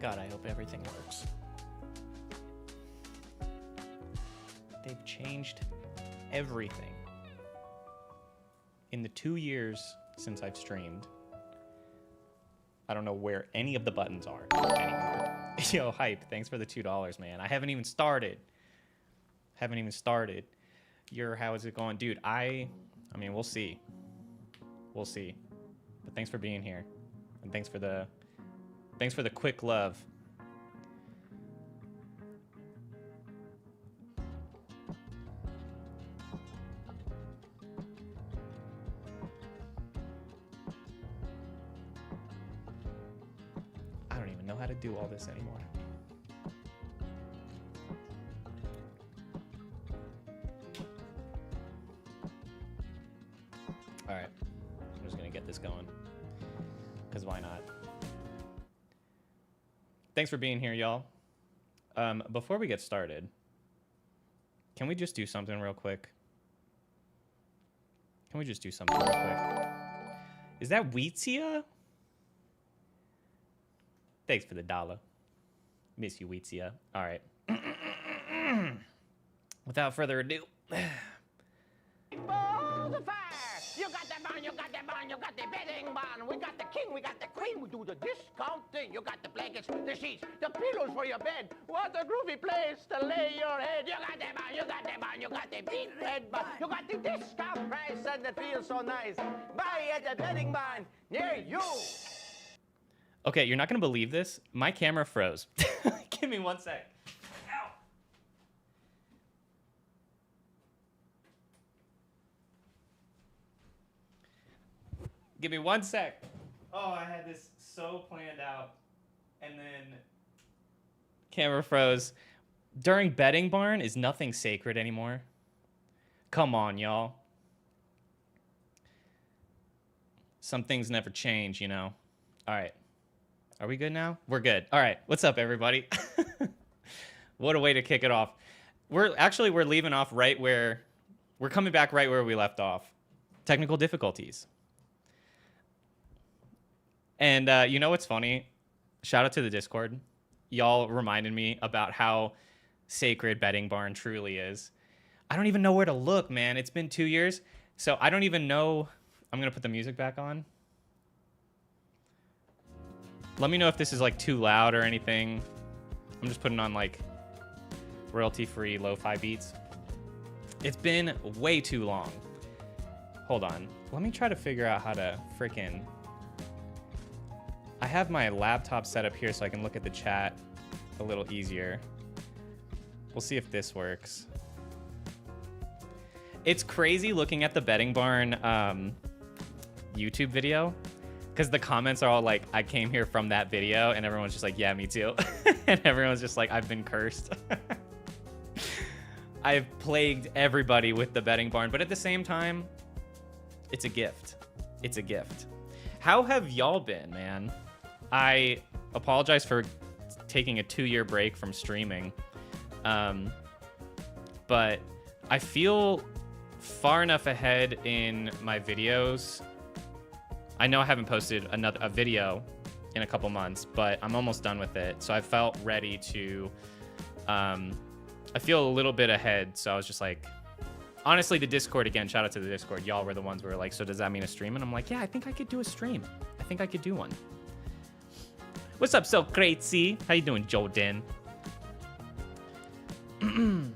God, I hope everything works. They've changed everything. In the 2 years since I've streamed, I don't know where any of the buttons are anymore. Yo, Hype, thanks for the $2, man. I haven't even started. How is it going? Dude, I mean, we'll see. We'll see. But thanks for being here. And thanks for the quick love. I don't even know how to do all this anymore. All right, I'm just gonna get this going, because why not? Thanks for being here, y'all. Before we get started, can we just do something real quick? Is that Wheatsia? Thanks for the $1. Miss you, Wheatsia. All right. Without further ado. Balls of fire! You got the bun, you got the bun, you got the betting bun. We got the king, we got the queen. We do the discount thing. You got the blankets, the sheets, the pillows for your bed. What a groovy place to lay your head. You got the bun, you got the bun, you got the big red bun. You got the discount price and it feels so nice. Buy at the betting bun near you. Okay, you're not going to believe this. My camera froze. Give me 1 sec. Ow. Give me 1 sec. Oh, I had this so planned out. And then camera froze. During Betting Barn, is nothing sacred anymore? Come on, y'all. Some things never change, you know. All right. Are we good now? We're good. All right. What's up, everybody? What a way to kick it off. We're leaving off right where we're coming back right where we left off. Technical difficulties. And you know what's funny? Shout out to the Discord. Y'all reminded me about how sacred Betting Barn truly is. I don't even know where to look, man. It's been 2 years. So I don't even know. I'm going to put the music back on. Let me know if this is like too loud or anything. I'm just putting on like royalty-free lo-fi beats. It's been way too long. Hold on. Let me try to figure out how to freaking... I have my laptop set up here so I can look at the chat a little easier. We'll see if this works. It's crazy looking at the Betting Barn YouTube video, because the comments are all like, I came here from that video, and everyone's just like, yeah, me too. And everyone's just like, I've been cursed. I've plagued everybody with the Betting Barn, but at the same time, it's a gift. It's a gift. How have y'all been, man? I apologize for taking a 2-year break from streaming, but I feel far enough ahead in my videos. I know I haven't posted a video in a couple months, but I'm almost done with it. So I felt ready to, I feel a little bit ahead. So I was just like, honestly, the Discord, again, shout out to the Discord. Y'all were the ones who were like, so does that mean a stream? And I'm like, yeah, I think I could do a stream. I think I could do one. What's up, so crazy? How you doing, Jordan? Why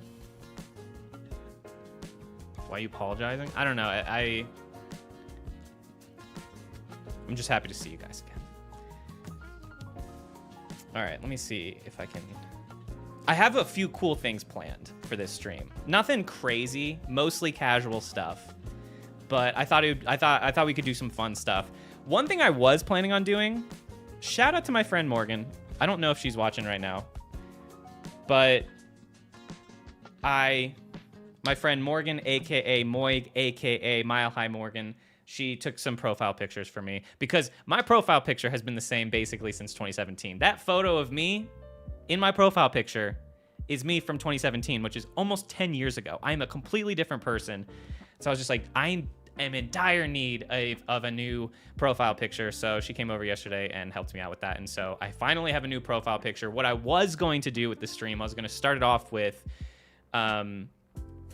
are you apologizing? I don't know. I'm just happy to see you guys again. All right, let me see if I can. I have a few cool things planned for this stream. Nothing crazy, mostly casual stuff. But I thought we could do some fun stuff. One thing I was planning on doing. Shout out to my friend Morgan. I don't know if she's watching right now, but my friend Morgan, aka Moig, aka Mile High Morgan, she took some profile pictures for me, because my profile picture has been the same basically since 2017. That photo of me in my profile picture is me from 2017, which is almost 10 years ago. I am a completely different person. So I was just like, am in dire need of a new profile picture. So she came over yesterday and helped me out with that. And so I finally have a new profile picture. What I was going to do with the stream, I was going to start it off with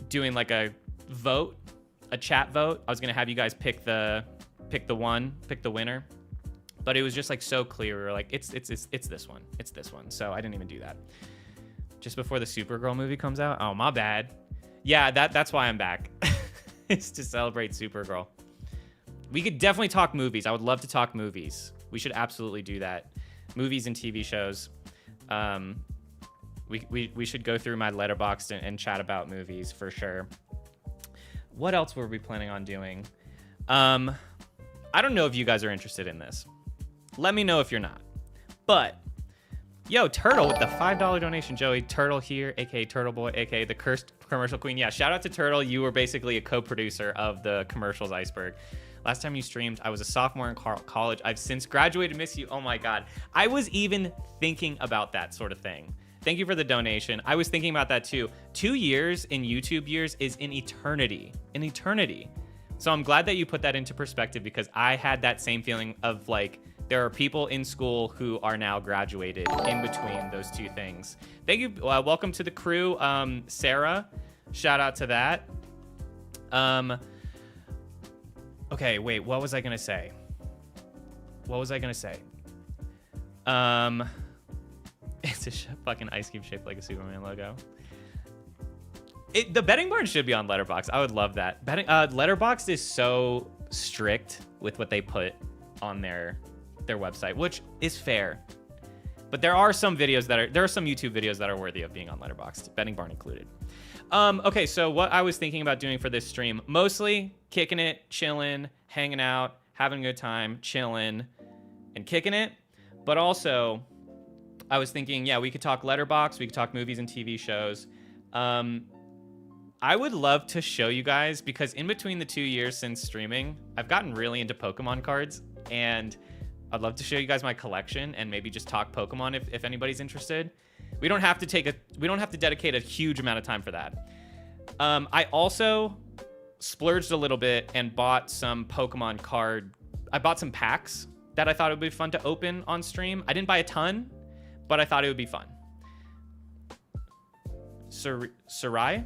doing like a vote, a chat vote. I was going to have you guys pick the winner. But it was just like so clear. We were like, it's this one. It's this one. So I didn't even do that. Just before the Supergirl movie comes out. Oh, my bad. Yeah, that's why I'm back. It's to celebrate Supergirl. We could definitely talk movies. I would love to talk movies. We should absolutely do that. Movies and TV shows. We should go through my Letterboxd and chat about movies for sure. What else were we planning on doing? I don't know if you guys are interested in this. Let me know if you're not. But, yo, Turtle with the $5 donation. Joey, Turtle here, aka Turtle Boy, aka the Cursed Commercial Queen. Yeah, shout out to Turtle. You were basically a co-producer of the commercials Iceberg. Last time you streamed, I was a sophomore in college. I've since graduated. Miss you. Oh my God. I was even thinking about that sort of thing. Thank you for the donation. I was thinking about that too. 2 years in YouTube years is an eternity. An eternity. So I'm glad that you put that into perspective because I had that same feeling of like, there are people in school who are now graduated in between those two things. Thank you. Welcome to the crew, Sarah. Shout out to that. Okay, wait. What was I gonna say? It's a fucking ice cube shaped like a Superman logo. The betting barn should be on Letterboxd. I would love that. Letterboxd is so strict with what they put on their website, which is fair. But there are some YouTube videos that are worthy of being on Letterboxd, betting barn included. Okay, so what I was thinking about doing for this stream, mostly kicking it, chilling, hanging out, having a good time, chilling, and kicking it. But also, I was thinking, yeah, we could talk Letterboxd, we could talk movies and TV shows. I would love to show you guys, because in between the 2 years since streaming, I've gotten really into Pokemon cards, and I'd love to show you guys my collection and maybe just talk Pokemon if anybody's interested. We don't have to dedicate a huge amount of time for that. I also splurged a little bit and bought some Pokemon card. I bought some packs that I thought it would be fun to open on stream. I didn't buy a ton, but I thought it would be fun. Sarai?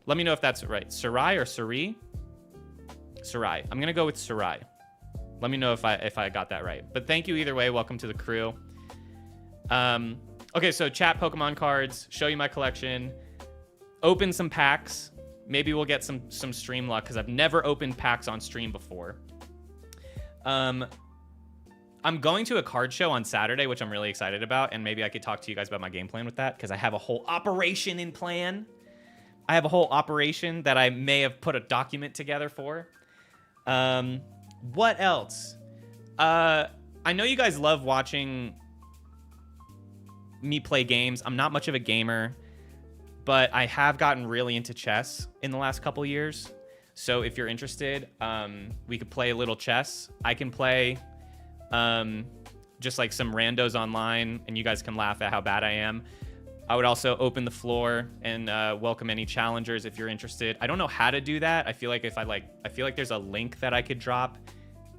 Let me know if that's right. Sarai or Sari? Sarai. I'm gonna go with Sarai. Let me know if I got that right. But thank you either way. Welcome to the crew. Okay, so chat Pokemon cards, show you my collection, open some packs. Maybe we'll get some stream luck because I've never opened packs on stream before. I'm going to a card show on Saturday, which I'm really excited about, and maybe I could talk to you guys about my game plan with that because I have a whole operation in plan. I have a whole operation that I may have put a document together for. What else? I know you guys love watching me play games. I'm not much of a gamer, but I have gotten really into chess in the last couple years. So if you're interested, we could play a little chess. I can play just like some randos online, and you guys can laugh at how bad I am. I would also open the floor and welcome any challengers if you're interested. I don't know how to do that. I feel like there's a link that I could drop,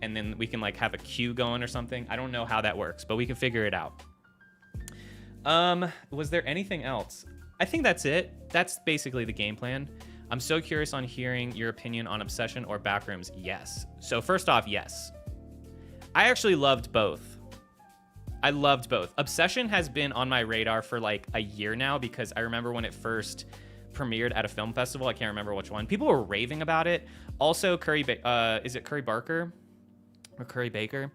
and then we can like have a queue going or something. I don't know how that works, but we can figure it out. Was there anything else? I think that's it. That's basically the game plan. I'm so curious on hearing your opinion on Obsession or Backrooms. Yes. So first off, yes. I actually loved both. I loved both. Obsession has been on my radar for like a year now because I remember when it first premiered at a film festival. I can't remember which one. People were raving about it. Also, is it Curry Barker or Curry Baker?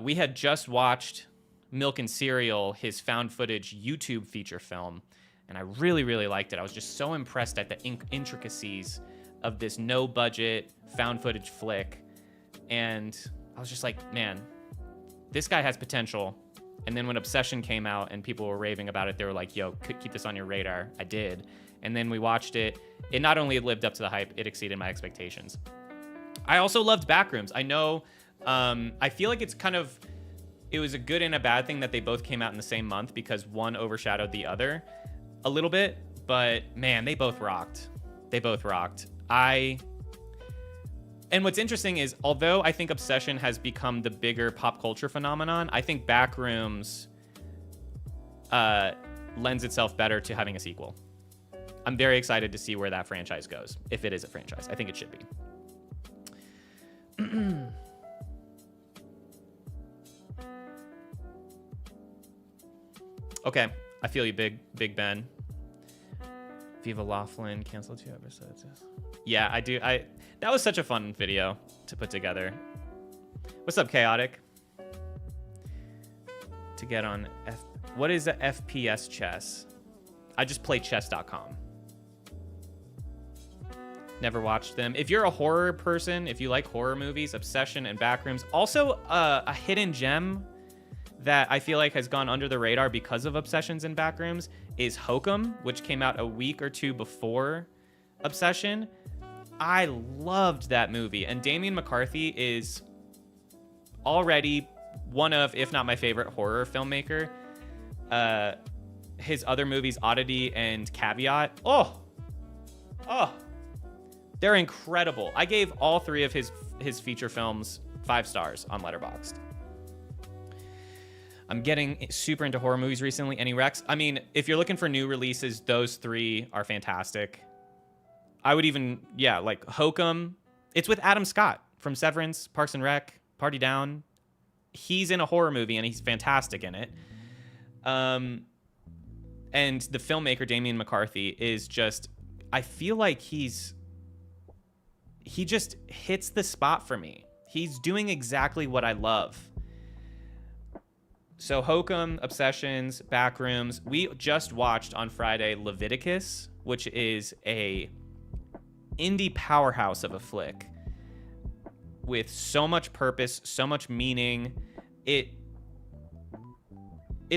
We had just watched Milk and Cereal, his found footage YouTube feature film, and I really, really liked it. I was just so impressed at the intricacies of this no-budget found footage flick, and I was just like, man, this guy has potential. And then when Obsession came out and people were raving about it, they were like, yo, keep this on your radar. I did. And then we watched it. It not only lived up to the hype, it exceeded my expectations. I also loved Backrooms. I know, I feel like it was a good and a bad thing that they both came out in the same month because one overshadowed the other a little bit. But man, they both rocked. They both rocked. And what's interesting is, although I think Obsession has become the bigger pop culture phenomenon, I think Backrooms lends itself better to having a sequel. I'm very excited to see where that franchise goes, if it is a franchise. I think it should be. Okay, I feel you, Big Ben. Viva Laughlin canceled 2 episodes. Yeah, I do. That was such a fun video to put together. What's up, Chaotic? To get on what is a FPS chess? I just play chess.com. Never watched them. If you're a horror person, if you like horror movies, Obsession and Backrooms. Also, a hidden gem that I feel like has gone under the radar because of Obsessions and Backrooms is Hokum, which came out a week or 2 before Obsession. I loved that movie, and Damien McCarthy is already one of, if not my favorite horror filmmaker. His other movies, Oddity and Caveat, they're incredible. I gave all 3 of his feature films 5 stars on Letterboxd. I'm getting super into horror movies recently. Any Rex? I mean, if you're looking for new releases, those 3 are fantastic. I would even, like Hokum. It's with Adam Scott from Severance, Parks and Rec, Party Down. He's in a horror movie and he's fantastic in it. And the filmmaker, Damien McCarthy, is just, I feel like he just hits the spot for me. He's doing exactly what I love. So Hokum, Obsessions, Backrooms. We just watched on Friday Leviticus, which is a indie powerhouse of a flick with so much purpose, so much meaning. It's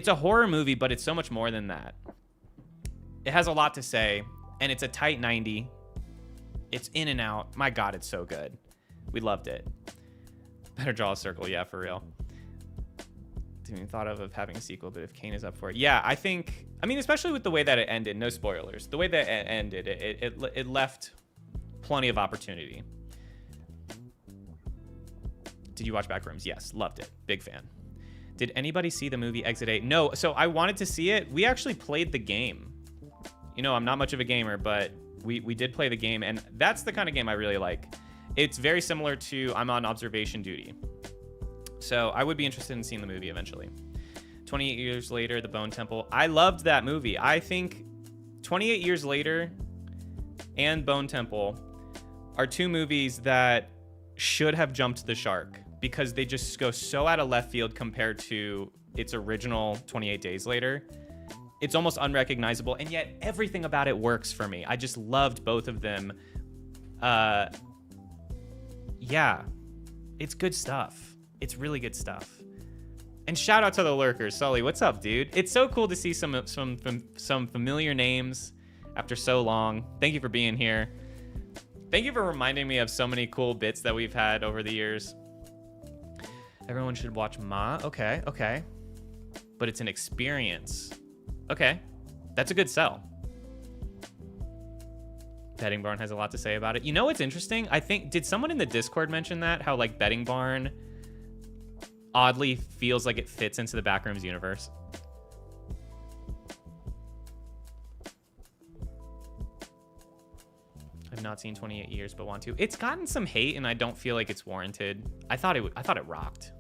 a horror movie, but it's so much more than that. It has a lot to say, and it's a tight 90. It's in and out. My God, it's so good. We loved it. Better draw a circle, yeah, for real. Didn't even thought of having a sequel, but if Kane is up for it. Yeah, I mean, especially with the way that it ended, no spoilers. The way that it ended, it left plenty of opportunity. Did you watch Backrooms? Yes, loved it. Big fan. Did anybody see the movie Exit 8? No, so I wanted to see it. We actually played the game. You know, I'm not much of a gamer, but we did play the game, and that's the kind of game I really like. It's very similar to I'm on observation duty. So I would be interested in seeing the movie eventually. 28 Years Later, The Bone Temple. I loved that movie. I think 28 Years Later and Bone Temple are 2 movies that should have jumped the shark because they just go so out of left field compared to its original 28 Days Later. It's almost unrecognizable, and yet everything about it works for me. I just loved both of them. Yeah, it's good stuff. It's really good stuff. And shout out to the lurkers. Sully, what's up, dude? It's so cool to see some familiar names after so long. Thank you for being here. Thank you for reminding me of so many cool bits that we've had over the years. Everyone should watch Ma. Okay. But it's an experience. Okay, that's a good sell. Betting Barn has a lot to say about it. You know what's interesting? I think, did someone in the Discord mention that? How like Betting Barn oddly feels like it fits into the Backrooms universe. I've not seen 28 Years, but want to. It's gotten some hate, and I don't feel like it's warranted. I thought it rocked.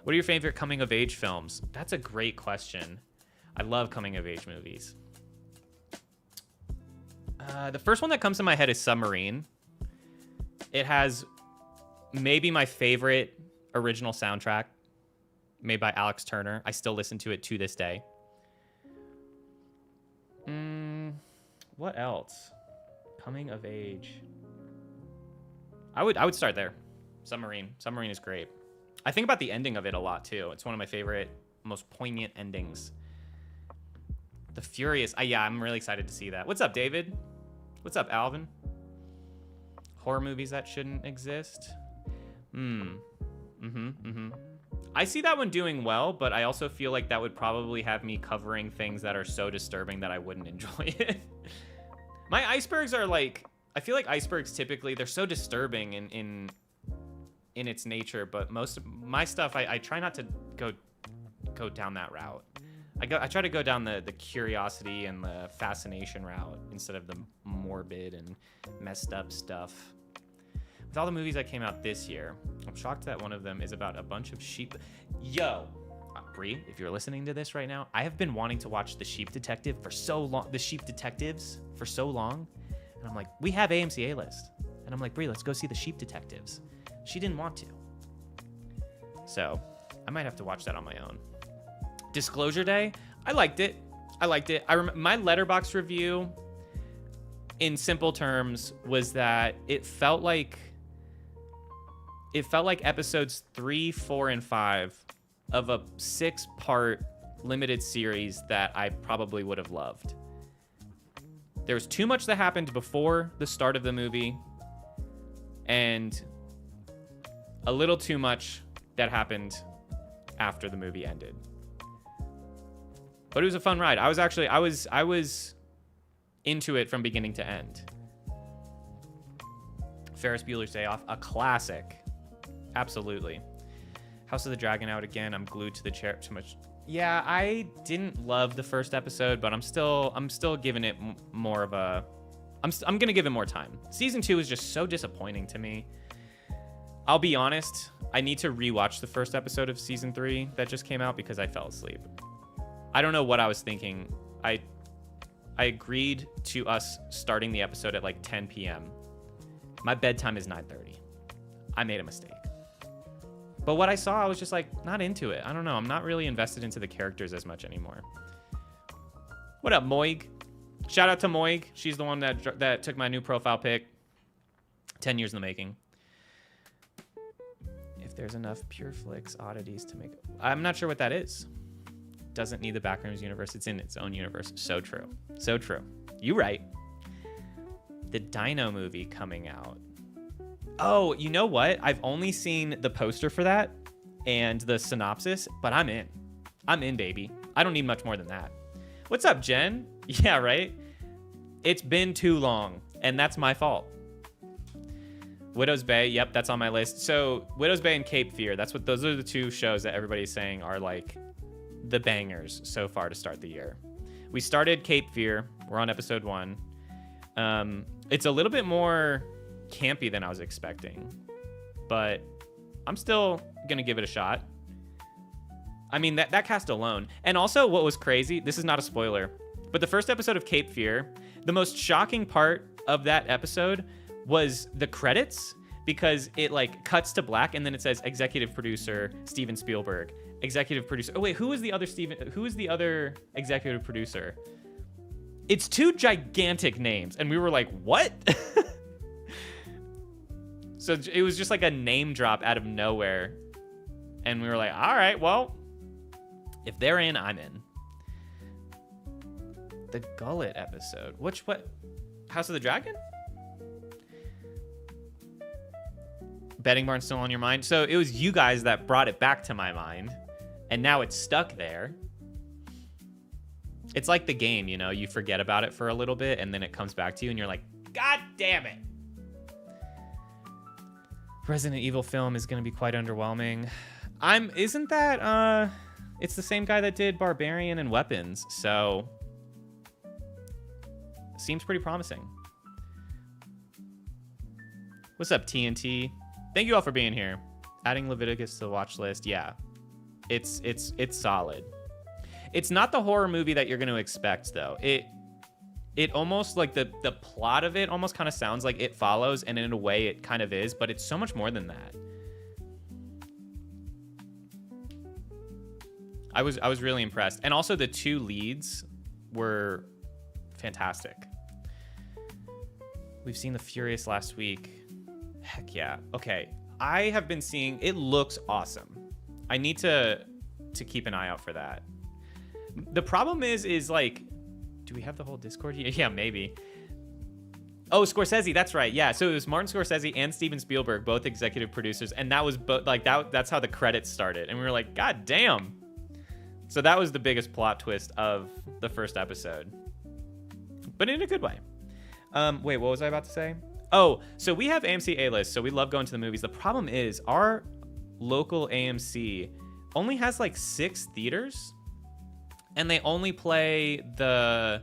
What are your favorite coming of age films? That's a great question. I love coming of age movies. The first one that comes to my head is Submarine. It has maybe my favorite original soundtrack made by Alex Turner. I still listen to it to this day. What else? Coming of age. I would start there. Submarine. Submarine is great. I think about the ending of it a lot too. It's one of my favorite, most poignant endings. The Furious. Yeah, I'm really excited to see that. What's up, David? What's up, Alvin? Horror movies that shouldn't exist. I see that one doing well, but I also feel like that would probably have me covering things that are so disturbing that I wouldn't enjoy it. My icebergs are like I feel like icebergs typically, they're so disturbing in its nature, but most of my stuff, I try not to go down that route. I try to go down the curiosity and the fascination route instead of the morbid and messed up stuff. With all the movies that came out this year, I'm shocked that one of them is about a bunch of sheep. Yo, Bree, if you're listening to this right now, I have been wanting to watch The Sheep Detective for so long. The Sheep Detectives for so long. And I'm like, we have AMC A-List. And I'm like, Bree, let's go see The Sheep Detectives. She didn't want to. So I might have to watch that on my own. Disclosure Day, I liked it. I remember my Letterboxd review in simple terms was that it felt like episodes 3, 4, and 5 of a 6-part limited series that I probably would have loved. There was too much that happened before the start of the movie, and a little too much that happened after the movie ended. But it was a fun ride. I was into it from beginning to end. Ferris Bueller's Day Off, a classic. Absolutely. House of the Dragon out again. I'm glued to the chair too much. Yeah, I didn't love the first episode, but I'm still giving it more of a. I'm gonna give it more time. Season 2 is just so disappointing to me. I'll be honest. I need to rewatch the first episode of season 3 that just came out because I fell asleep. I don't know what I was thinking. I agreed to us starting the episode at like 10 p.m. My bedtime is 9:30. I made a mistake. But what I saw, I was just like, not into it. I don't know. I'm not really invested into the characters as much anymore. What up, Moig? Shout out to Moig. She's the one that took my new profile pic. 10 years in the making. If there's enough Pure Flix oddities to make... I'm not sure what that is. Doesn't need the Backrooms universe. It's in its own universe. So true. So true. You right. The Dino movie coming out. Oh, you know what? I've only seen the poster for that and the synopsis, but I'm in. I'm in, baby. I don't need much more than that. What's up, Jen? Yeah, right? It's been too long, and that's my fault. Widow's Bay, yep, that's on my list. So Widow's Bay and Cape Fear, those are the two shows that everybody's saying are like the bangers so far to start the year. We started Cape Fear. We're on episode 1. It's a little bit more campy than I was expecting, but I'm still gonna give it a shot. I mean, that cast alone. And also what was crazy, this is not a spoiler, but the first episode of Cape Fear, the most shocking part of that episode was the credits, because it like cuts to black and then it says executive producer Steven Spielberg, executive producer. Oh wait, who is the other executive producer? It's 2 gigantic names, and we were like, what? So it was just like a name drop out of nowhere. And we were like, all right, well, if they're in, I'm in. The Gullet episode. What? House of the Dragon? Betting Barn's still on your mind? So it was you guys that brought it back to my mind. And now it's stuck there. It's like the game, you know? You forget about it for a little bit, and then it comes back to you, and you're like, God damn it. Resident Evil film is going to be quite underwhelming. Isn't that, it's the same guy that did Barbarian and Weapons, so seems pretty promising. What's up, TNT? Thank you all for being here. Adding Leviticus to the watch list. Yeah, it's solid. It's not the horror movie that you're going to expect, though. It almost, like, the plot of it almost kind of sounds like It Follows, and in a way it kind of is, but it's so much more than that. I was really impressed. And also the 2 leads were fantastic. We've seen The Furious last week. Heck yeah. Okay. I have been seeing, it looks awesome. I need to keep an eye out for that. The problem is like, do we have the whole Discord? Yeah, maybe. Oh, Scorsese, that's right. Yeah, so it was Martin Scorsese and Steven Spielberg, both executive producers, and that was like that's how the credits started. And we were like, God damn. So that was the biggest plot twist of the first episode. But in a good way. Wait, what was I about to say? Oh, so we have AMC A-List, so we love going to the movies. The problem is our local AMC only has like 6 theaters, and they only play the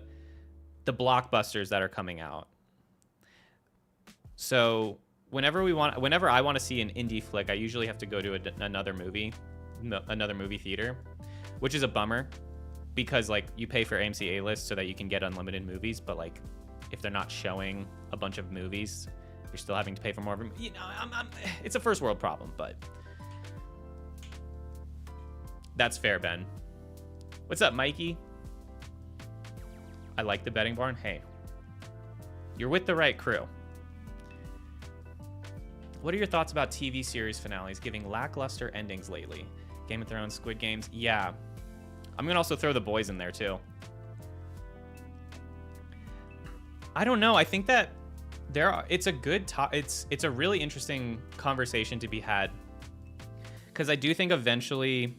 blockbusters that are coming out. So whenever I want to see an indie flick, I usually have to go to another movie theater, which is a bummer because like you pay for AMC A-List so that you can get unlimited movies, but like if they're not showing a bunch of movies, you're still having to pay for more of them. You know, it's a first world problem, but that's fair, Ben. What's up, Mikey? I like the betting barn. Hey, you're with the right crew. What are your thoughts about TV series finales giving lackluster endings lately? Game of Thrones, Squid Games. Yeah. I'm going to also throw The Boys in there too. I don't know. I think that it's a good it's a really interesting conversation to be had, because I do think eventually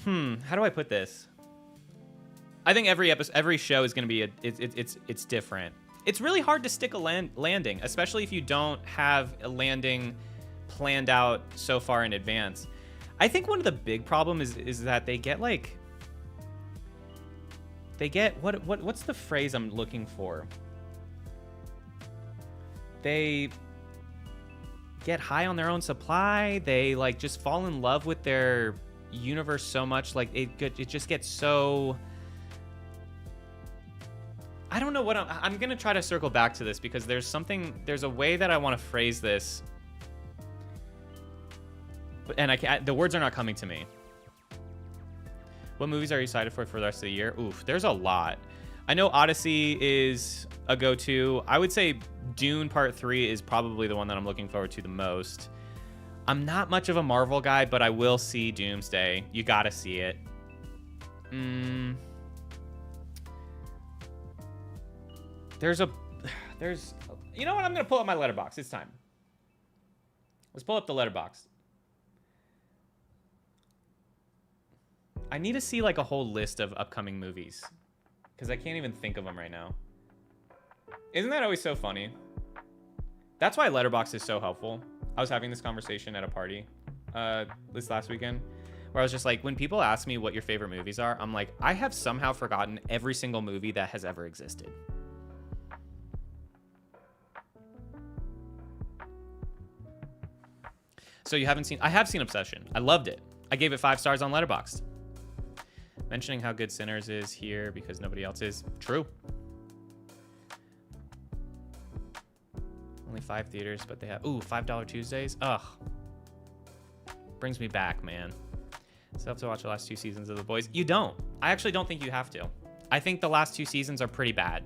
how do I put this? I think every show is going to be it's different. It's really hard to stick a landing, especially if you don't have a landing planned out so far in advance. I think one of the big problems is that they get what's the phrase I'm looking for? They get high on their own supply. They like just fall in love with their universe so much, like it just gets so. I don't know what I'm gonna try to circle back to this because there's a way that I want to phrase this, and the words are not coming to me. What movies are you excited for the rest of the year? Oof, there's a lot. I know Odyssey is a go-to. I would say Dune Part 3 is probably the one that I'm looking forward to the most. I'm not much of a Marvel guy, but I will see Doomsday. You gotta see it. There's you know what? I'm gonna pull up my letterbox. It's time. Let's pull up the letterbox. I need to see like a whole list of upcoming movies because I can't even think of them right now. Isn't that always so funny? That's why Letterboxd is so helpful. I was having this conversation at a party this last weekend where I was just like, when people ask me what your favorite movies are, I'm like, I have somehow forgotten every single movie that has ever existed. So I have seen Obsession. I loved it. I gave it 5 stars on Letterboxd. Mentioning how good Sinners is here because nobody else is. True. Only 5 theaters, but they have $5 Tuesdays. Ugh. Brings me back, man. So I have to watch the last 2 seasons of The Boys. You don't. I actually don't think you have to. I think the last 2 seasons are pretty bad.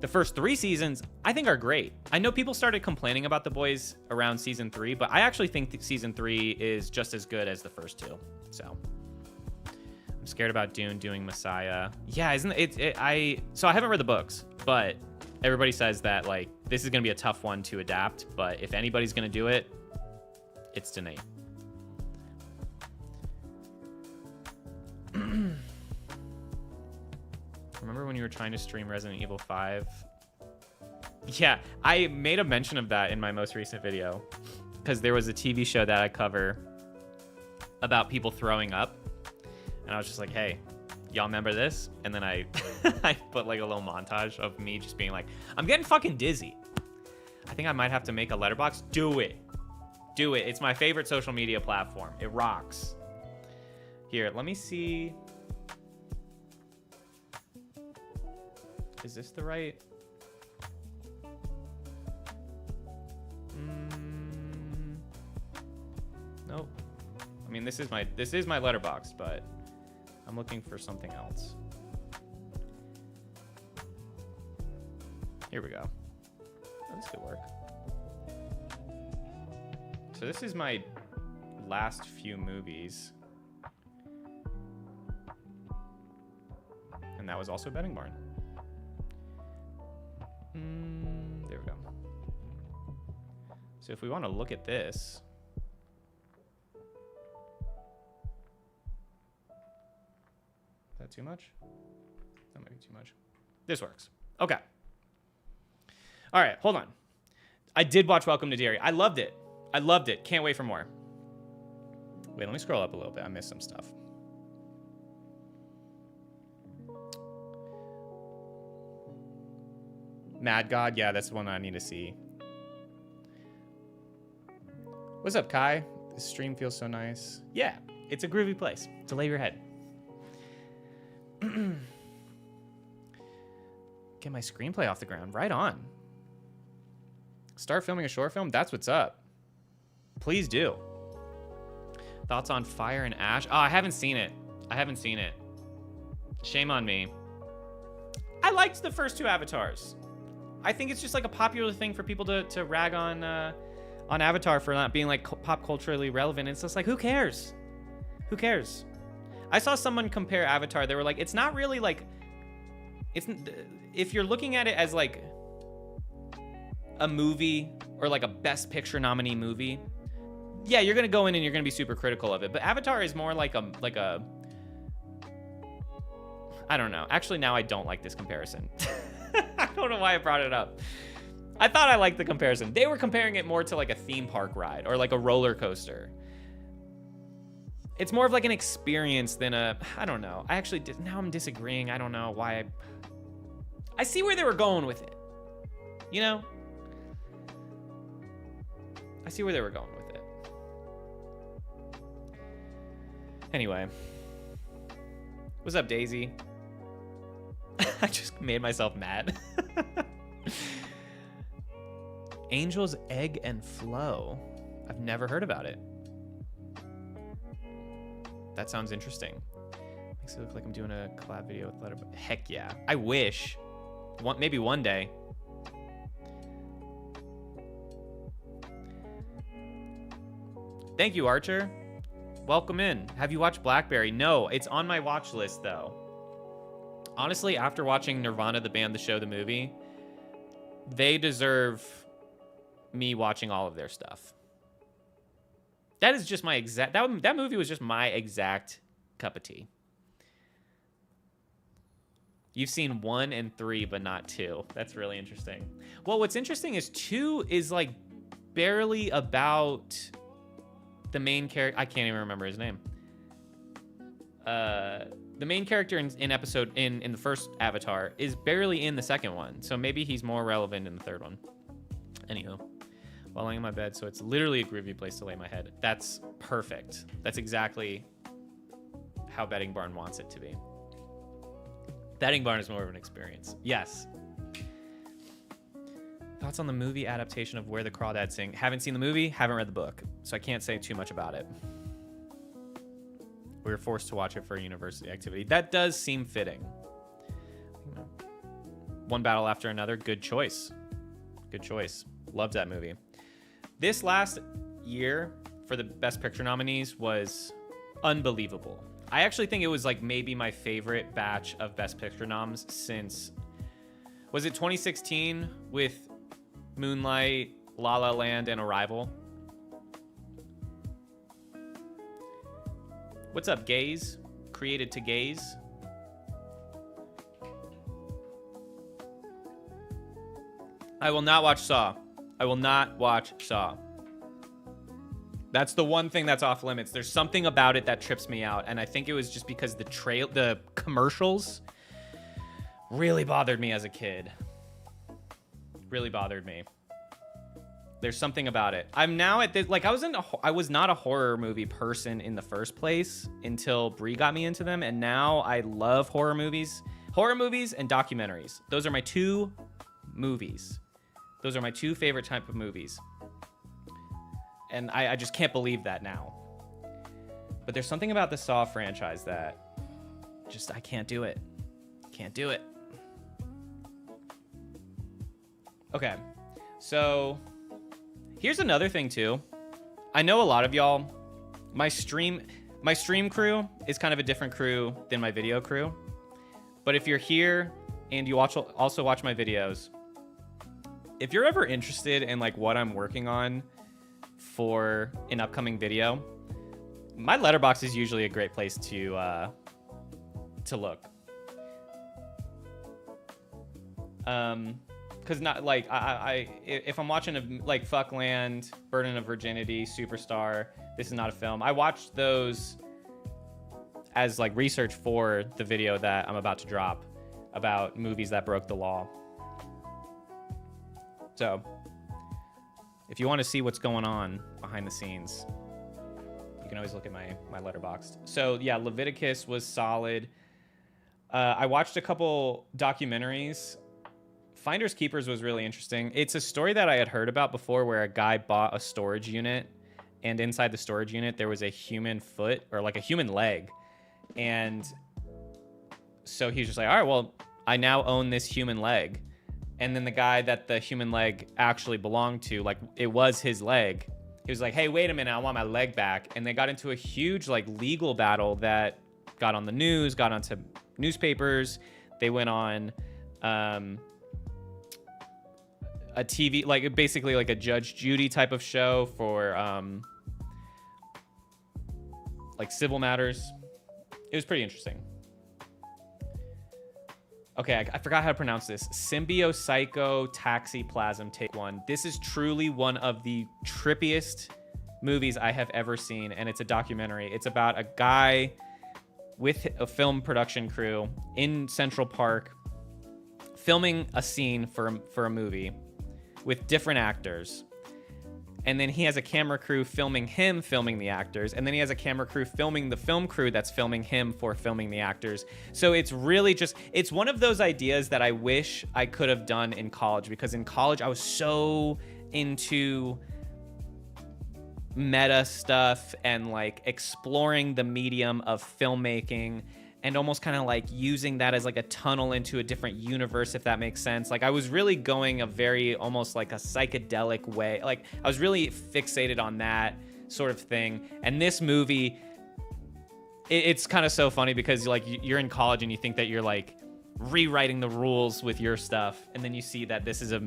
The first 3 seasons, I think, are great. I know people started complaining about The Boys around season 3, but I actually think season 3 is just as good as the first 2. So I'm scared about Dune doing Messiah. Yeah, isn't it? So I haven't read the books, but everybody says that like this is gonna be a tough one to adapt. But if anybody's gonna do it, it's Danae. Remember when you were trying to stream Resident Evil 5? Yeah, I made a mention of that in my most recent video because there was a TV show that I cover about people throwing up. And I was just like, hey, y'all remember this? And then I put like a little montage of me just being like, I'm getting fucking dizzy. I think I might have to make a Letterboxd. Do it. Do it. It's my favorite social media platform. It rocks. Here, let me see. Is this the right? Nope. I mean, this is my Letterboxd, but I'm looking for something else. Here we go. Oh, this could work. So this is my last few movies. And that was also Betting Barn. There we go. So if we want to look at this, is that too much? That might be too much. This works. Okay. All right, hold on. I did watch Welcome to Derry. I loved it. I loved it. Can't wait for more. Wait, let me scroll up a little bit. I missed some stuff. Mad God. Yeah, that's the one I need to see. What's up, Kai? This stream feels so nice. Yeah, it's a groovy place to lay your head. Get my screenplay off the ground. Right on. Start filming a short film? That's what's up. Please do. Thoughts on Fire and Ash? Oh, I haven't seen it. I haven't seen it. Shame on me. I liked the first two Avatars. I think it's just like a popular thing for people to rag on Avatar for not being like pop culturally relevant. It's just like, who cares? Who cares? I saw someone compare Avatar. They were like, it's not really like, it's, if you're looking at it as like a movie or like a Best Picture nominee movie, yeah, you're gonna go in and you're gonna be super critical of it. But Avatar is more like a I don't know. Actually, now I don't like this comparison. I don't know why I brought it up. I thought I liked the comparison. They were comparing it more to like a theme park ride or like a roller coaster. It's more of like an experience than a, I don't know. I actually did, now I'm disagreeing. I don't know why. I see where they were going with it. You know? I see where they were going with it. Anyway. What's up, Daisy? I just made myself mad. Angel's Egg and Flow. I've never heard about it. That sounds interesting. Makes it look like I'm doing a collab video with Letterboxd. Heck yeah. I wish. Maybe one day. Thank you, Archer. Welcome in. Have you watched Blackberry? No, it's on my watch list, though. Honestly, after watching Nirvana, the band, the show, the movie, they deserve me watching all of their stuff. That is just my exact... That movie was just my exact cup of tea. You've seen 1 and 3, but not 2. That's really interesting. Well, what's interesting is 2 is like barely about the main character. I can't even remember his name. The main character in the first Avatar is barely in the second one, so maybe he's more relevant in the third one. Anywho, while laying in my bed, so it's literally a groovy place to lay my head. That's perfect. That's exactly how Betting Barn wants it to be. Betting Barn is more of an experience. Yes. Thoughts on the movie adaptation of Where the Crawdads Sing? Haven't seen the movie, haven't read the book, so I can't say too much about it. We were forced to watch it for a university activity. That does seem fitting. One battle after another. Good choice. Good choice. Loved that movie. This last year for the Best Picture nominees was unbelievable. I actually think it was like maybe my favorite batch of Best Picture noms since, was it 2016 with Moonlight, La La Land, and Arrival? What's up, Gaze? Created to Gaze. I will not watch Saw. I will not watch Saw. That's the one thing that's off limits. There's something about it that trips me out, and I think it was just because the commercials really bothered me as a kid. Really bothered me. There's something about it. I'm now at this, like, I was not a horror movie person in the first place until Brie got me into them, and now I love horror movies. Horror movies and documentaries. Those are my two movies. Those are my two favorite type of movies. And I just can't believe that now. But there's something about the Saw franchise that just, I can't do it. Can't do it. Okay, so here's another thing too. I know a lot of y'all, my stream crew is kind of a different crew than my video crew. But if you're here and you also watch my videos, if you're ever interested in like what I'm working on for an upcoming video, my Letterboxd is usually a great place to look. Because not like if I'm watching like Fuckland, Burden of Virginity, Superstar, this is not a film. I watched those as like research for the video that I'm about to drop about movies that broke the law. So if you want to see what's going on behind the scenes, you can always look at my Letterboxd. So yeah, Leviticus was solid. I watched a couple documentaries. Finders Keepers was really interesting. It's a story that I had heard about before where a guy bought a storage unit, and inside the storage unit there was a human foot or like a human leg. And so he was just like, all right, well, I now own this human leg. And then the guy that the human leg actually belonged to, like it was his leg, he was like, hey, wait a minute, I want my leg back. And they got into a huge like legal battle that got on the news, got onto newspapers. They went on a TV, like basically like a Judge Judy type of show for like civil matters. It was pretty interesting. Okay, I forgot how to pronounce this. Symbiopsychotaxiplasm Take One. This is truly one of the trippiest movies I have ever seen, and it's a documentary. It's about a guy with a film production crew in Central Park filming a scene for a movie with different actors. And then he has a camera crew filming him filming the actors. And then he has a camera crew filming the film crew that's filming him for filming the actors. So it's really just, it's one of those ideas that I wish I could have done in college, because in college I was so into meta stuff and like exploring the medium of filmmaking and almost kind of like using that as like a tunnel into a different universe, if that makes sense. Like I was really going a very almost like a psychedelic way. Like I was really fixated on that sort of thing. And this movie, it's kind of so funny because like you're in college and you think that you're like rewriting the rules with your stuff. And then you see that this is a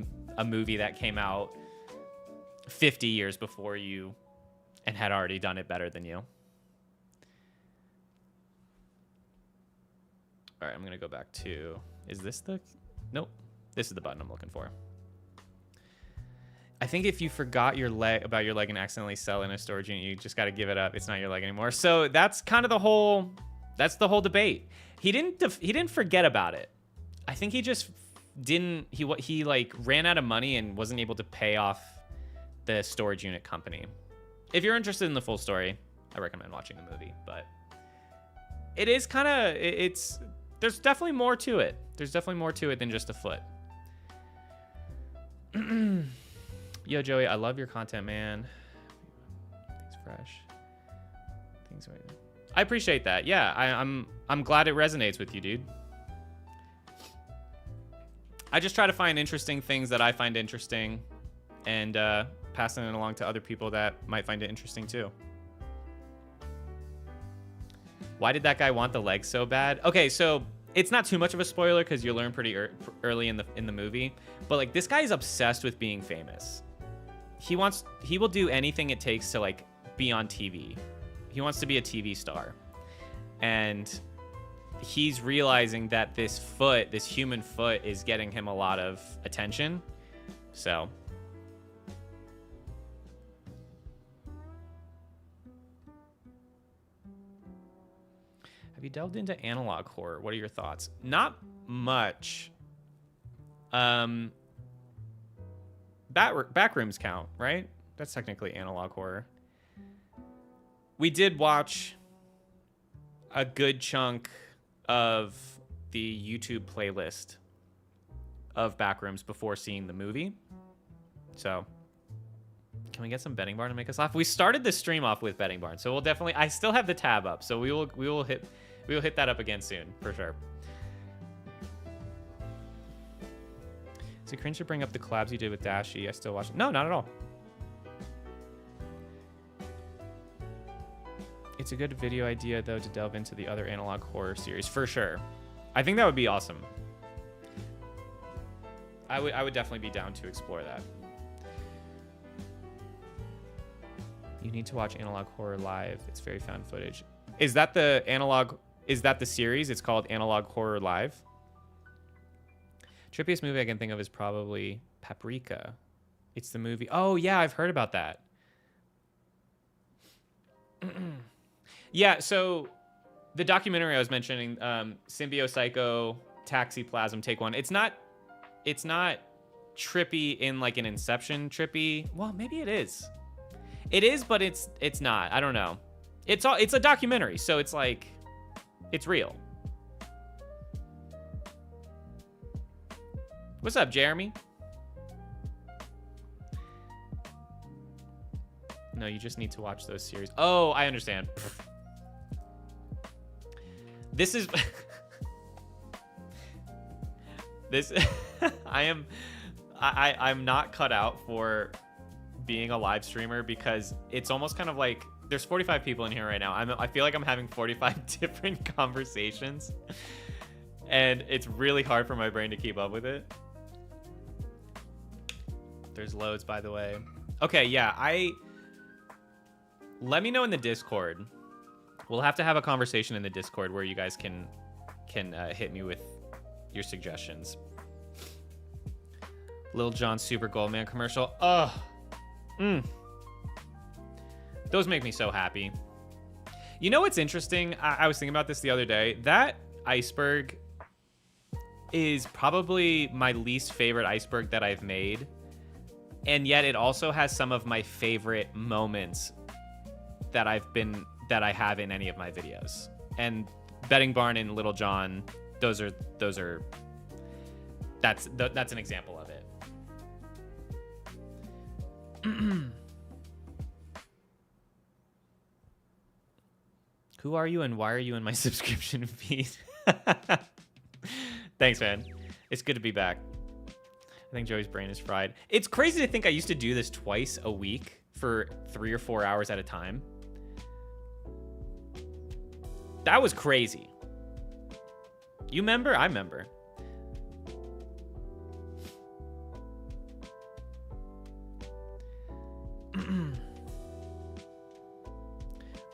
movie that came out 50 years before you and had already done it better than you. All right, I'm going to go back to, is this the, nope. This is the button I'm looking for. I think if you forgot your leg about your leg and accidentally sell in a storage unit, you just got to give it up. It's not your leg anymore. So that's kind of the whole debate. He didn't forget about it. I think he just didn't, he like ran out of money and wasn't able to pay off the storage unit company. If you're interested in the full story, I recommend watching the movie, but it is kind of, there's definitely more to it. There's definitely more to it than just a foot. Yo, Joey, I love your content, man. Things fresh. Things right. I appreciate that. Yeah, I'm glad it resonates with you, dude. I just try to find interesting things that I find interesting and passing it along to other people that might find it interesting too. Why did that guy want the leg so bad? Okay, so it's not too much of a spoiler because you learn pretty early in the movie, but like this guy is obsessed with being famous. He will do anything it takes to like be on TV. He wants to be a TV star. And he's realizing that this human foot is getting him a lot of attention. So have you delved into analog horror? What are your thoughts? Not much. Backrooms count, right? That's technically analog horror. We did watch a good chunk of the YouTube playlist of Backrooms before seeing the movie. So can we get some Betting Barn to make us laugh? We started the stream off with Betting Barn, so we'll definitely, I still have the tab up, so we will hit that up again soon, for sure. Is it cringe to bring up the collabs you did with Dashie? I still watch it. No, not at all. It's a good video idea, though, to delve into the other analog horror series, for sure. I think that would be awesome. I would definitely be down to explore that. You need to watch Analog Horror Live. It's very found footage. Is that the series? It's called Analog Horror Live. Trippiest movie I can think of is probably Paprika. It's the movie. Oh, yeah, I've heard about that. Yeah, so the documentary I was mentioning, Symbio Psycho, Taxiplasm, Take One. It's not trippy in like an Inception trippy. Well, maybe it is. It is, but it's not. I don't know. It's a documentary, so it's like it's real. What's up, Jeremy? No, you just need to watch those series. Oh, I understand. This is this I'm not cut out for being a live streamer because it's almost kind of like there's 45 people in here right now. I feel like I'm having 45 different conversations and it's really hard for my brain to keep up with it. There's loads, by the way. Okay, yeah, let me know in the Discord. We'll have to have a conversation in the Discord where you guys can hit me with your suggestions. Lil Jon Super Goldman commercial. Ugh. Those make me so happy. You know what's interesting? I was thinking about this the other day. That iceberg is probably my least favorite iceberg that I've made. And yet it also has some of my favorite moments that I have in any of my videos. And Betting Barn and Little John, that's an example of it. Who are you and why are you in my subscription feed? Thanks, man. It's good to be back. I think Joey's brain is fried. It's crazy to think I used to do this twice a week for 3 or 4 hours at a time. That was crazy. You remember? I remember.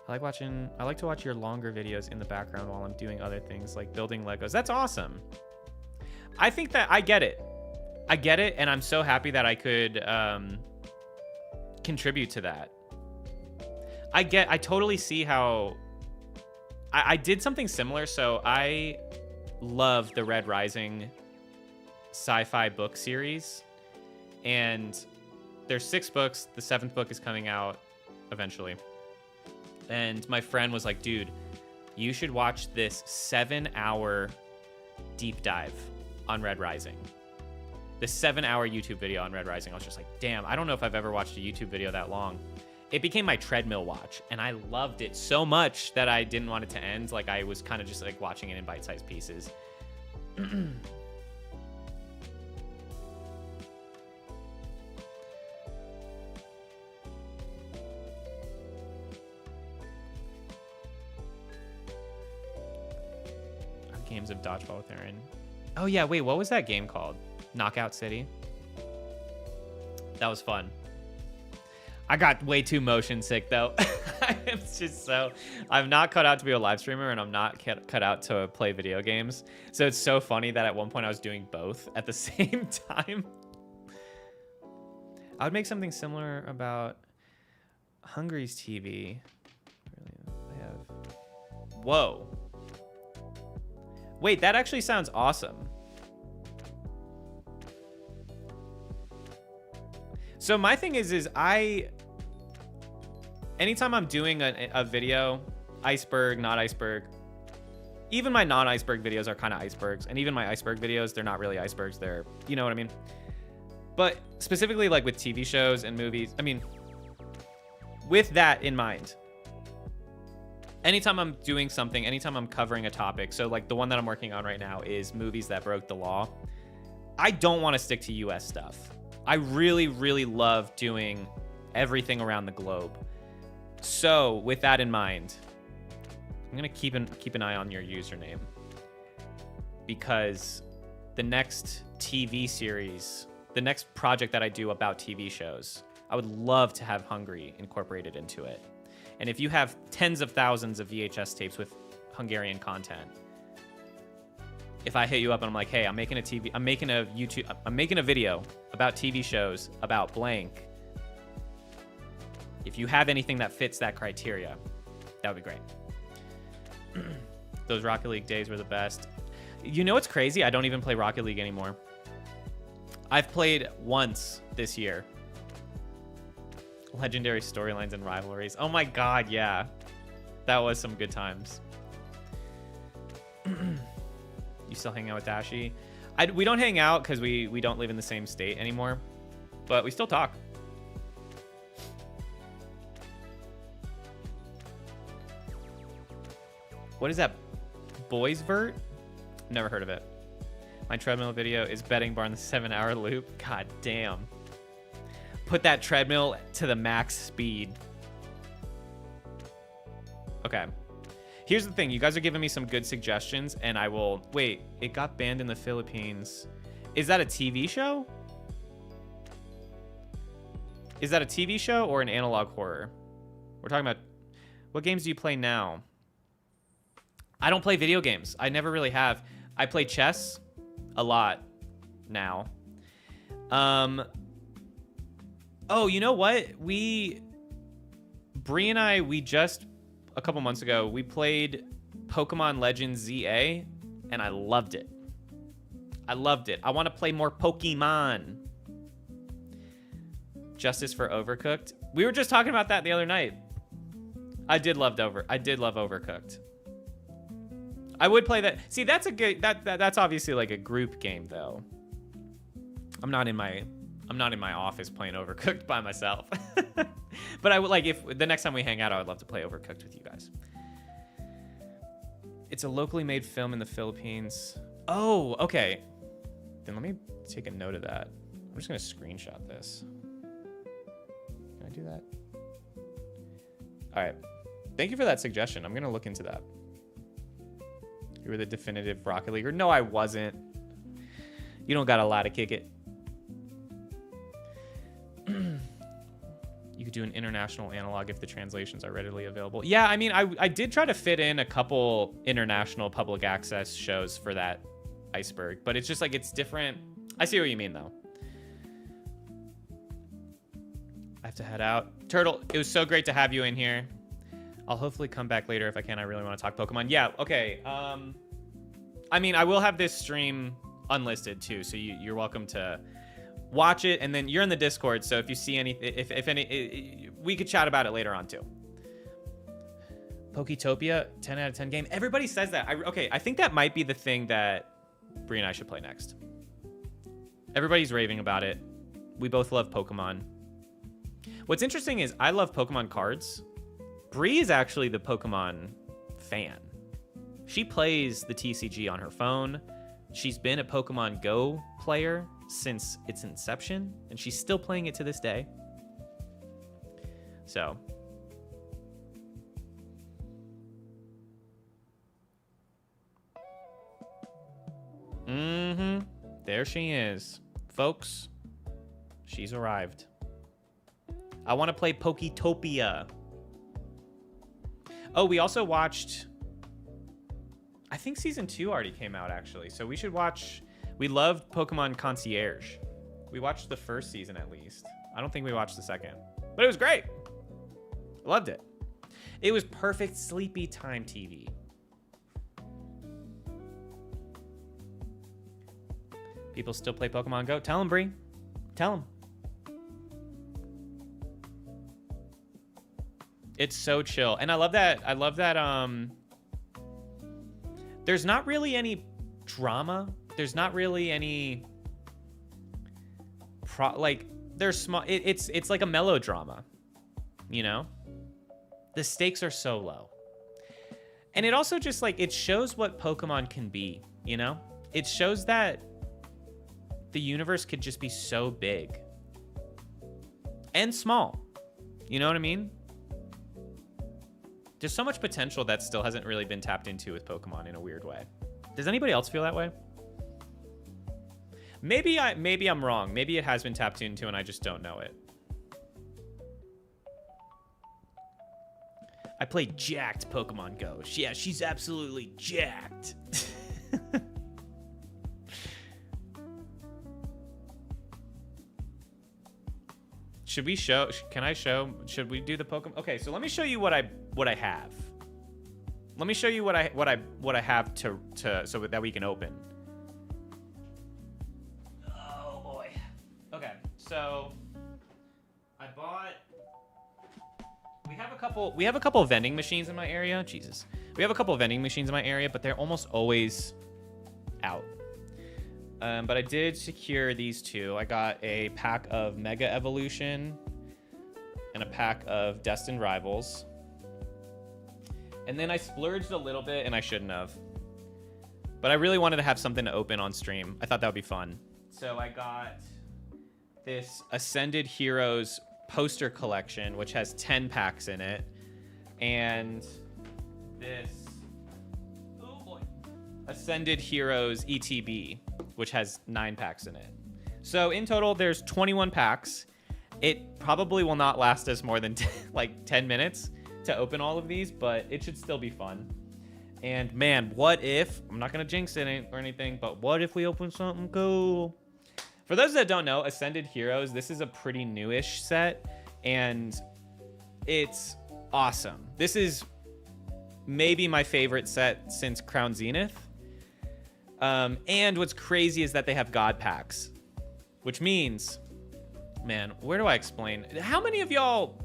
I like to watch your longer videos in the background while I'm doing other things like building Legos. That's awesome. I think that I get it. And I'm so happy that I could contribute to that. I totally see how I did something similar. So I love the Red Rising sci-fi book series, and there's 6 books. The 7th book is coming out eventually. And my friend was like, dude, you should watch this 7-hour deep dive on Red Rising. The 7-hour YouTube video on Red Rising. I was just like, damn, I don't know if I've ever watched a YouTube video that long. It became my treadmill watch, and I loved it so much that I didn't want it to end. Like, I was kind of just like watching it in bite-sized pieces. Games of dodgeball with Aaron. Oh yeah, wait, what was that game called? Knockout City. That was fun. I got way too motion sick though. I'm not cut out to be a live streamer, and I'm not cut out to play video games. So it's so funny that at one point I was doing both at the same time. I would make something similar about Hungry's TV. Whoa. Wait, that actually sounds awesome. So my thing is anytime I'm doing a video, iceberg, not iceberg, even my non-iceberg videos are kind of icebergs, and even my iceberg videos, they're not really icebergs, they're, you know what I mean? But specifically like with TV shows and movies, I mean, with that in mind, anytime I'm doing something, anytime I'm covering a topic, so like the one that I'm working on right now is movies that broke the law, I don't want to stick to US stuff. I really, really love doing everything around the globe. So with that in mind, I'm going to keep an eye on your username, because the next TV series, the next project that I do about TV shows, I would love to have Hungry incorporated into it. And if you have tens of thousands of VHS tapes with Hungarian content, if I hit you up and I'm like, hey, I'm making a video about TV shows about blank. If you have anything that fits that criteria, that would be great. Those Rocket League days were the best. You know what's crazy? I don't even play Rocket League anymore. I've played once this year. Legendary storylines and rivalries. Oh my god, yeah. That was some good times. You still hang out with Dashi? We don't hang out because we don't live in the same state anymore. But we still talk. What is that? Boys Vert? Never heard of it. My treadmill video is betting bar in the 7-hour loop. God damn. Put that treadmill to the max speed. Okay. Here's the thing. You guys are giving me some good suggestions, and I will... Wait, it got banned in the Philippines. Is that a TV show? Is that a TV show or an analog horror? We're talking about... What games do you play now? I don't play video games. I never really have. I play chess a lot now. Oh, you know what? Brie and I, we just, a couple months ago, we played Pokemon Legends ZA, and I loved it. I loved it. I want to play more Pokemon. Justice for Overcooked. We were just talking about that the other night. I did love Overcooked. I would play that. See, that's a good, that's obviously like a group game though. I'm not in my office playing Overcooked by myself. But I would like, if the next time we hang out, I would love to play Overcooked with you guys. It's a locally made film in the Philippines. Oh, okay. Then let me take a note of that. I'm just gonna screenshot this. Can I do that? All right. Thank you for that suggestion. I'm gonna look into that. You were the definitive Rocket Leaguer. No, I wasn't. You don't got a lot to kick it. You could do an international analog if the translations are readily available. Yeah, I mean, I did try to fit in a couple international public access shows for that Iceberg, but it's just like, it's different. I see what you mean, though. I have to head out. Turtle, it was so great to have you in here. I'll hopefully come back later if I can. I really want to talk Pokemon. Yeah, okay. I mean, I will have this stream unlisted too, so you're welcome to watch it, and then you're in the Discord, so if you see anything, if any, we could chat about it later on too. Poketopia, 10 out of 10 game. Everybody says that. Okay, I think that might be the thing that Brie and I should play next. Everybody's raving about it. We both love Pokemon. What's interesting is I love Pokemon cards. Brie is actually the Pokemon fan. She plays the TCG on her phone. She's been a Pokemon Go player since its inception, and she's still playing it to this day. So. There she is. Folks, she's arrived. I want to play Poketopia. Oh, we also watched... I think season 2 already came out, actually. So we should watch... We loved Pokemon Concierge. We watched the first season, at least. I don't think we watched the second. But it was great. Loved it. It was perfect sleepy time TV. People still play Pokemon Go. Tell them, Brie. Tell them. It's so chill. And I love that. There's not really any drama. There's not really any there's small, it's like a melodrama, you know? The stakes are so low. And it also just like, it shows what Pokemon can be, you know? It shows that the universe could just be so big and small. You know what I mean? There's so much potential that still hasn't really been tapped into with Pokemon in a weird way. Does anybody else feel that way? Maybe I'm wrong. Maybe it has been tapped into and I just don't know it. I played jacked Pokemon Go. Yeah, she's absolutely jacked. should we show? Can I show? Should we do the Pokemon? Okay, so let me show you what I have. Let me show you what I have to so that we can open. Oh boy. Okay, so I bought. We have a couple of vending machines in my area. Jesus. We have a couple of vending machines in my area, but they're almost always out. But I did secure these two. I got a pack of Mega Evolution and a pack of Destined Rivals. And then I splurged a little bit, and I shouldn't have. But I really wanted to have something to open on stream. I thought that would be fun. So I got this Ascended Heroes poster collection, which has 10 packs in it. And this Ascended Heroes ETB, which has 9 packs in it. So in total, there's 21 packs. It probably will not last us more than like 10 minutes to open all of these, but it should still be fun. And man, what if, I'm not gonna jinx it or anything, but what if we open something cool? For those that don't know, Ascended Heroes, this is a pretty newish set, and it's awesome. This is maybe my favorite set since Crown Zenith. And what's crazy is that they have God packs, which means, man, where do I explain? How many of y'all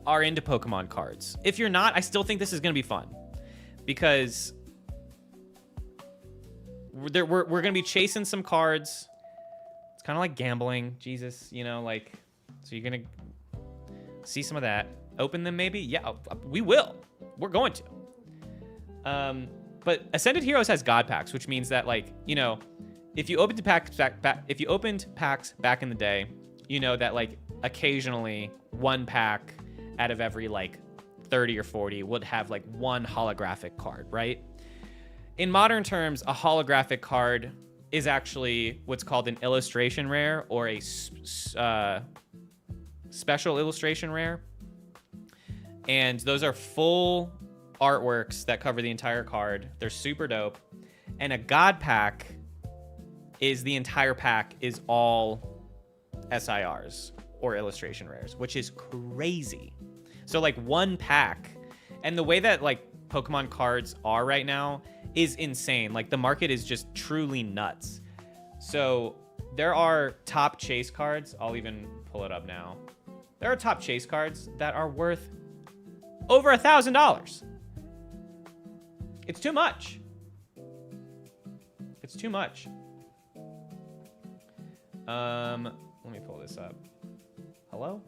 are into Pokemon cards? If you're not, I still think this is going to be fun because we're going to be chasing some cards. It's kind of like gambling. Jesus, you know, like, so you're going to see some of that. Open them maybe? Yeah, we will. We're going to. But Ascended Heroes has God packs, which means that, like, you know, if you opened packs back in the day, you know that, like, occasionally one pack out of every, like, 30 or 40 would have, like, one holographic card, right? In modern terms, a holographic card is actually what's called an illustration rare or a special illustration rare. And those are full artworks that cover the entire card. They're super dope. And a God pack is the entire pack is all SIRs or illustration rares, which is crazy. So like one pack, and the way that like Pokemon cards are right now is insane. Like the market is just truly nuts. So there are top chase cards. I'll even pull it up now. There are top chase cards that are worth over $1,000. It's too much. It's too much. Let me pull this up. Hello?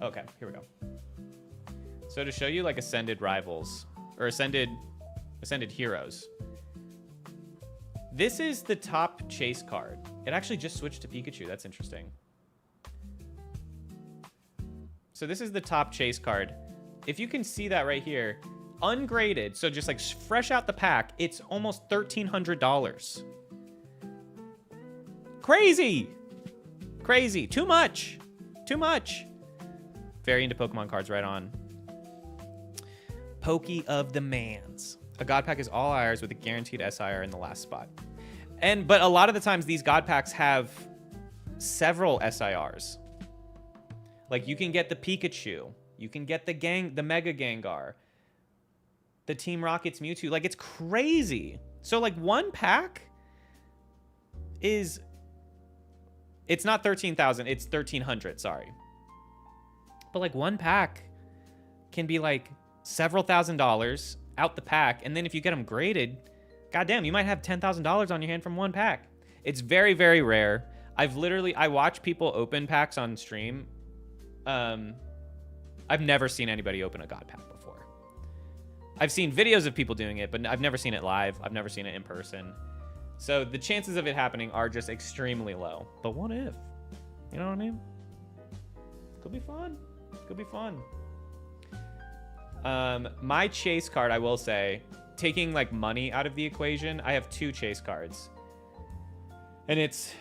Okay, here we go. So to show you like Ascended Rivals or Ascended Heroes. This is the top chase card. It actually just switched to Pikachu. That's interesting. So this is the top chase card. If you can see that right here, ungraded, so just like fresh out the pack, it's almost $1,300. Crazy. Crazy. Too much. Too much. Very into Pokemon cards right on. Pokey of the Mans. A God pack is all IRs with a guaranteed SIR in the last spot. But a lot of the times these God packs have several SIRs. Like you can get the Pikachu, you can get the Mega Gengar, the Team Rocket's Mewtwo. Like it's crazy. So like one pack is, it's not 13,000, it's 1,300, sorry. But like one pack can be like several $1,000s out the pack. And then if you get them graded, goddamn, you might have $10,000 on your hand from one pack. It's very, very rare. I watch people open packs on stream. I've never seen anybody open a God pack before. I've seen videos of people doing it, but I've never seen it live. I've never seen it in person. So the chances of it happening are just extremely low. But what if? You know what I mean? Could be fun. Could be fun. My chase card, I will say, taking like money out of the equation, I have 2 chase cards. And it's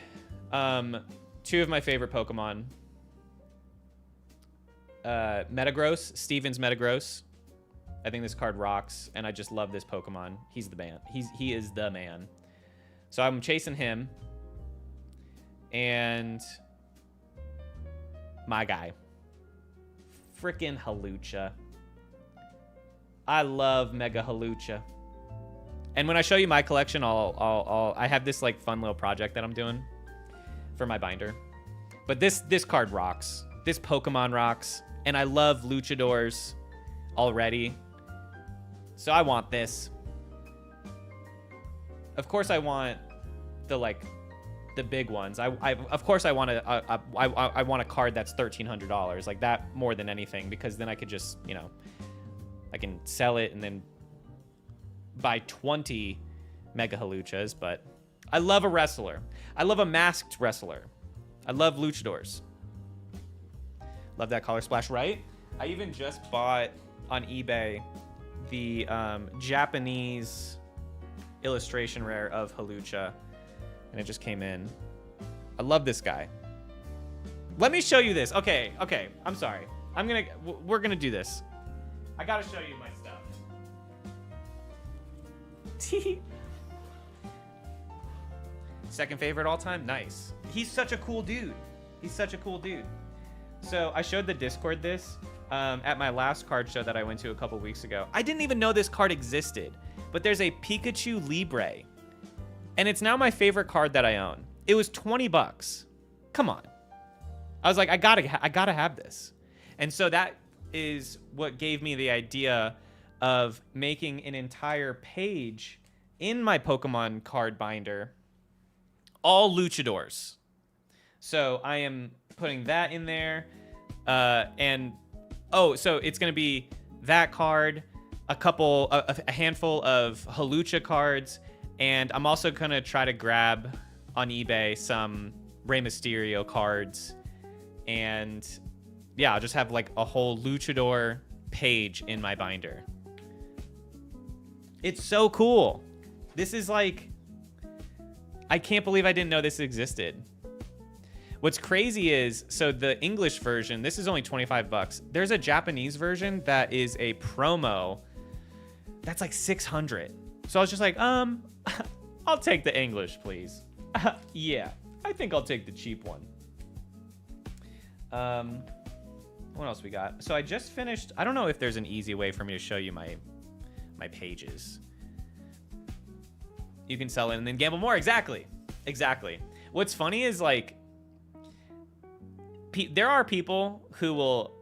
2 of my favorite Pokemon. Metagross, Steven's Metagross. I think this card rocks, and I just love this Pokemon. He's the man. He is the man. So I'm chasing him. And my guy. Frickin' Hawlucha. I love Mega Hawlucha. And when I show you my collection, I have this like fun little project that I'm doing for my binder. But this card rocks. This Pokemon rocks. And I love luchadors already. So I want this. Of course I want the big ones. Of course I want I want a card that's $1,300, like that more than anything, because then I could just, you know, I can sell it and then buy 20 Mega Hawluchas. But I love a wrestler. I love a masked wrestler. I love luchadors. Love that color splash, right? I even just bought on eBay the Japanese illustration rare of Hawlucha, and it just came in. I love this guy. Let me show you this. Okay, I'm sorry. We're gonna do this. I gotta show you my stuff. Second favorite all time? Nice. He's such a cool dude. So I showed the Discord this at my last card show that I went to a couple weeks ago. I didn't even know this card existed, but there's a Pikachu Libre, and it's now my favorite card that I own. It was 20 bucks. Come on. I was like, I gotta have this. And so that is what gave me the idea of making an entire page in my Pokemon card binder, all luchadors. So I am putting that in there. So it's going to be that card, a handful of Hawlucha cards, and I'm also going to try to grab on eBay some Rey Mysterio cards. And yeah, I'll just have like a whole luchador page in my binder. It's so cool. This is like, I can't believe I didn't know this existed. What's crazy is, so the English version, this is only 25 bucks. There's a Japanese version that is a promo that's like 600. So I was just like, I'll take the English, please. Yeah, I think I'll take the cheap one. What else we got? So I just finished, I don't know if there's an easy way for me to show you my pages. You can sell it and then gamble more. Exactly. What's funny is like, there are people who will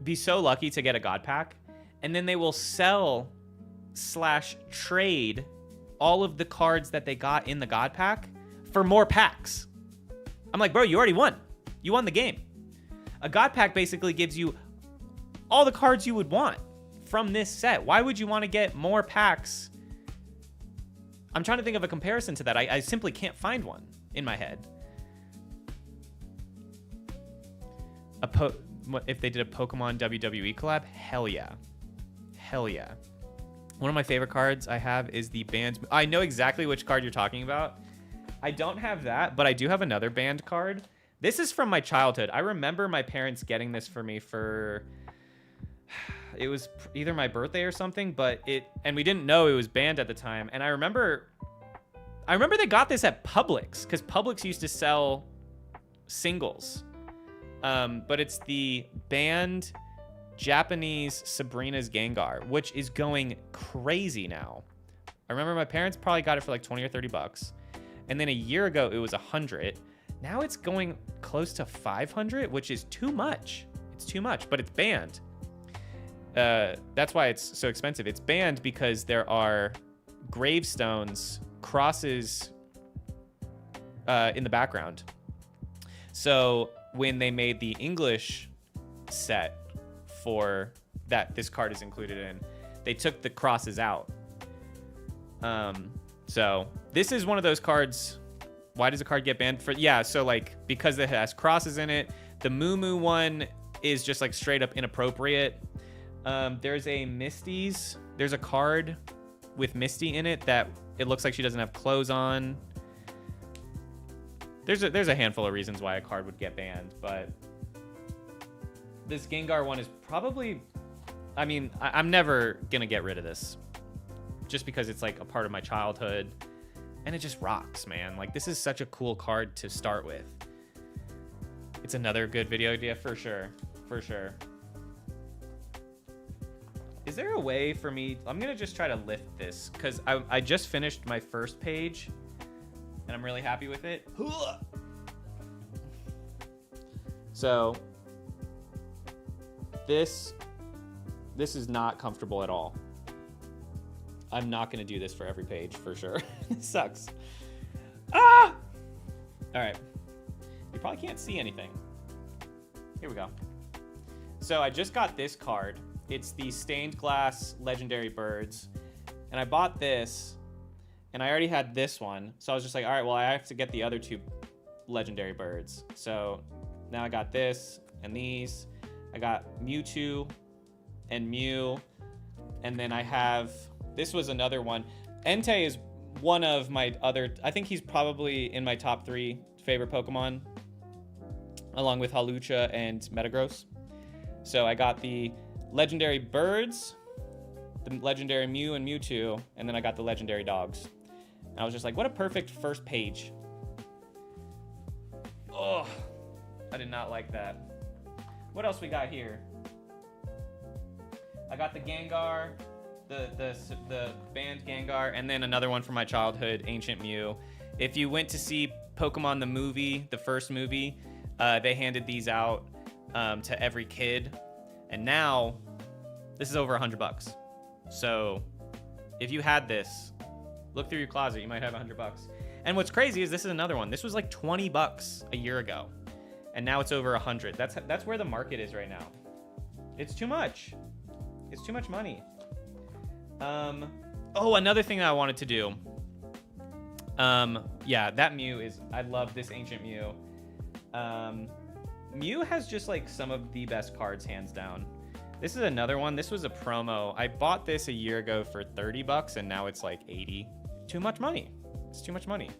be so lucky to get a God Pack, and then they will sell / trade all of the cards that they got in the God Pack for more packs. I'm like, bro, you already won. You won the game. A God Pack basically gives you all the cards you would want from this set. Why would you want to get more packs? I'm trying to think of a comparison to that. I simply can't find one in my head. If they did a Pokemon WWE collab, hell yeah. One of my favorite cards I have is the band. I know exactly which card you're talking about. I don't have that, but I do have another band card. This is from my childhood. I remember my parents getting this for me for, it was either my birthday or something, and we didn't know it was banned at the time. And I remember they got this at Publix, because Publix used to sell singles. But it's the banned Japanese Sabrina's Gengar, which is going crazy now. I remember my parents probably got it for like 20 or 30 bucks. And then a year ago, it was 100. Now it's going close to 500, which is too much. It's too much, but it's banned. That's why it's so expensive. It's banned because there are gravestones, crosses in the background. So when they made the English set for that this card is included in, they took the crosses out. So this is one of those cards. Why does a card get banned? So like, because it has crosses in it. The Moo Moo one is just like straight up inappropriate. There's a Misty's. There's a card with Misty in it that it looks like she doesn't have clothes on. There's a handful of reasons why a card would get banned, but this Gengar one is probably, I mean, I'm never gonna get rid of this just because it's like a part of my childhood. And it just rocks, man. Like, this is such a cool card to start with. It's another good video idea for sure. For sure. Is there a way for me? I'm going to just try to lift this because I just finished my first page and I'm really happy with it. So this is not comfortable at all. I'm not going to do this for every page for sure. It sucks. Ah! All right. You probably can't see anything. Here we go. So I just got this card. It's the Stained Glass Legendary Birds. And I bought this, and I already had this one. So I was just like, all right, well, I have to get the other 2 Legendary Birds. So now I got this and these. I got Mewtwo and Mew. And then I have, this was another one. Entei is one of my other, I think he's probably in my top 3 favorite Pokemon, along with Hawlucha and Metagross. So I got the Legendary Birds, the Legendary Mew and Mewtwo, and then I got the Legendary Dogs. And I was just like, what a perfect first page. Oh, I did not like that. What else we got here? I got the Gengar, the banned Gengar, and then another one from my childhood, Ancient Mew. If you went to see Pokemon the movie, the first movie, they handed these out to every kid. And now, this is over $100. So, if you had this, look through your closet, you might have $100. And what's crazy is this is another one. This was like $20 a year ago, and now it's over 100. That's where the market is right now. It's too much. It's too much money. Oh, another thing that I wanted to do. Yeah, that Mew is. I love this Ancient Mew. Mew has just like some of the best cards, hands down. This is another one. This was a promo. I bought this a year ago for $30 and now it's like 80. Too much money. It's too much money.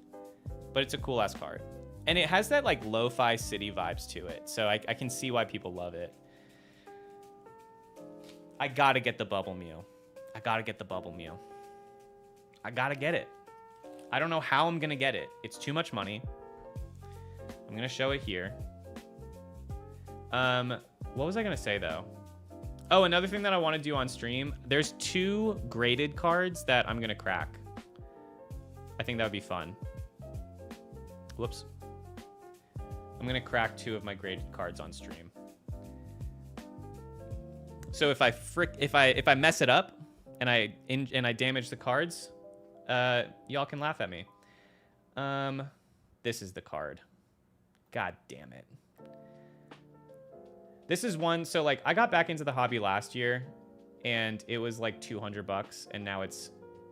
But it's a cool ass card. And it has that like lo-fi city vibes to it. So I can see why people love it. I gotta get the Bubble Mew. I gotta get the Bubble Mew. I gotta get it. I don't know how I'm gonna get it. It's too much money. I'm gonna show it here. What was I gonna say though? Oh, another thing that I want to do on stream. There's 2 graded cards that I'm gonna crack. I think that would be fun. Whoops. I'm gonna crack 2 of my graded cards on stream. So if I mess it up and I damage the cards, y'all can laugh at me. This is the card. God damn it. This is one, so like I got back into the hobby last year and it was like $200 and now it's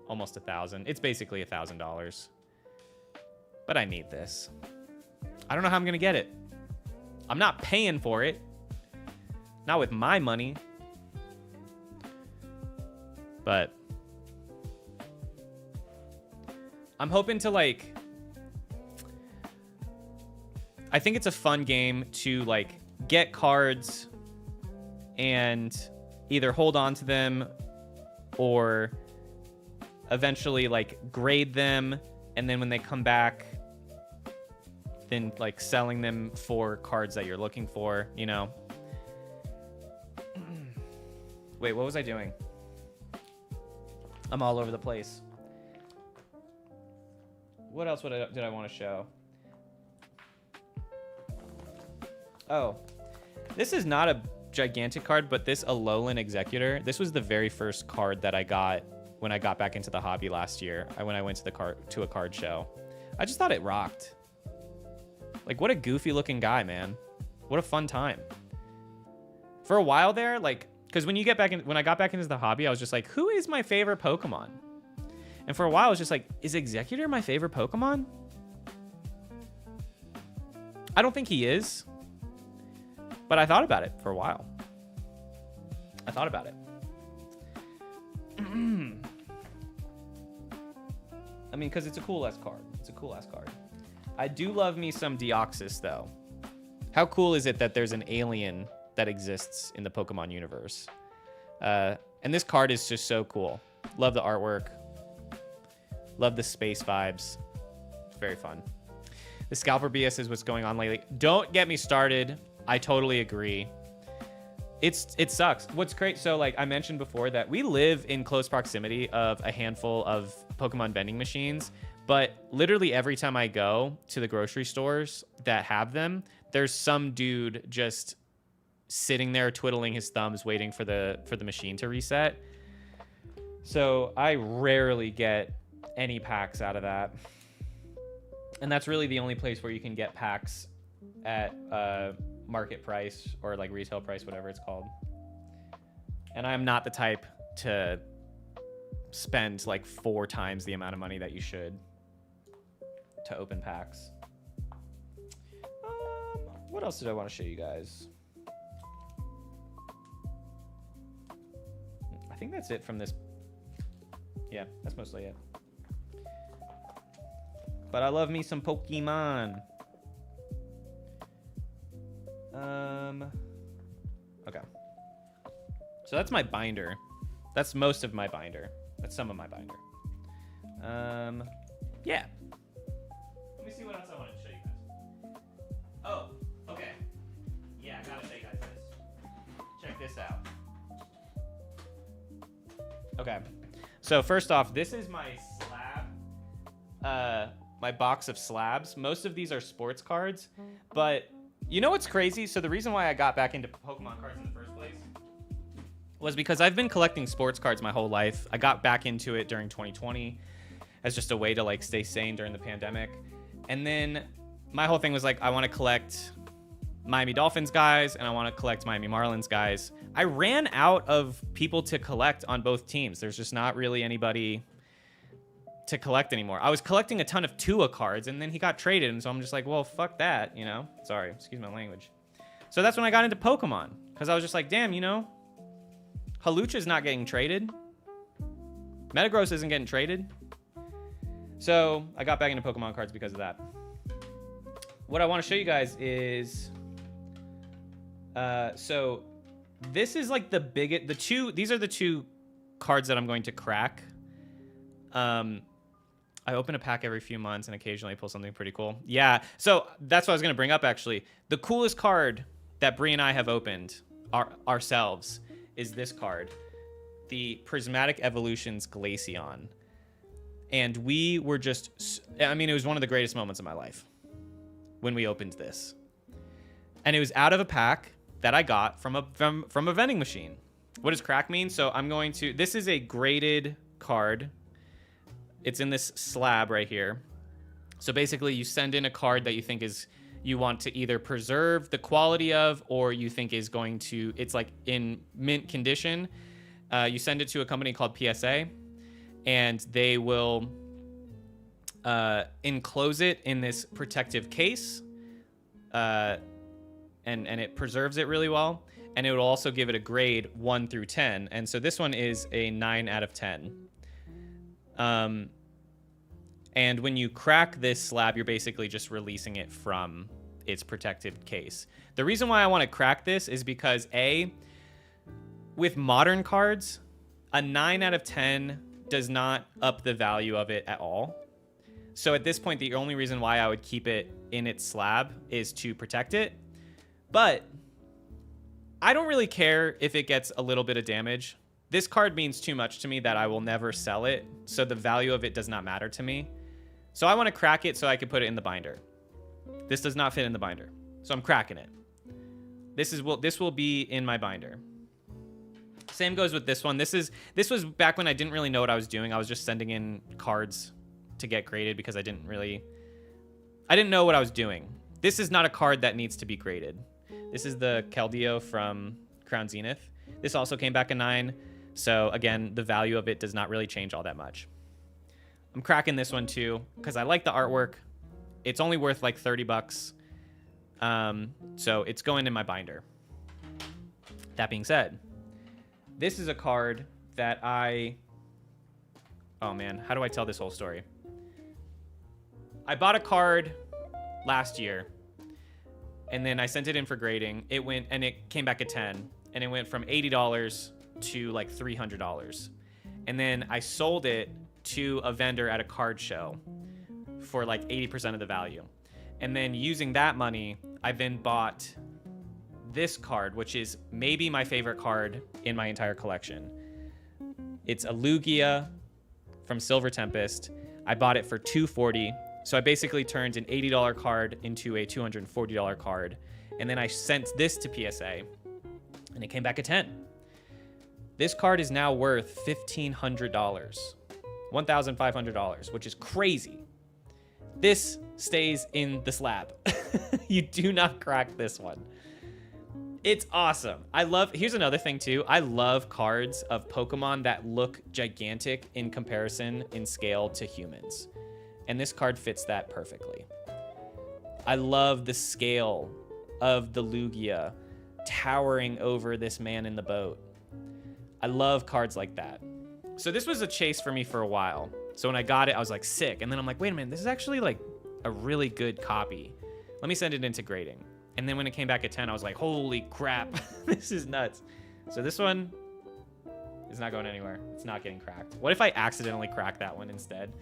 almost $1,000. It's basically $1,000. But I need this. I don't know how I'm gonna get it. I'm not paying for it. Not with my money. But I'm hoping to like, I think it's a fun game to like get cards and either hold on to them or eventually like grade them, and then when they come back, then like selling them for cards that you're looking for, you know. Wait, what was I doing? I'm all over the place. What else did I want to show? Oh, this is not a gigantic card, but this Alolan Executor, this was the very first card that I got when I got back into the hobby last year. When I went to a card show. I just thought it rocked. Like, what a goofy looking guy, man. What a fun time. For a while there, like, because when I got back into the hobby, I was just like, who is my favorite Pokemon? And for a while, I was just like, is Executor my favorite Pokemon? I don't think he is. But I thought about it for a while. I thought about it. I mean, because it's a cool-ass card. It's a cool-ass card. I do love me some Deoxys, though. How cool is it that there's an alien that exists in the Pokemon universe? And this card is just so cool. Love the artwork. Love the space vibes. Very fun. The scalper BS is what's going on lately. Don't get me started. I totally agree. It sucks. What's great, so like I mentioned before that we live in close proximity of a handful of Pokemon vending machines, but literally every time I go to the grocery stores that have them, there's some dude just sitting there twiddling his thumbs waiting for the machine to reset. So I rarely get any packs out of that. And that's really the only place where you can get packs at market price or like retail price, whatever it's called. And I'm not the type to spend like 4 times the amount of money that you should to open packs. What else did I want to show you guys? I think that's it from this. Yeah, that's mostly it. But I love me some Pokemon. Okay. So that's my binder. That's most of my binder. That's some of my binder. Yeah. Let me see what else I wanted to show you guys. Oh, okay. Yeah, I gotta show you guys this. Check this out. Okay. So first off, this is my slab. My box of slabs. Most of these are sports cards, but you know what's crazy? So the reason why I got back into Pokemon cards in the first place was because I've been collecting sports cards my whole life. I got back into it during 2020 as just a way to like stay sane during the pandemic. And then my whole thing was like, I want to collect Miami Dolphins guys and I want to collect Miami Marlins guys. I ran out of people to collect on both teams. There's just not really anybody to collect anymore. I was collecting a ton of Tua cards and then he got traded, and so I'm just like, well, fuck that, you know? Sorry, excuse my language. So that's when I got into Pokemon, because I was just like, damn, you know, Halucha's not getting traded. Metagross isn't getting traded. So I got back into Pokemon cards because of that. What I want to show you guys is so this is like the biggest, these are the 2 cards that I'm going to crack. I open a pack every few months and occasionally pull something pretty cool. Yeah, so that's what I was going to bring up, actually. The coolest card that Bree and I have opened ourselves is this card, the Prismatic Evolutions Glaceon. And we were just, I mean, it was one of the greatest moments of my life when we opened this. And it was out of a pack that I got from a vending machine. What does crack mean? So I'm going to, this is a graded card. It's in this slab right here. So basically you send in a card that you think is, you want to either preserve the quality of, or you think is going to, it's like in mint condition. You send it to a company called PSA, and they will enclose it in this protective case, and it preserves it really well. And it will also give it a grade 1 through 10. And so this one is a 9 out of 10. And when you crack this slab, you're basically just releasing it from its protective case. The reason why I want to crack this is because with modern cards, a 9 out of 10 does not up the value of it at all. So at this point, the only reason why I would keep it in its slab is to protect it. But I don't really care if it gets a little bit of damage. This card means too much to me that I will never sell it, so the value of it does not matter to me. So I want to crack it so I can put it in the binder. This does not fit in the binder, so I'm cracking it. This will be in my binder. Same goes with this one. This was back when I didn't really know what I was doing. I was just sending in cards to get graded because I didn't know what I was doing. This is not a card that needs to be graded. This is the Keldeo from Crown Zenith. This also came back a 9. So again, the value of it does not really change all that much. I'm cracking this one too because I like the artwork. It's only worth like 30 bucks. So it's going in my binder. That being said, this is a card that oh man, how do I tell this whole story? I bought a card last year and then I sent it in for grading. It came back a 10, and it went from $80 to like $300. And then I sold it to a vendor at a card show for like 80% of the value. And then using that money, I then bought this card, which is maybe my favorite card in my entire collection. It's a Lugia from Silver Tempest. I bought it for $240. So I basically turned an $80 card into a $240 card. And then I sent this to PSA and it came back a 10. This card is now worth $1,500, $1,500, which is crazy. This stays in the slab. You do not crack this one. It's awesome. Here's another thing too. I love cards of Pokemon that look gigantic in comparison in scale to humans. And this card fits that perfectly. I love the scale of the Lugia towering over this man in the boat. I love cards like that. So this was a chase for me for a while. So when I got it, I was like sick. And then I'm like, wait a minute, this is actually like a really good copy. Let me send it into grading. And then when it came back at 10, I was like, holy crap, this is nuts. So this one is not going anywhere. It's not getting cracked. What if I accidentally crack that one instead?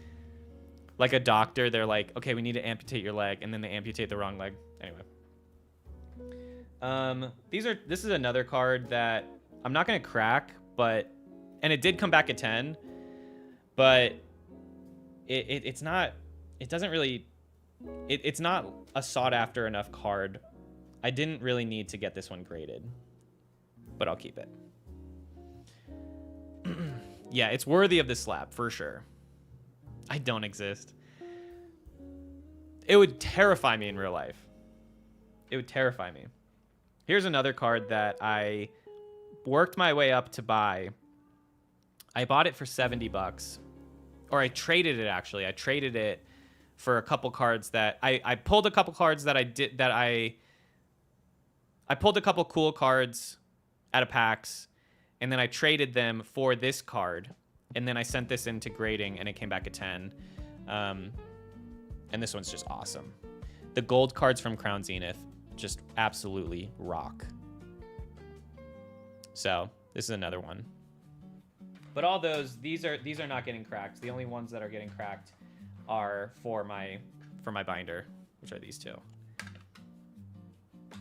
Like a doctor, they're like, okay, we need to amputate your leg. And then they amputate the wrong leg. Anyway. This is another card that I'm not going to crack, and it did come back at 10, but it's not a sought after enough card. I didn't really need to get this one graded, but I'll keep it. Yeah, it's worthy of the slab for sure. I don't exist. It would terrify me in real life. It would terrify me. Here's another card that I worked my way up to buy. I bought it for $70, or I traded it actually. I traded it for a couple cards that I pulled a couple cards that I pulled a couple cool cards out of packs, and then I traded them for this card, and then I sent this into grading, and it came back at 10. And this one's just awesome. The gold cards from Crown Zenith just absolutely rock. So this is another one. But all these are not getting cracked. The only ones that are getting cracked are for my binder, which are these two.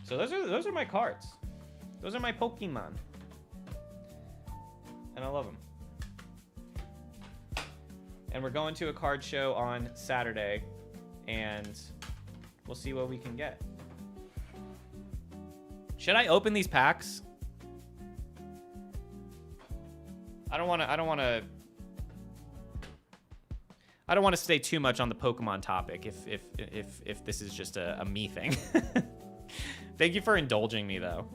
So those are my cards. Those are my Pokemon. And I love them. And we're going to a card show on Saturday, and we'll see what we can get. Should I open these packs? I don't want to stay too much on the Pokemon topic if this is just a me thing. Thank you for indulging me though.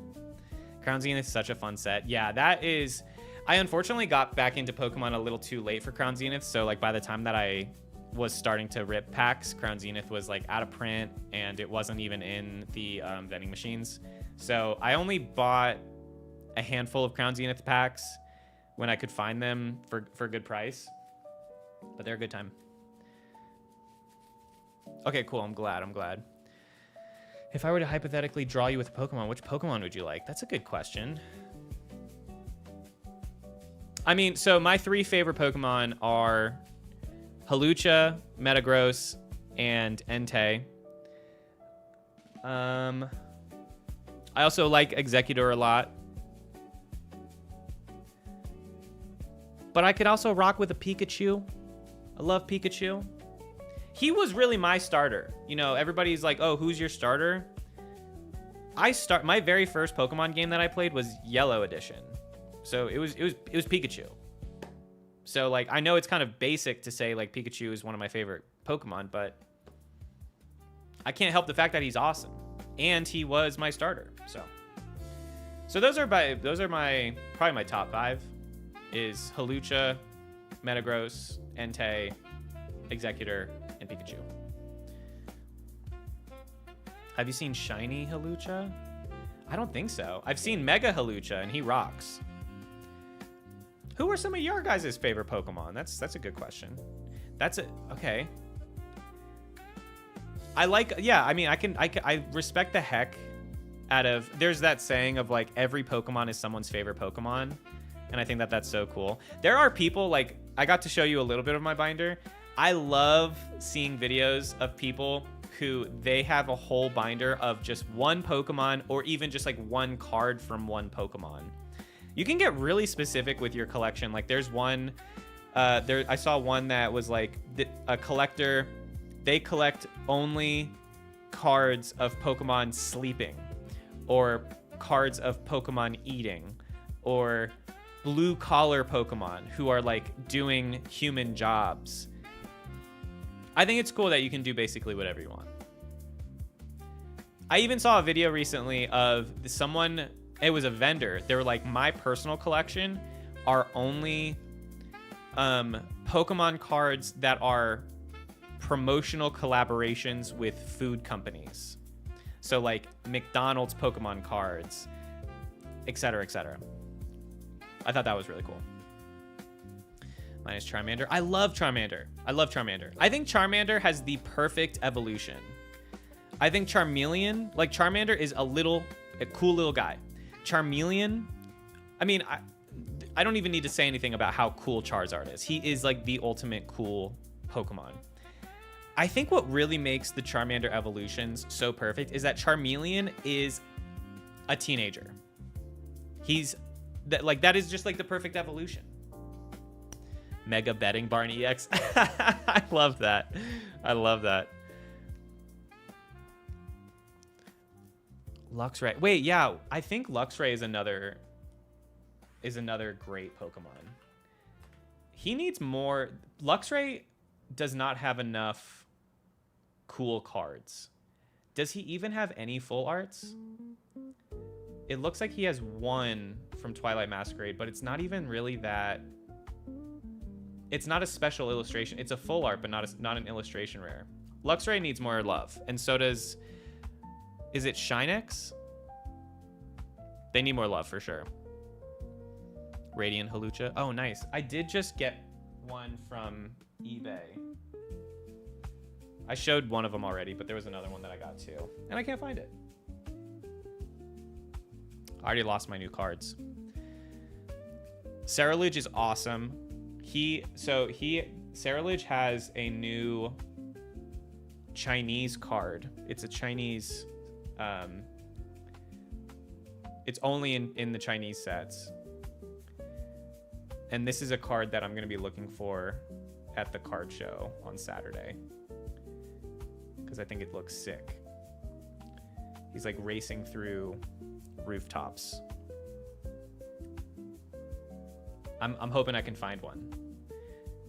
Crown Zenith is such a fun set. Yeah, that is. I unfortunately got back into Pokemon a little too late for Crown Zenith, so like by the time that I was starting to rip packs, Crown Zenith was like out of print and it wasn't even in the vending machines. So I only bought a handful of Crown Zenith packs when I could find them for a good price, but they're a good time. Okay, cool. I'm glad. If I were to hypothetically draw you with a Pokemon, which Pokemon would you like? That's a good question. I mean, so my three favorite Pokemon are Hawlucha, Metagross, and Entei. I also like Executor a lot. But I could also rock with a Pikachu. I love Pikachu. He was really my starter. You know, everybody's like, oh, who's your starter? My very first Pokemon game that I played was Yellow Edition. So it was Pikachu. So like, I know it's kind of basic to say like Pikachu is one of my favorite Pokemon, but I can't help the fact that he's awesome. And he was my starter. So those are probably my top 5 is Hawlucha, Metagross, Entei, Executor, and Pikachu. Have you seen Shiny Hawlucha? I don't think so. I've seen Mega Hawlucha, and he rocks. Who are some of your guys' favorite Pokemon? That's a good question. Okay. I respect the heck out of, there's that saying of like every Pokemon is someone's favorite Pokemon. And I think that that's so cool. There are people like I got to show you a little bit of my binder. I love seeing videos of people who they have a whole binder of just one Pokemon or even just like one card from one Pokemon. You can get really specific with your collection. Like there's one, I saw one that was like a collector. They collect only cards of Pokemon sleeping or cards of Pokemon eating or blue collar Pokemon who are like doing human jobs. I think it's cool that you can do basically whatever you want. I even saw a video recently of someone, it was a vendor. They were like, my personal collection are only Pokemon cards that are promotional collaborations with food companies. So like McDonald's Pokemon cards, etc., etc. I thought that was really cool. Mine is Charmander. I love Charmander. I think Charmander has the perfect evolution. I think Charmeleon, like Charmander is a cool little guy. Charmeleon, I mean, I don't even need to say anything about how cool Charizard is. He is like the ultimate cool Pokemon. I think what really makes the Charmander evolutions so perfect is that Charmeleon is a teenager. That is just like the perfect evolution. Mega Betting Barn EX. I love that. Luxray. Wait, yeah, I think Luxray is another great Pokemon. He needs more. Luxray does not have enough cool cards. Does he even have any full arts? It looks like he has one from Twilight Masquerade, but it's not even really that. It's not a special illustration. It's a full art, but not an illustration rare. Luxray needs more love, and so does. Is it Shinex? They need more love for sure. Radiant Halucha. Oh, nice. I did just get one from eBay. I showed one of them already, but there was another one that I got too, and I can't find it. I already lost my new cards. Ceruledge is awesome. Ceruledge has a new Chinese card. It's a Chinese, it's only in the Chinese sets. And this is a card that I'm going to be looking for at the card show on Saturday, because I think it looks sick. He's like racing through rooftops. I'm hoping I can find one.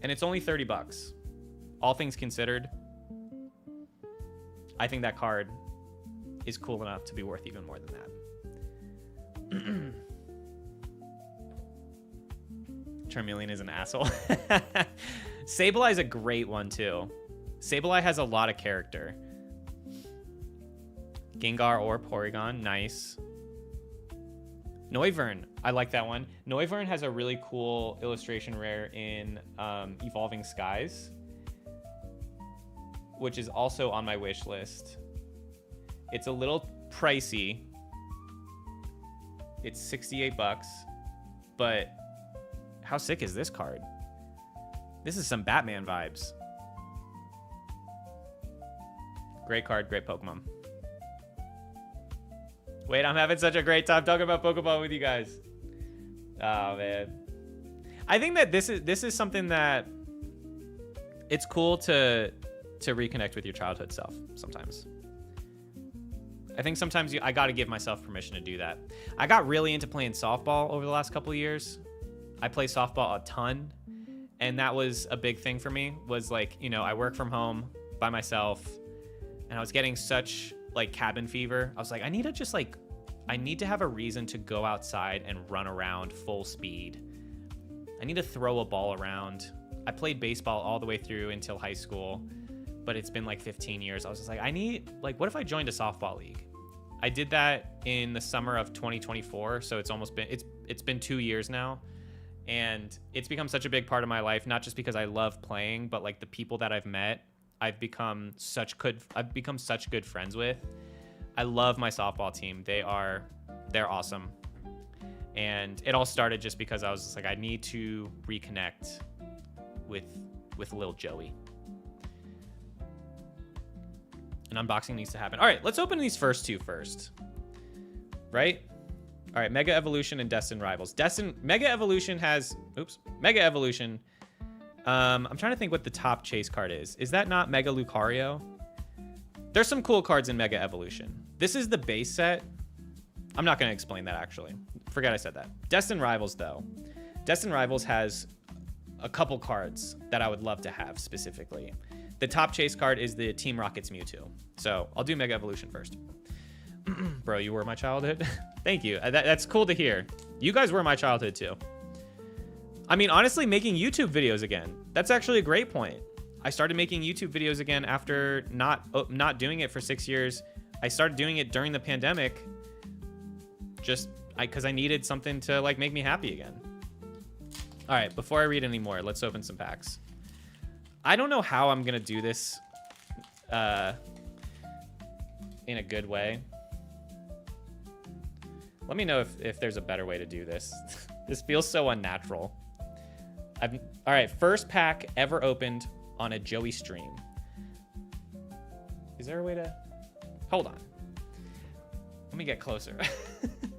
And it's only $30. All things considered, I think that card is cool enough to be worth even more than that. Charmeleon is an asshole. Sableye is a great one too. Sableye has a lot of character. Gengar or Porygon, nice. Noivern, I like that one. Noivern has a really cool illustration rare in Evolving Skies, which is also on my wish list. It's a little pricey. It's $68, but how sick is this card? This is some Batman vibes. Great card, great Pokemon. Wait, I'm having such a great time talking about Pokemon with you guys. Oh man. I think that this is something that it's cool to reconnect with your childhood self sometimes. I think sometimes I got to give myself permission to do that. I got really into playing softball over the last couple of years. I play softball a ton, and that was a big thing for me. Was like, you know, I work from home by myself, and I was getting such like cabin fever. I was like, I need to have a reason to go outside and run around full speed. I need to throw a ball around. I played baseball all the way through until high school, but it's been like 15 years. I was just like, what if I joined a softball league? I did that in the summer of 2024, so it's been 2 years now, and it's become such a big part of my life, not just because I love playing, but like the people that I've met, I've become such good friends with. I love my softball team. They're awesome. And it all started just because I was just like, I need to reconnect with Lil Joey. An unboxing needs to happen. All right, let's open these first two first. Right? All right, Mega Evolution and Destin Rivals. Mega Evolution has, Mega Evolution. I'm trying to think what the top chase card is. Is that not Mega Lucario? There's some cool cards in Mega Evolution. This is the base set. I'm not going to explain that, actually. Forget I said that. Destin Rivals, though. Destin Rivals has a couple cards that I would love to have specifically. The top chase card is the Team Rocket's Mewtwo. So I'll do Mega Evolution first. Bro, you were my childhood. Thank you. That's cool to hear. You guys were my childhood too. I mean, honestly, making YouTube videos again. That's actually a great point. I started making YouTube videos again after not doing it for 6 years. I started doing it during the pandemic just because I needed something to like make me happy again. All right, before I read any more, let's open some packs. I don't know how I'm going to do this in a good way. Let me know if there's a better way to do this. This feels so unnatural. All right, first pack ever opened on a Joey stream. Is there a way to... Hold on. Let me get closer.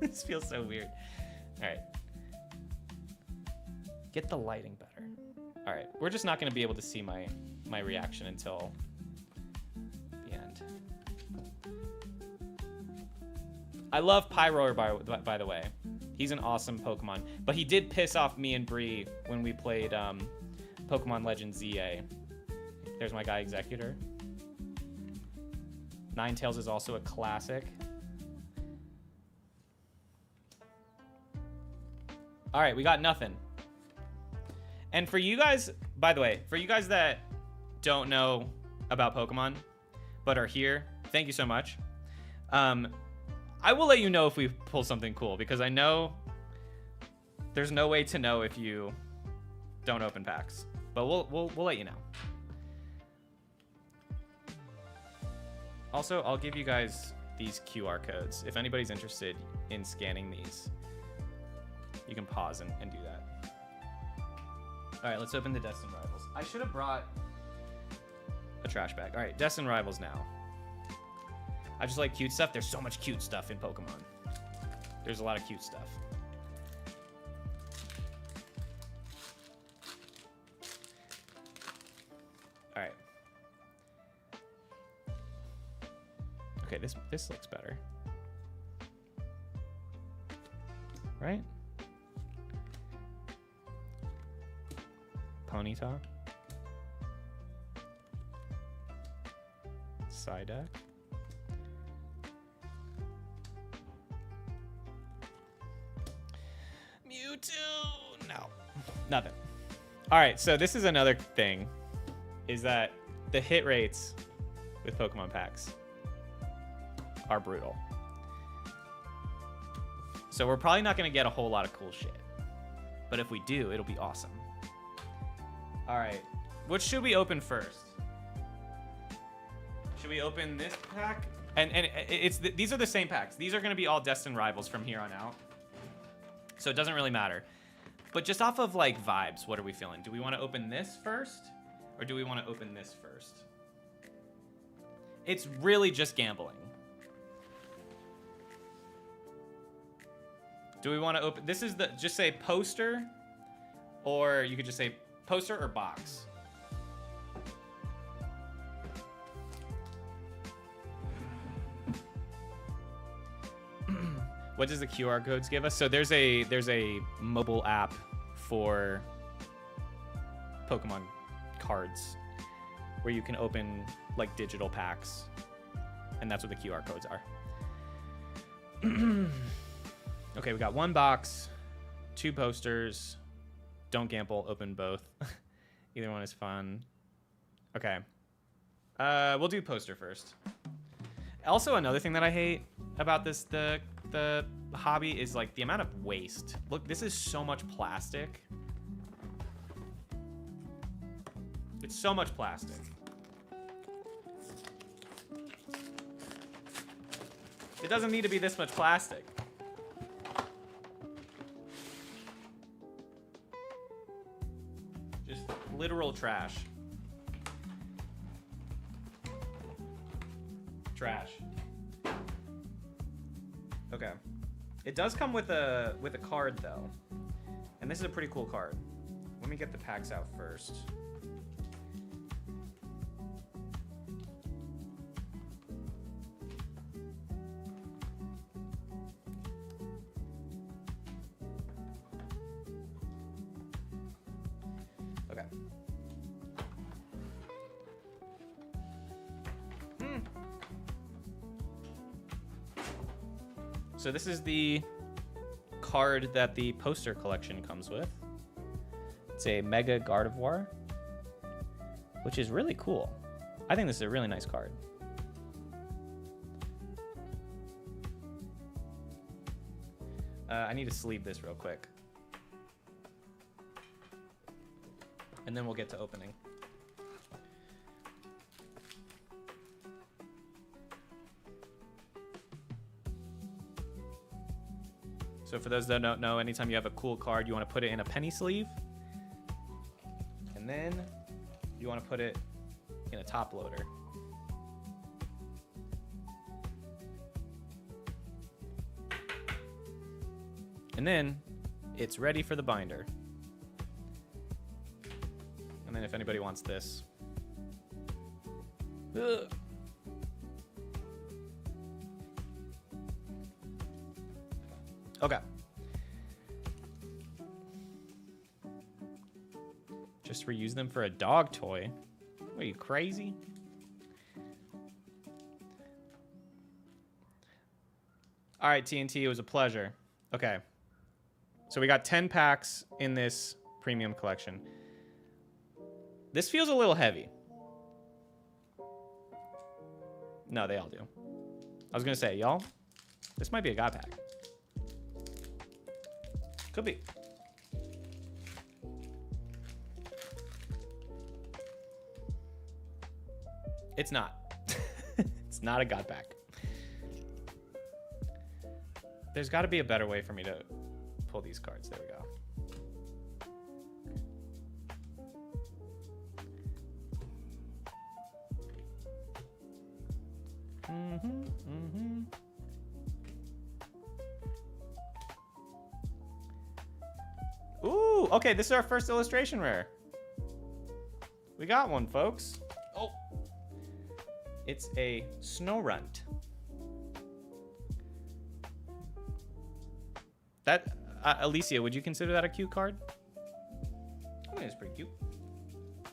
This feels so weird. All right. Get the lighting better. All right, we're just not going to be able to see my reaction until the end. I love Pyroar, by the way. He's an awesome Pokemon, but he did piss off me and Bree when we played Pokemon Legends ZA. There's my guy Executor. Ninetales is also a classic. All right, we got nothing. And for you guys, by the way, for you guys that don't know about Pokemon but are here, thank you so much. I will let you know if we pull something cool because I know there's no way to know if you don't open packs, but we'll let you know. Also, I'll give you guys these QR codes. If anybody's interested in scanning these, you can pause and do that. All right, let's open the Destin Rivals. I should have brought a trash bag. All right, Destin Rivals now. I just like cute stuff. There's so much cute stuff in Pokemon. There's a lot of cute stuff. All right. Okay, this looks better. Right? Ponyta. Psyduck. Mewtwo. No, nothing. All right, so this is another thing, is that the hit rates with Pokemon packs are brutal. So we're probably not going to get a whole lot of cool shit. But if we do, it'll be awesome. All right, what should we open first? Should we open this pack? And these are the same packs. These are going to be all Destin Rivals from here on out. So it doesn't really matter. But just off of like vibes, what are we feeling? Do we want to open this first? Or do we want to open this first? It's really just gambling. Do we want to open... This is the... Just say poster. Or you could just say poster or box. What does the QR codes give us? So there's a mobile app for Pokemon cards where you can open like digital packs, and that's what the QR codes are. Okay, we got one box, two posters. Don't gamble, open both. Either one is fun. Okay. We'll do poster first. Also, another thing that I hate about this, the hobby is like the amount of waste. Look, this is so much plastic. It's so much plastic. It doesn't need to be this much plastic. Just Literal trash. Trash. Okay. It does come with a card though. And this is a pretty cool card. Let me get the packs out first. Okay. So this is the card that the poster collection comes with. It's a Mega Gardevoir, which is really cool. I think this is a really nice card. I need to sleeve this real quick. And then we'll get to opening. So for those that don't know, anytime you have a cool card, you want to put it in a penny sleeve. And then you want to put it in a top loader. And then it's ready for the binder. And then if anybody wants this. Ugh. Okay. Just reuse them for a dog toy? What, are you crazy? All right, TNT, it was a pleasure. Okay. So we got 10 packs in this premium collection. This feels a little heavy. No, they all do. I was going to say, y'all, this might be a God pack. Could be. It's not. It's not a God pack. There's got to be a better way for me to pull these cards. There we go. Ooh, okay, this is our first illustration rare. We got one, folks. Oh. It's a Snorunt. That, Alicia, would you consider that a cute card? I think it's pretty cute.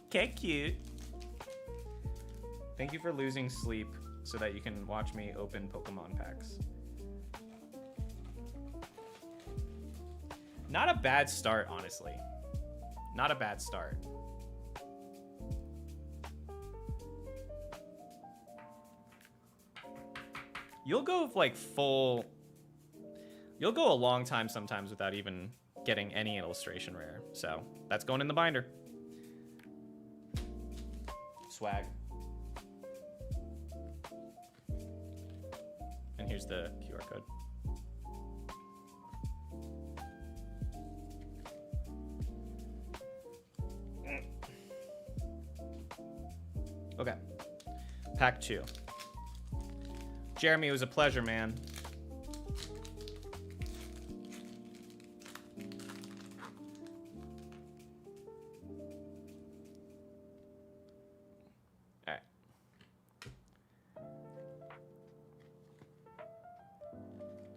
Okay, cute. Thank you for losing sleep so that you can watch me open Pokemon packs. Not a bad start, honestly. Not a bad start. You'll go like full... You'll go a long time sometimes without even getting any illustration rare. So that's going in the binder. Swag. And here's the QR code. Okay. Pack 2. Jeremy, it was a pleasure, man. All right.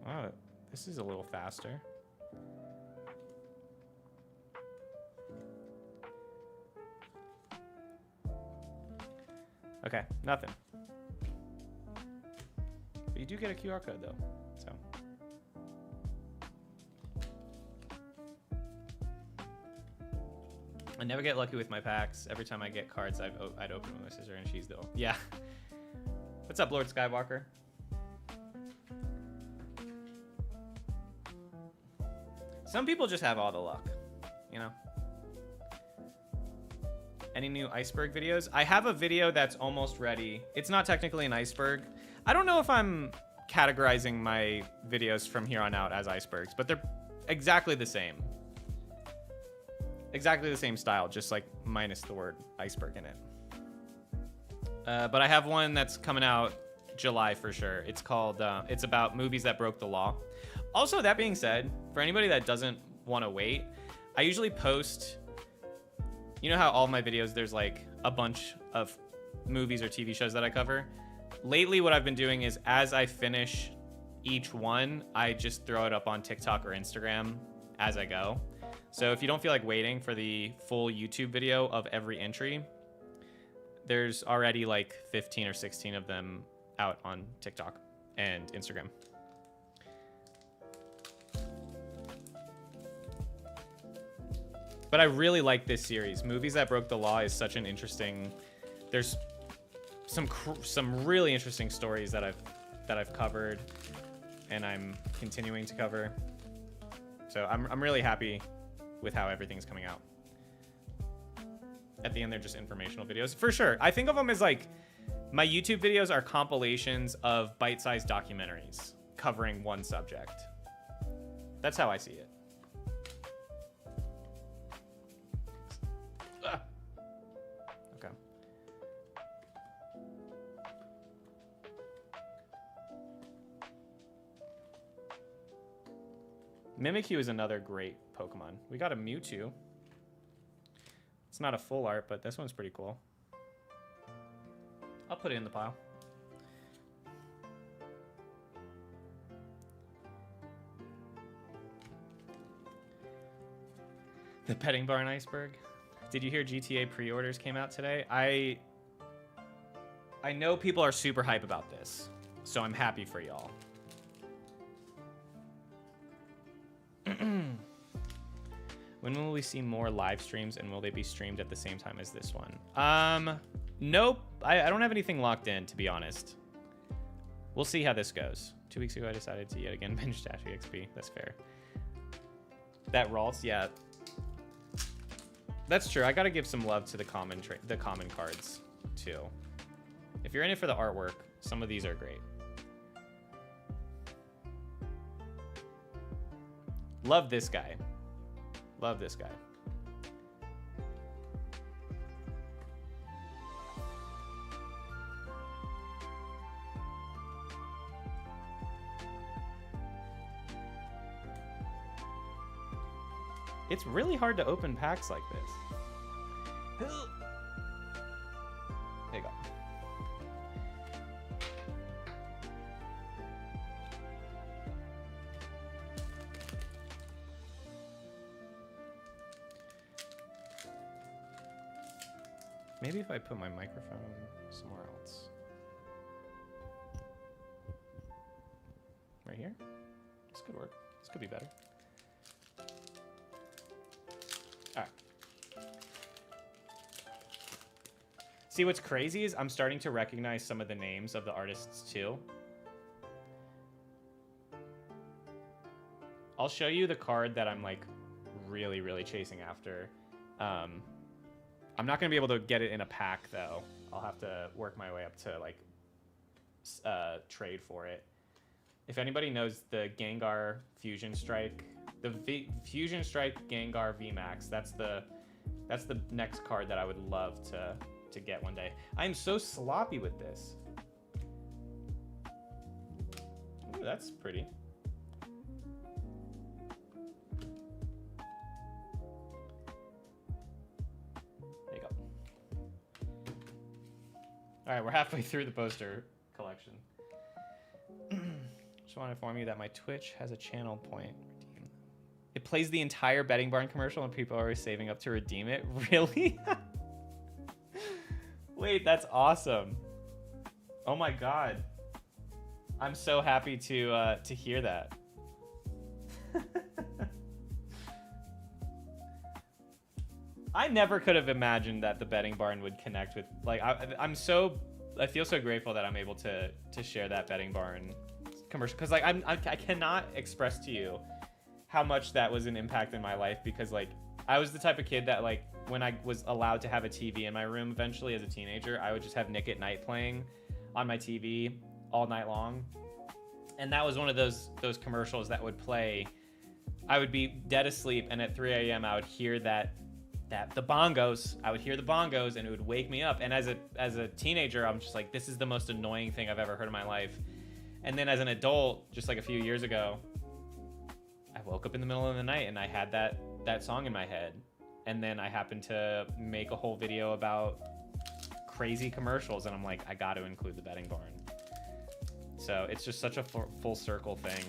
Wow, this is a little faster. Okay, nothing. But you do get a QR code though, so. I never get lucky with my packs. Every time I get cards, I'd open with my sister and she's though. Yeah. What's up, Lord Skywalker? Some people just have all the luck, you know? Any new iceberg videos? I have a video that's almost ready. It's not technically an iceberg. I don't know if I'm categorizing my videos from here on out as icebergs, but they're exactly the same. exactly the same style, just like minus the word iceberg in it. But I have one that's coming out July for sure. It's called, it's about movies that broke the law. Also, that being said, for anybody that doesn't want to wait, I usually post, you know how all my videos, there's like a bunch of movies or TV shows that I cover? Lately, what I've been doing is as I finish each one, I just throw it up on TikTok or Instagram as I go. So if you don't feel like waiting for the full YouTube video of every entry, there's already like 15 or 16 of them out on TikTok and Instagram. But I really like this series. Movies That Broke the Law is such an interesting. There's some really interesting stories that I've covered, and I'm continuing to cover. So I'm really happy with how everything's coming out. At the end, they're just informational videos for sure. I think of them as like my YouTube videos are compilations of bite-sized documentaries covering one subject. That's how I see it. Okay. Mimikyu is another great Pokemon. We got a Mewtwo. It's not a full art, but this one's pretty cool. I'll put it in the pile. The Petting Barn Iceberg. Did you hear GTA pre-orders came out today? I know people are super hype about this, so I'm happy for y'all. When will we see more live streams, and will they be streamed at the same time as this one? Nope. I don't have anything locked in, to be honest. We'll see how this goes. 2 weeks ago, I decided to yet again binge Dash EXP. That's fair. That Ralts, yeah. That's true. I gotta give some love to the common cards, too. If you're in it for the artwork, some of these are great. Love this guy. Love this guy. It's really hard to open packs like this. There you go. Maybe if I put my microphone somewhere else. Right here? This could work. This could be better. All right. See, what's crazy is I'm starting to recognize some of the names of the artists too. I'll show you the card that I'm like really, really chasing after. I'm not gonna be able to get it in a pack though. I'll have to work my way up to like trade for it. If anybody knows the Gengar Fusion Strike, the Fusion Strike Gengar VMAX, that's the next card that I would love to get one day. I'm so sloppy with this. Ooh, that's pretty. There you go. All right, we're halfway through the poster collection. Just want to inform you that my Twitch has a channel point. Redeem. It plays the entire Betting Barn commercial and people are always saving up to redeem it. Really? Wait, that's awesome. Oh my god. I'm so happy to hear that. I never could have imagined that the Betting Barn would connect with, like, I feel so grateful that I'm able to share that Betting Barn commercial, because like I cannot express to you how much that was an impact in my life, because like I was the type of kid that like when I was allowed to have a TV in my room eventually as a teenager, I would just have Nick at Night playing on my TV all night long, and that was one of those commercials that would play. I would be dead asleep, and at 3 a.m. I would hear that the bongos. I would hear the bongos and it would wake me up. And as a teenager, I'm just like, this is the most annoying thing I've ever heard in my life. And then as an adult, just like a few years ago, I woke up in the middle of the night and I had that song in my head. And then I happened to make a whole video about crazy commercials, and I'm like, I got to include the betting barn. So it's just such a full circle thing.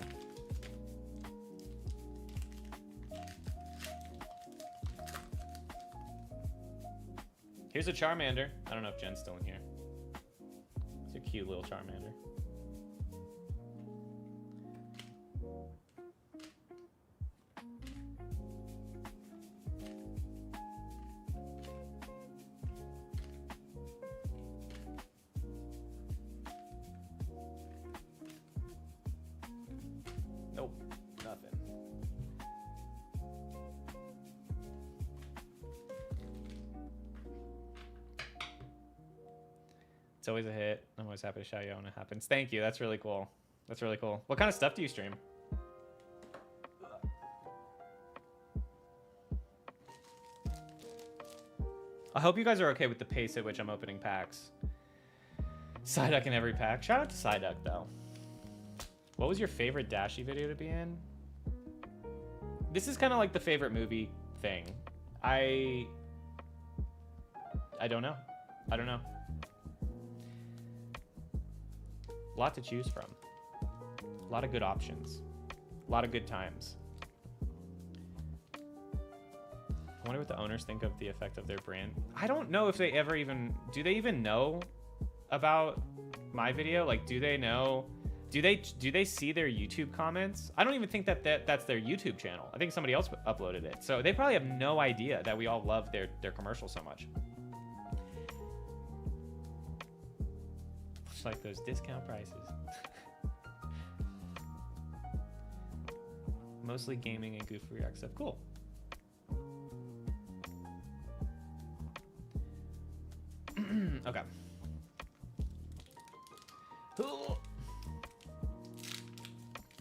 Here's a Charmander. I don't know if Jen's still in here. It's a cute little Charmander. Nope, nothing. It's always a hit. I'm always happy to shout you out when it happens. Thank you. That's really cool. That's really cool. What kind of stuff do you stream? I hope you guys are okay with the pace at which I'm opening packs. Psyduck in every pack. Shout out to Psyduck, though. What was your favorite Dashie video to be in? This is kind of like the favorite movie thing. I don't know. I don't know. A lot to choose from. A lot of good options. A lot of good times. I wonder what the owners think of the effect of their brand. I don't know if they ever even... Do they even know about my video? Like, do they know... Do they see their YouTube comments? I don't even think that's their YouTube channel. I think somebody else uploaded it. So they probably have no idea that we all love their commercial so much. It's like those discount prices. Mostly gaming and Goofy React stuff. Cool. Okay.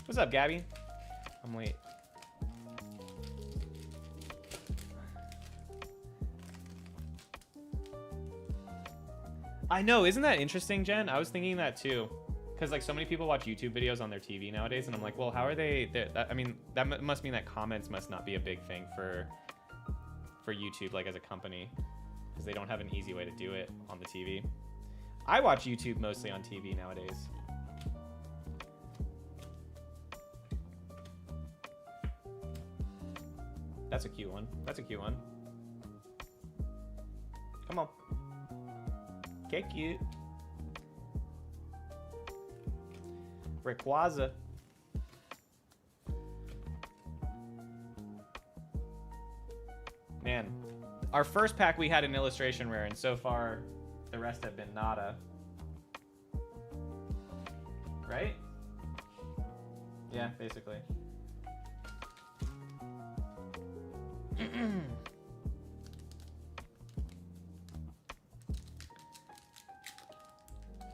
What's up, Gabby? I'm late. I know, isn't that interesting, Jen? I was thinking that too. Because like so many people watch YouTube videos on their TV nowadays, and I'm like, well, how are they? I mean, that must mean that comments must not be a big thing for YouTube, like as a company, because they don't have an easy way to do it on the TV. I watch YouTube mostly on TV nowadays. That's a cute one. That's a cute one. Come on. Okay, cute. Rayquaza. Man, our first pack we had an illustration rare, and so far the rest have been nada. Right? Yeah, basically.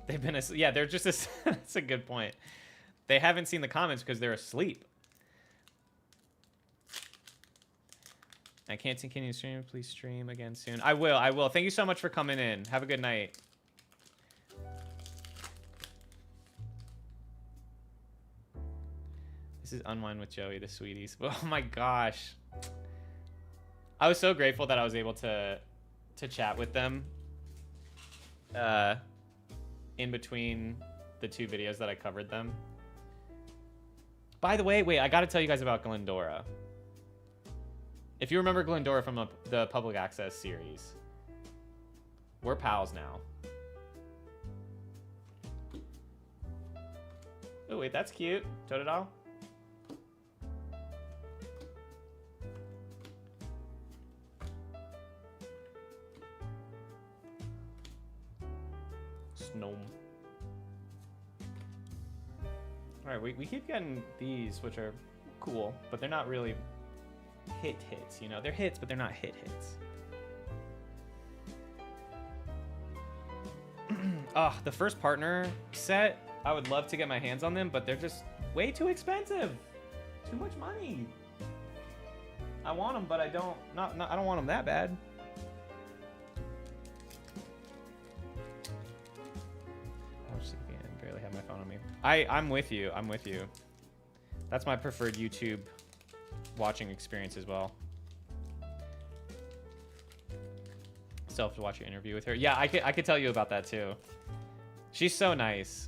They've been asleep. Yeah, they're just that's a good point. They haven't seen the comments because they're asleep. I can't continue streaming. Please stream again soon. I will. I will. Thank you so much for coming in. Have a good night. This is Unwind with Joey, the sweeties. Oh my gosh. I was so grateful that I was able to chat with them in between the two videos that I covered them. By the way, wait, I gotta tell you guys about Glendora. If you remember Glendora from the Public Access series, we're pals now. Oh wait, that's cute. Totodile. Gnome. All right, we keep getting these, which are cool, but they're not really hits, you know? They're hits, but they're not hits. The first partner set, I would love to get my hands on them, but they're just way too expensive. Too much money. I want them, but I don't. I don't want them that bad. I was sleeping and barely have my phone on me. I'm with you. I'm with you. That's my preferred YouTube watching experience as well. Still have to watch your interview with her. Yeah, I could tell you about that too. She's so nice.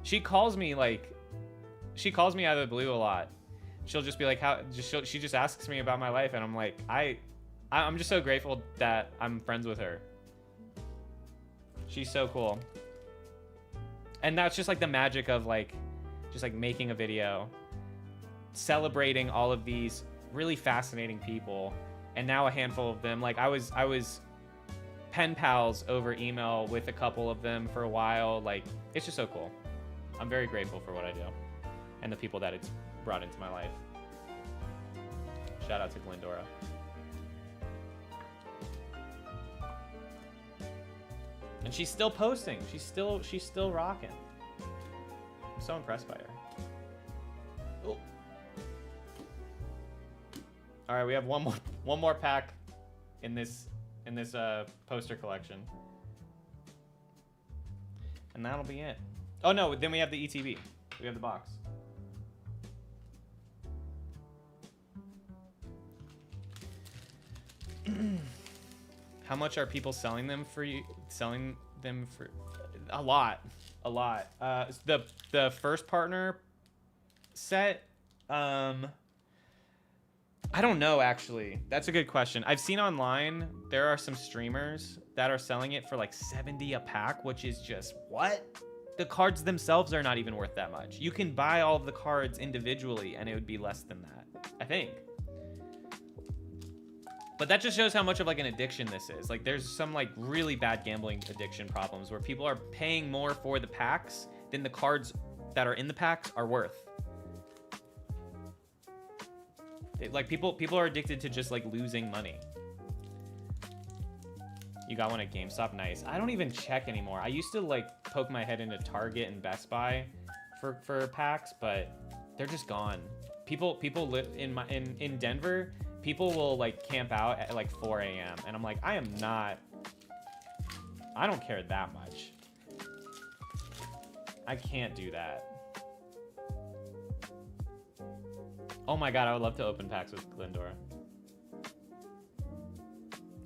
She calls me like, she calls me out of the blue a lot. She'll just be like, she just asks me about my life, and I'm like, I'm just so grateful that I'm friends with her. She's so cool. And that's just like the magic of like, just like making a video, celebrating all of these really fascinating people, and now a handful of them. Like I was pen pals over email with a couple of them for a while. Like, it's just so cool. I'm very grateful for what I do and the people that it's brought into my life. Shout out to Glendora. And she's still posting. She's still rocking. I'm so impressed by her. Oh. All right, we have one more pack in this poster collection, and that'll be it. Oh no, then we have the ETB. We have the box. How much are people selling them for you? Selling them for a lot. The first partner set, I don't know, actually. That's a good question. I've seen online there are some streamers that are selling it for like 70 a pack, which is just what? The cards themselves are not even worth that much. You can buy all of the cards individually and it would be less than that, I think. But that just shows how much of like an addiction this is. Like there's some like really bad gambling addiction problems where people are paying more for the packs than the cards that are in the packs are worth. Like people are addicted to just like losing money. You got one at GameStop, nice. I don't even check anymore. I used to like poke my head into Target and Best Buy for packs, but they're just gone. People live in Denver. People will like camp out at like 4 a.m. and I'm like, I don't care that much. I can't do that. Oh my god, I would love to open packs with Glendora.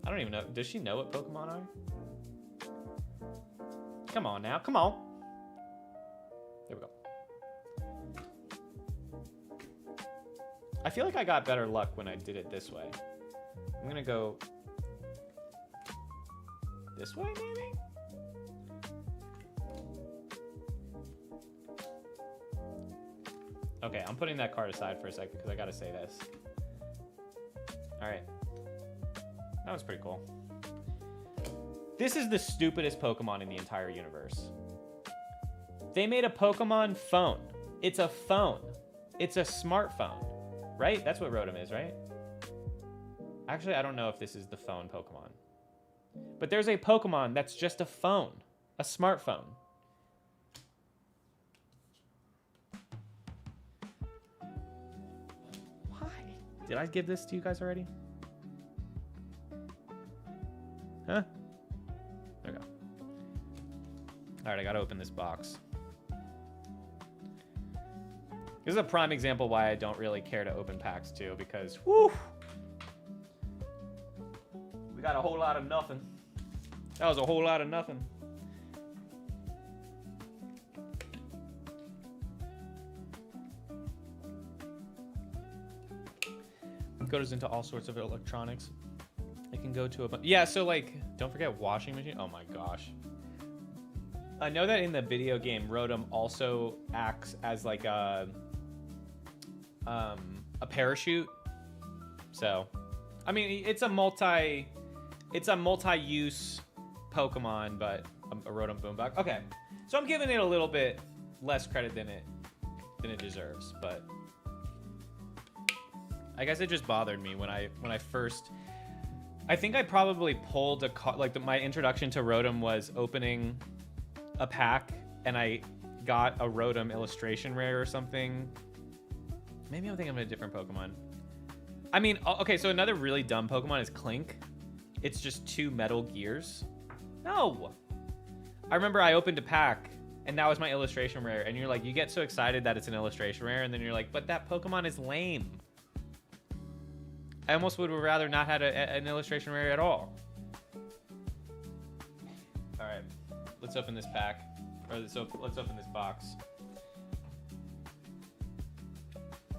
I don't even know. Does she know what Pokemon are? Come on now, come on. There we go. I feel like I got better luck when I did it this way. I'm gonna go this way, maybe? Okay, I'm putting that card aside for a second because I gotta say this. All right. That was pretty cool. This is the stupidest Pokemon in the entire universe. They made a Pokemon phone. It's a phone. It's a smartphone, right? That's what Rotom is, right? Actually, I don't know if this is the phone Pokemon. But there's a Pokemon that's just a phone, a smartphone. Did I give this to you guys already? Huh? There we go. All right, I gotta open this box. This is a prime example why I don't really care to open packs too, because whoo, we got a whole lot of nothing. That was a whole lot of nothing. Goes into all sorts of electronics. It can go to a yeah, so like don't forget washing machine. Oh my gosh. I know that in the video game Rotom also acts as like a parachute. So I mean it's a multi-use Pokemon, but a Rotom Boombox. Okay. So I'm giving it a little bit less credit than it deserves, but I guess it just bothered me when I first. I think I probably pulled a like my introduction to Rotom was opening a pack and I got a Rotom illustration rare or something. Maybe I'm thinking of a different Pokemon. I mean, okay, so another really dumb Pokemon is Clink. It's just 2 metal gears. No. I remember I opened a pack, and that was my illustration rare, and you're like, you get so excited that it's an illustration rare, and then you're like, but that Pokemon is lame. I almost would have rather not had an illustration rare at all. All right, let's open this pack, or let's open this box.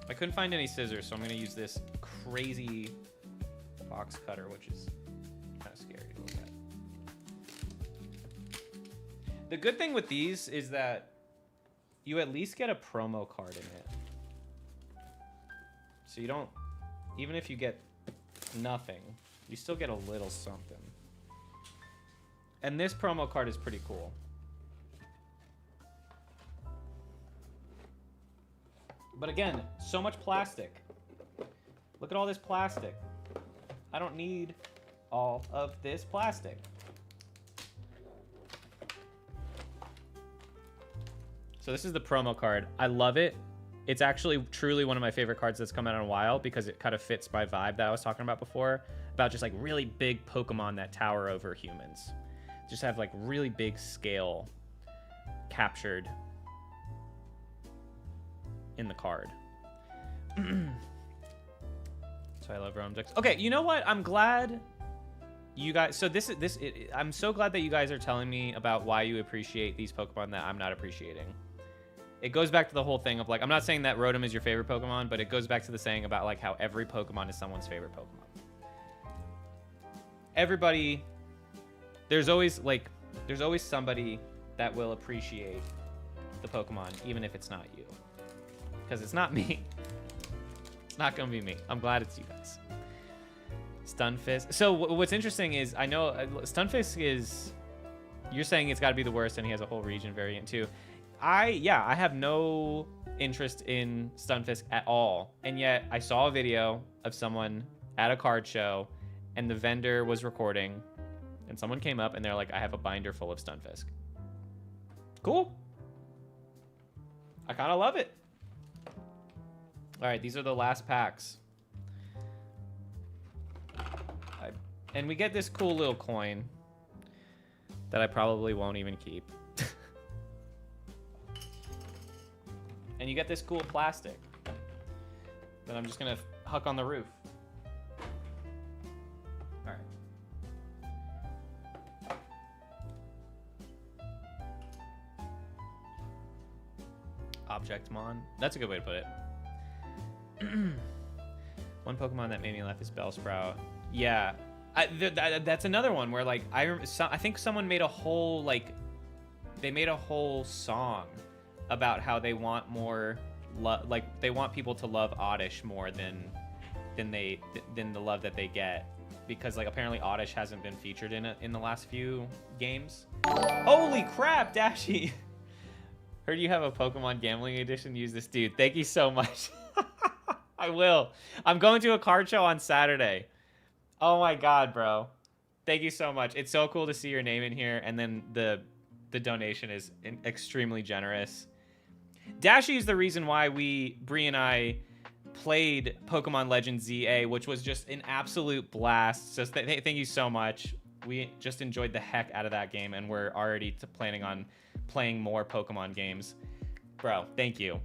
I couldn't find any scissors, so I'm gonna use this crazy box cutter, which is kind of scary to look at. The good thing with these is that you at least get a promo card in it. So you don't, even if you get nothing, you still get a little something. And this promo card is pretty cool. But again, so much plastic. Look at all this plastic. I don't need all of this plastic. So this is the promo card. I love it. It's actually truly one of my favorite cards that's come out in a while because it kind of fits my vibe that I was talking about before, about just like really big Pokemon that tower over humans. Just have like really big scale captured in the card. So I love Rotom Dex. Okay, you know what? I'm glad you guys. So I'm so glad that you guys are telling me about why you appreciate these Pokemon that I'm not appreciating. It goes back to the whole thing of like, I'm not saying that Rotom is your favorite Pokemon, but it goes back to the saying about like how every Pokemon is someone's favorite Pokemon. Everybody, there's always somebody that will appreciate the Pokemon, even if it's not you. Because it's not me. It's not gonna be me. I'm glad it's you guys. Stunfisk. So what's interesting is, I know Stunfisk is, you're saying it's got to be the worst, and he has a whole region variant too. I have no interest in Stunfisk at all, and yet I saw a video of someone at a card show, and the vendor was recording, and someone came up and they're like, I have a binder full of Stunfisk. Cool. I kind of love it. All right, these are the last packs. And we get this cool little coin that I probably won't even keep. And you get this cool plastic that I'm just gonna huck on the roof. All right. Objectmon. That's a good way to put it. One Pokemon that made me laugh is Bellsprout. Yeah, that's another one where like I think someone made a whole they made a whole song about how they want more like they want people to love Oddish more than the love that they get, because like apparently Oddish hasn't been featured in the last few games. Holy crap, Dashy! Heard you have a Pokemon Gambling Edition. Use this, dude. Thank you so much. I will. I'm going to a card show on Saturday. Oh my god, bro. Thank you so much. It's so cool to see your name in here, and then the donation is extremely generous. Dashy is the reason why Bree and I played Pokemon Legends ZA, which was just an absolute blast. So thank you so much. We just enjoyed the heck out of that game, and we're already planning on playing more Pokemon games. Bro, thank you.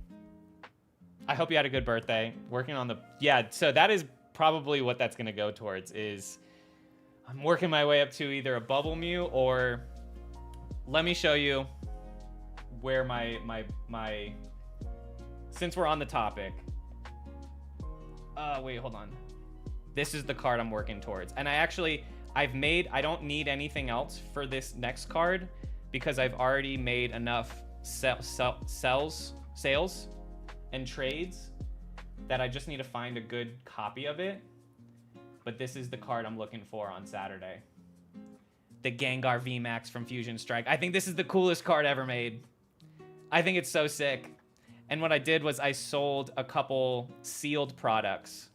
I hope you had a good birthday. Working on so that is probably what that's gonna go towards, is I'm working my way up to either a Bubble Mew, or let me show you where my since we're on the topic. Wait, hold on. This is the card I'm working towards. And I don't need anything else for this next card, because I've already made enough sales and trades that I just need to find a good copy of it. But this is the card I'm looking for on Saturday. The Gengar VMAX from Fusion Strike. I think this is the coolest card ever made. I think it's so sick. And what I did was I sold a couple sealed products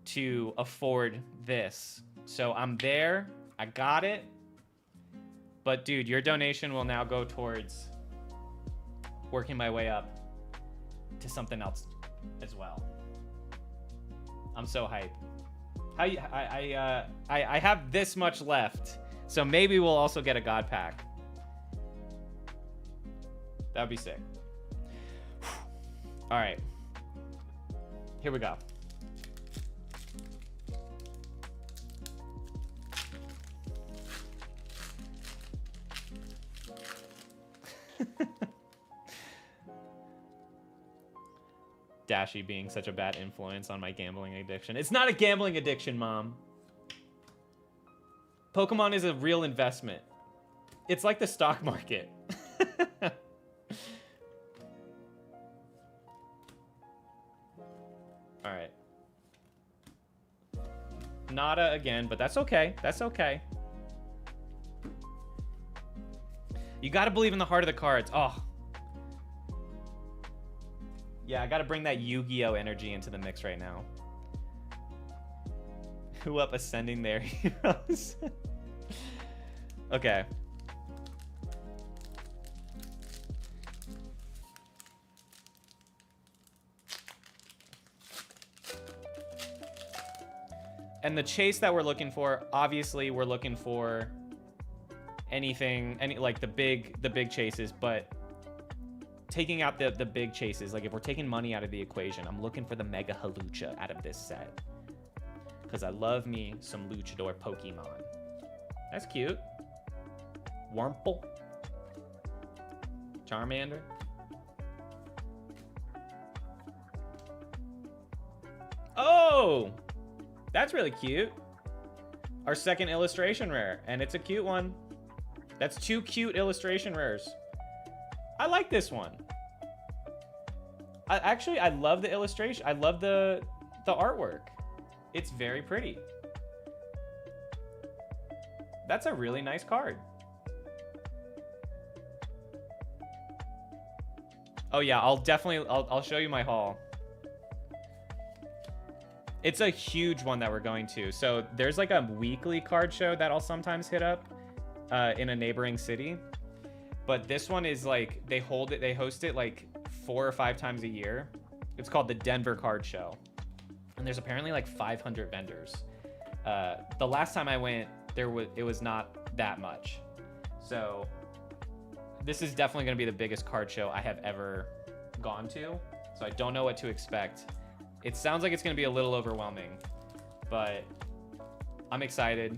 to afford this. So I'm there. I got it. But dude, your donation will now go towards working my way up to something else as well. I'm so hyped. I have this much left, so maybe we'll also get a god pack. That'd be sick. All right, here we go. Dashi being such a bad influence on my gambling addiction. It's not a gambling addiction, Mom. Pokemon is a real investment. It's like the stock market. All right. Nada again, but that's okay. That's okay. You gotta believe in the heart of the cards. Oh. Yeah, I gotta bring that Yu-Gi-Oh energy into the mix right now. Who up ascending their heroes? Okay. And the chase that we're looking for, obviously we're looking for anything, like the big chases, but taking out the big chases, like if we're taking money out of the equation, I'm looking for the Mega Halucha out of this set. Because I love me some Luchador Pokemon. That's cute. Wurmple. Charmander. Oh! That's really cute. Our second illustration rare, and it's a cute one. That's 2 cute illustration rares. I like this one. I love the illustration. I love the artwork. It's very pretty. That's a really nice card. Oh yeah, I'll show you my haul. It's a huge one that we're going to. So there's like a weekly card show that I'll sometimes hit up in a neighboring city. But this one is like, they host it like 4 or 5 times a year. It's called the Denver Card Show. And there's apparently like 500 vendors. The last time I went, it was not that much. So this is definitely gonna be the biggest card show I have ever gone to. So I don't know what to expect. It sounds like it's gonna be a little overwhelming, but I'm excited.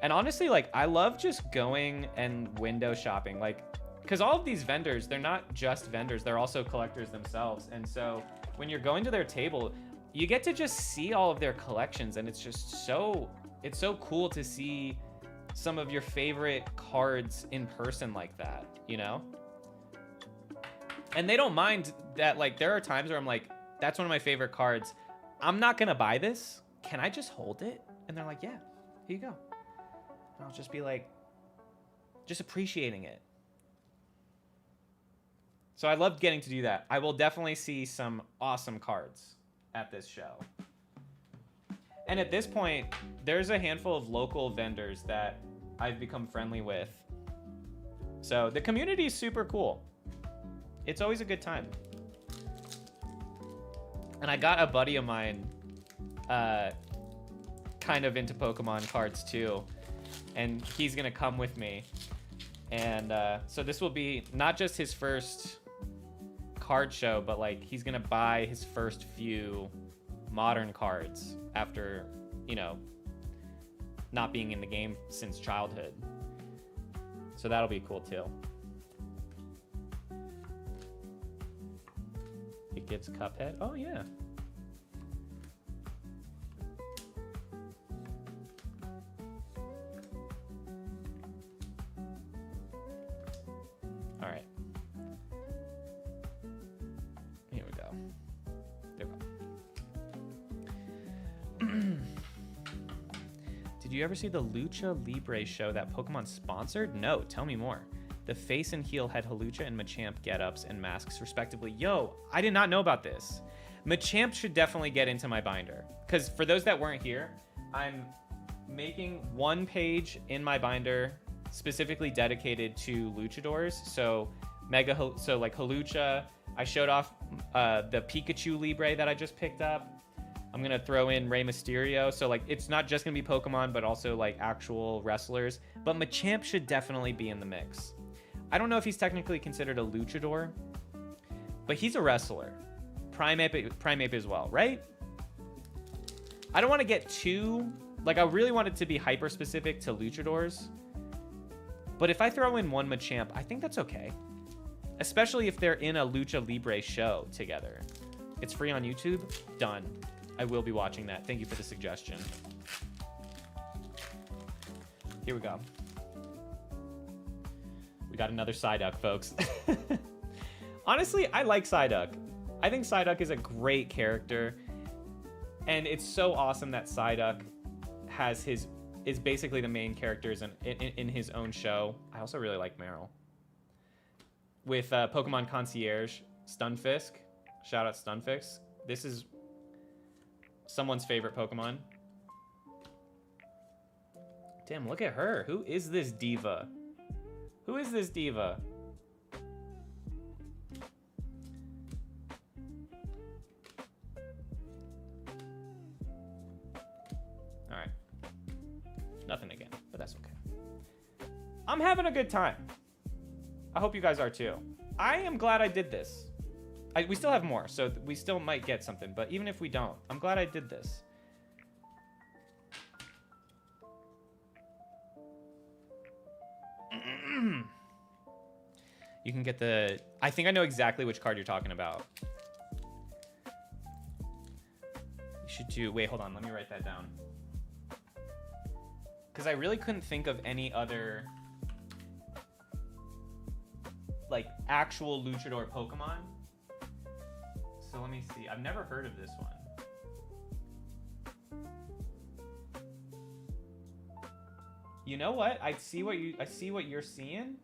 And honestly, like, I love just going and window shopping, like, because all of these vendors, they're not just vendors, they're also collectors themselves. And so when you're going to their table, you get to just see all of their collections, and it's just it's so cool to see some of your favorite cards in person like that, you know? And they don't mind that, like, there are times where I'm like, that's one of my favorite cards. I'm not gonna buy this. Can I just hold it? And they're like, yeah, here you go. And I'll just be like, just appreciating it. So I loved getting to do that. I will definitely see some awesome cards at this show. And at this point, there's a handful of local vendors that I've become friendly with. So the community is super cool. It's always a good time. And I got a buddy of mine kind of into Pokemon cards too. And he's gonna come with me. And so this will be not just his first card show, but like he's gonna buy his first few modern cards after, you know, not being in the game since childhood. So that'll be cool too. It gets Cuphead. Oh yeah. All right. Here we go. There we go. Did you ever see the Lucha Libre show that Pokemon sponsored? No, tell me more. The face and heel had Halucha and Machamp get-ups and masks respectively. Yo, I did not know about this. Machamp should definitely get into my binder. Because for those that weren't here, I'm making one page in my binder specifically dedicated to luchadors. So like Halucha, I showed off the Pikachu Libre that I just picked up. I'm going to throw in Rey Mysterio. So, like, it's not just going to be Pokemon, but also, like, actual wrestlers. But Machamp should definitely be in the mix. I don't know if he's technically considered a luchador, but he's a wrestler. Primeape as well, right? I don't want to get too... Like, I really want it to be hyper-specific to luchadors. But if I throw in one Machamp, I think that's okay. Especially if they're in a Lucha Libre show together. It's free on YouTube. Done. I will be watching that. Thank you for the suggestion. Here we go. We got another Psyduck, folks. Honestly, I like Psyduck. I think Psyduck is a great character. And it's so awesome that Psyduck is basically the main characters in his own show. I also really like Meryl. With Pokemon Concierge, Stunfisk. Shout out Stunfisk. This is someone's favorite Pokemon. Damn, look at her. Who is this diva? Who is this diva? All right. Nothing again, but that's okay. I'm having a good time. I hope you guys are too. I am glad I did this. We still have more, so we still might get something, but even if we don't, I'm glad I did this. You can get the... I think I know exactly which card you're talking about. You should do... Wait, hold on. Let me write that down. Because I really couldn't think of any other... like, actual luchador Pokemon. So let me see. I've never heard of this one. You know what? I see what you're seeing.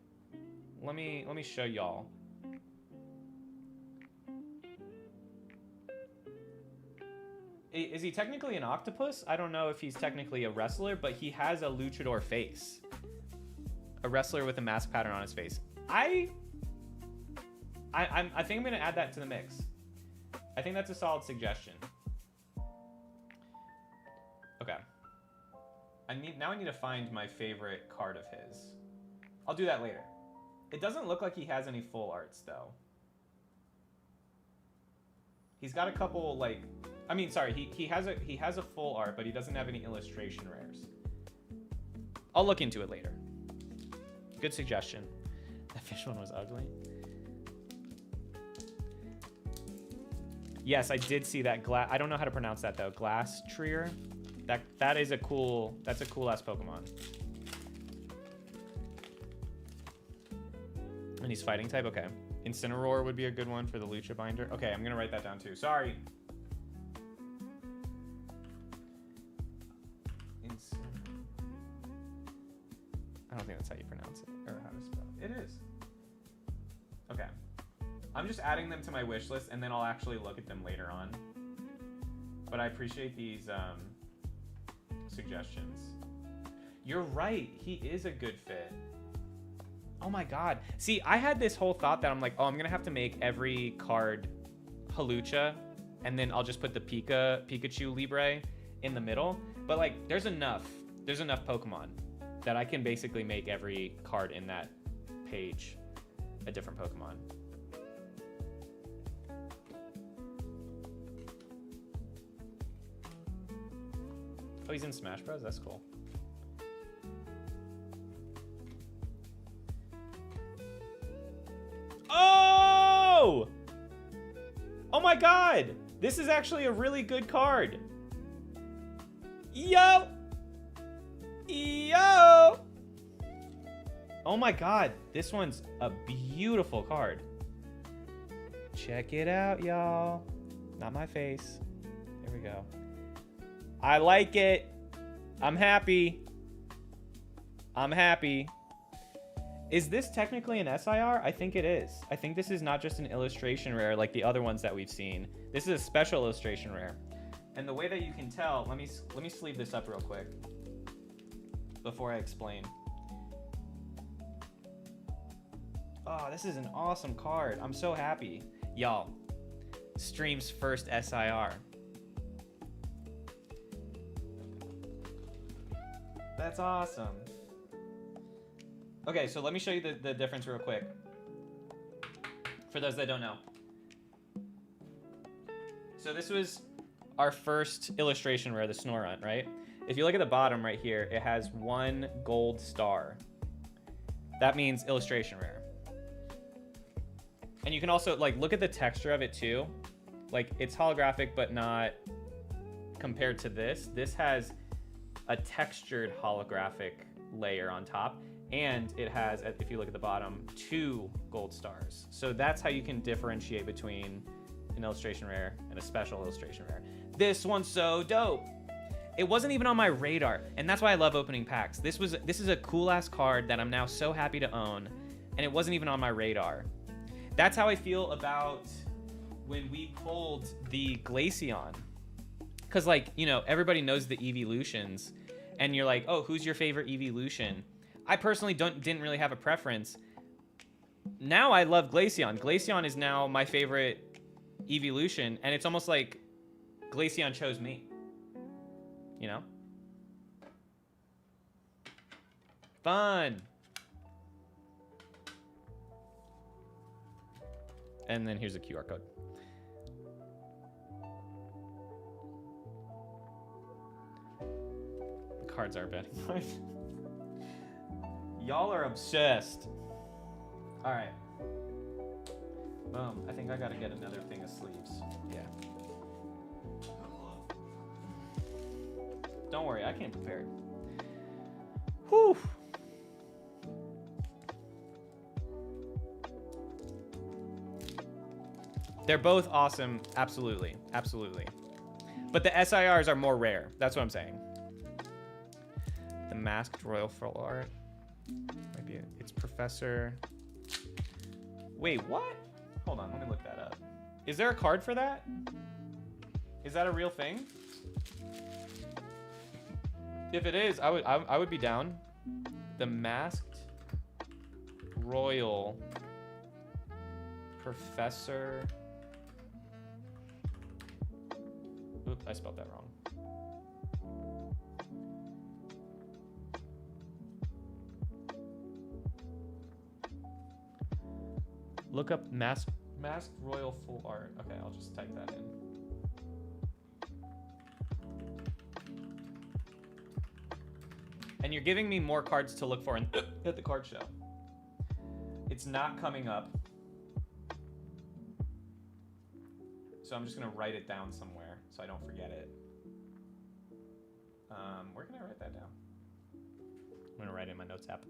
Let me show y'all. Is he technically an octopus? I don't know if he's technically a wrestler, but he has a luchador face. A wrestler with a mask pattern on his face. I think I'm gonna add that to the mix. I think that's a solid suggestion. Okay. I need to find my favorite card of his. I'll do that later. It doesn't look like he has any full arts though. He's got a couple like, I mean, sorry, he has a full art, but he doesn't have any illustration rares. I'll look into it later. Good suggestion. That fish one was ugly. Yes, I did see that I don't know how to pronounce that though. Glasstrier. That's a cool ass Pokemon. And he's fighting type. Okay. Incineroar would be a good one for the Lucha Binder. Okay, I'm gonna write that down too. Sorry. I don't think that's how you pronounce it or how to spell it. It is. Okay. I'm just adding them to my wish list, and then I'll actually look at them later on. But I appreciate these suggestions. You're right. He is a good fit. Oh my god. See, I had this whole thought that I'm like, oh, I'm going to have to make every card Hawlucha, and then I'll just put the Pikachu Libre in the middle. But, like, there's enough Pokemon that I can basically make every card in that page a different Pokemon. Oh, he's in Smash Bros? That's cool. Oh! Oh my god! This is actually a really good card. Yo! Yo! Oh my god, this one's a beautiful card. Check it out, y'all. Not my face. There we go. I like it. I'm happy. I'm happy. Is this technically an SIR? I think it is. I think this is not just an illustration rare like the other ones that we've seen. This is a special illustration rare. And the way that you can tell, let me sleeve this up real quick before I explain. Oh, this is an awesome card. I'm so happy. Y'all, stream's first SIR. That's awesome. Okay, so let me show you the difference real quick. For those that don't know. So this was our first illustration rare, the Snorunt, right? If you look at the bottom right here, it has 1 gold star. That means illustration rare. And you can also, like, look at the texture of it too. Like, it's holographic, but not compared to this. This has a textured holographic layer on top. And it has, if you look at the bottom, 2 gold stars. So that's how you can differentiate between an illustration rare and a special illustration rare. This one's so dope. It wasn't even on my radar, and that's why I love opening packs. This is a cool ass card that I'm now so happy to own, and it wasn't even on my radar. That's how I feel about when we pulled the Glaceon. Cause, like, you know, everybody knows the Evolutions, and you're like, oh, who's your favorite Evolution? I personally didn't really have a preference. Now I love Glaceon. Glaceon is now my favorite Evolution, and it's almost like Glaceon chose me. You know? Fun. And then here's a QR code. The cards are betting right. Y'all are obsessed. All right. Boom. I think I gotta get another thing of sleeves. Yeah. Don't worry, I came prepared. Whew. They're both awesome. Absolutely. Absolutely. But the SIRs are more rare. That's what I'm saying. The Masked Royal Full Art. Maybe it's Professor. Wait, what? Hold on, let me look that up. Is there a card for that? Is that a real thing? If it is, I would be down. The Masked Royal Professor. Oops, I spelled that wrong. Look up Masked Royal Full Art. Okay, I'll just type that in. And you're giving me more cards to look for at the card show. It's not coming up. So I'm just gonna write it down somewhere so I don't forget it. Where can I write that down? I'm gonna write it in my notes app.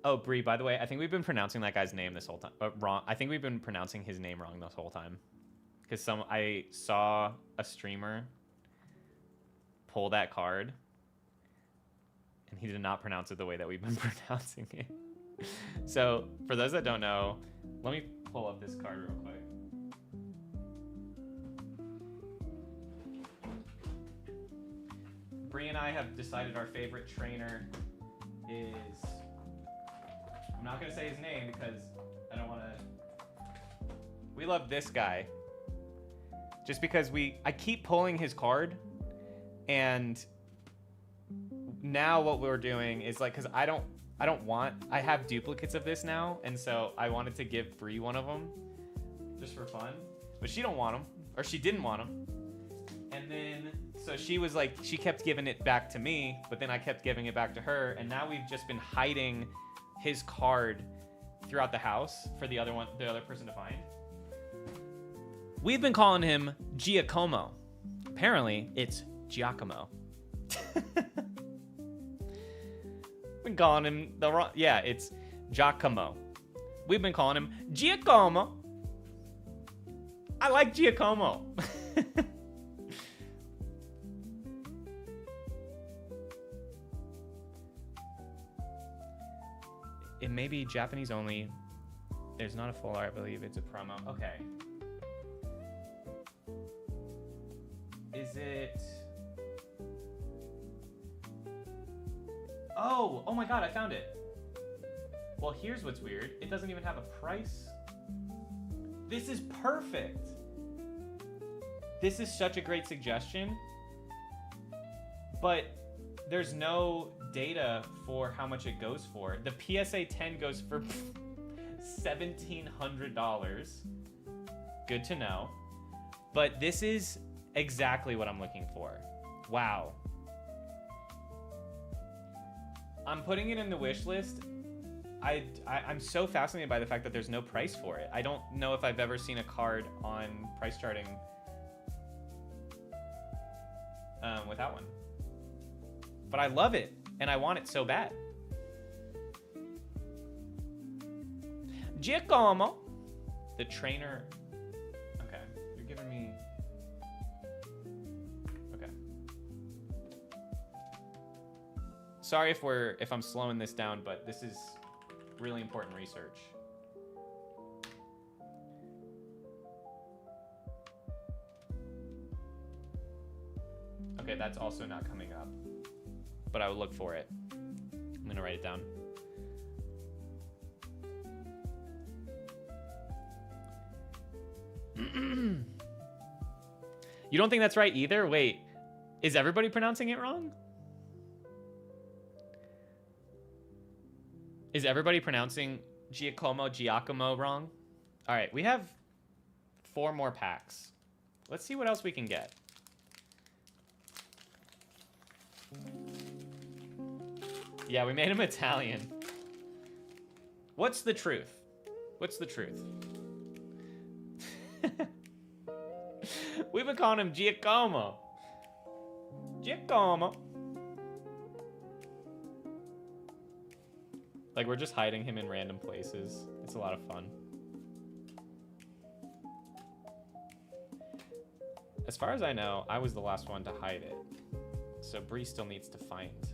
Oh, Bree, by the way, I think we've been pronouncing that guy's name this whole time. Wrong. I think we've been pronouncing his name wrong this whole time. Because I saw a streamer pull that card, and he did not pronounce it the way that we've been pronouncing it. So, for those that don't know, let me pull up this card real quick. Bree and I have decided our favorite trainer is... I'm not gonna say his name because I don't wanna... We love this guy. Just because I keep pulling his card, and now what we're doing is like, cause I have duplicates of this now, and so I wanted to give Bree one of them, just for fun, but she don't want them, or she didn't want them, and then, so she was like, she kept giving it back to me, but then I kept giving it back to her, and now we've just been hiding his card throughout the house for the other person to find. We've been calling him Giacomo. Apparently, it's Giacomo. Been calling him the wrong... Yeah, it's Giacomo. We've been calling him Giacomo. I like Giacomo. It may be Japanese only. There's not a full art, I believe it's a promo. Okay. Is it... Oh my god, I found it. Well, here's what's weird. It doesn't even have a price. This is perfect. This is such a great suggestion, but there's no data for how much it goes for. The PSA 10 goes for $1,700. Good to know. But this is exactly what I'm looking for. Wow. I'm putting it in the wish list. I'm so fascinated by the fact that there's no price for it. I don't know if I've ever seen a card on price charting without one. But I love it, and I want it so bad. Giacomo, the trainer. Okay, you're giving me. Okay. Sorry if I'm slowing this down, but this is really important research. Okay, that's also not coming up, but I would look for it. I'm gonna write it down. You don't think that's right either? Wait, is everybody pronouncing it wrong? Is everybody pronouncing Giacomo wrong? All right, we have 4 more packs. Let's see what else we can get. Yeah, we made him Italian. What's the truth? What's the truth? We've been calling him Giacomo. Giacomo. Like, we're just hiding him in random places. It's a lot of fun. As far as I know, I was the last one to hide it. So Bree still needs to find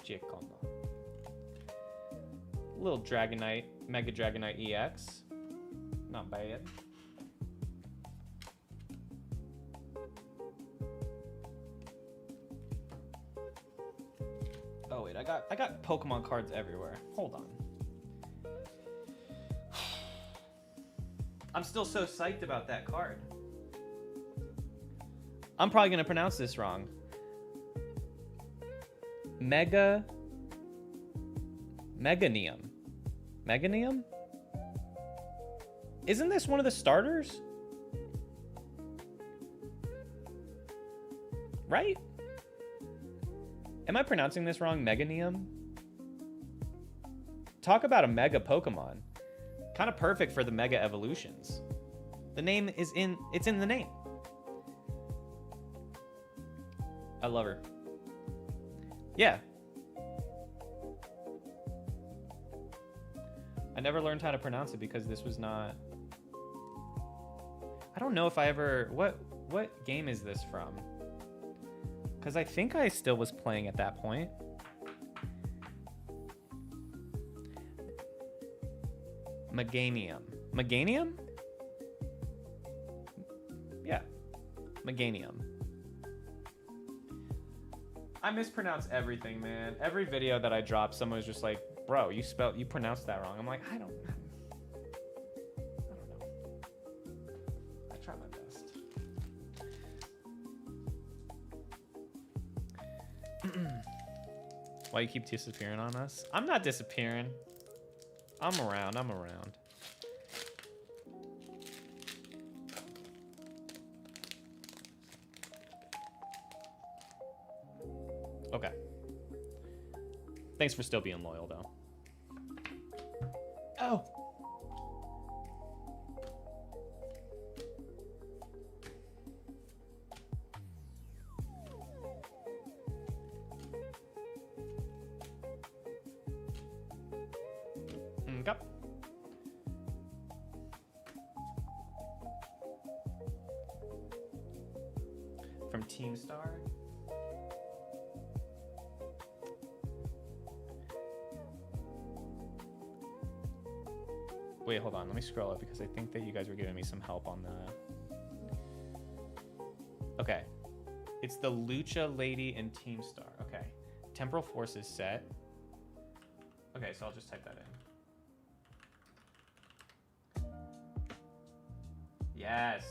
Giacomo. Little Dragonite, Mega Dragonite EX. Not bad. Oh wait, I got Pokemon cards everywhere. Hold on. I'm still so psyched about that card. I'm probably gonna pronounce this wrong. Meganium. Meganium? Isn't this one of the starters? Right? Am I pronouncing this wrong? Meganium? Talk about a mega Pokemon. Kind of perfect for the mega evolutions. The name is it's in the name. I love her. Yeah. I never learned how to pronounce it because this was not... I don't know if I ever... What game is this from? Because I think I still was playing at that point. Meganium. Meganium? Yeah. Meganium. I mispronounce everything, man. Every video that I drop, someone was just like, bro, you pronounced that wrong. I'm like, I don't know. I try my best. Why you keep disappearing on us? I'm not disappearing. I'm around. Okay. Thanks for still being loyal, though. Oh. Okay. From Team Star. Wait, hold on. Let me scroll up because I think that you guys were giving me some help on the... Okay. It's the Lucha Lady and Team Star. Okay. Temporal Forces set. Okay, so I'll just type that in. Yes.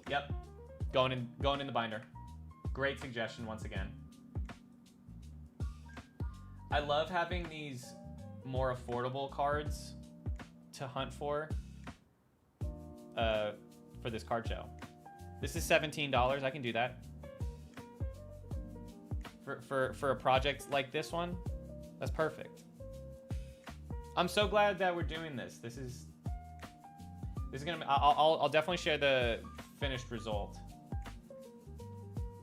Yep. Going in the binder. Great suggestion once again. I love having these more affordable cards to hunt for this card show. This is $17. I can do that. For a project like this one, that's perfect. I'm so glad that we're doing this. This is gonna. I'll definitely share the finished result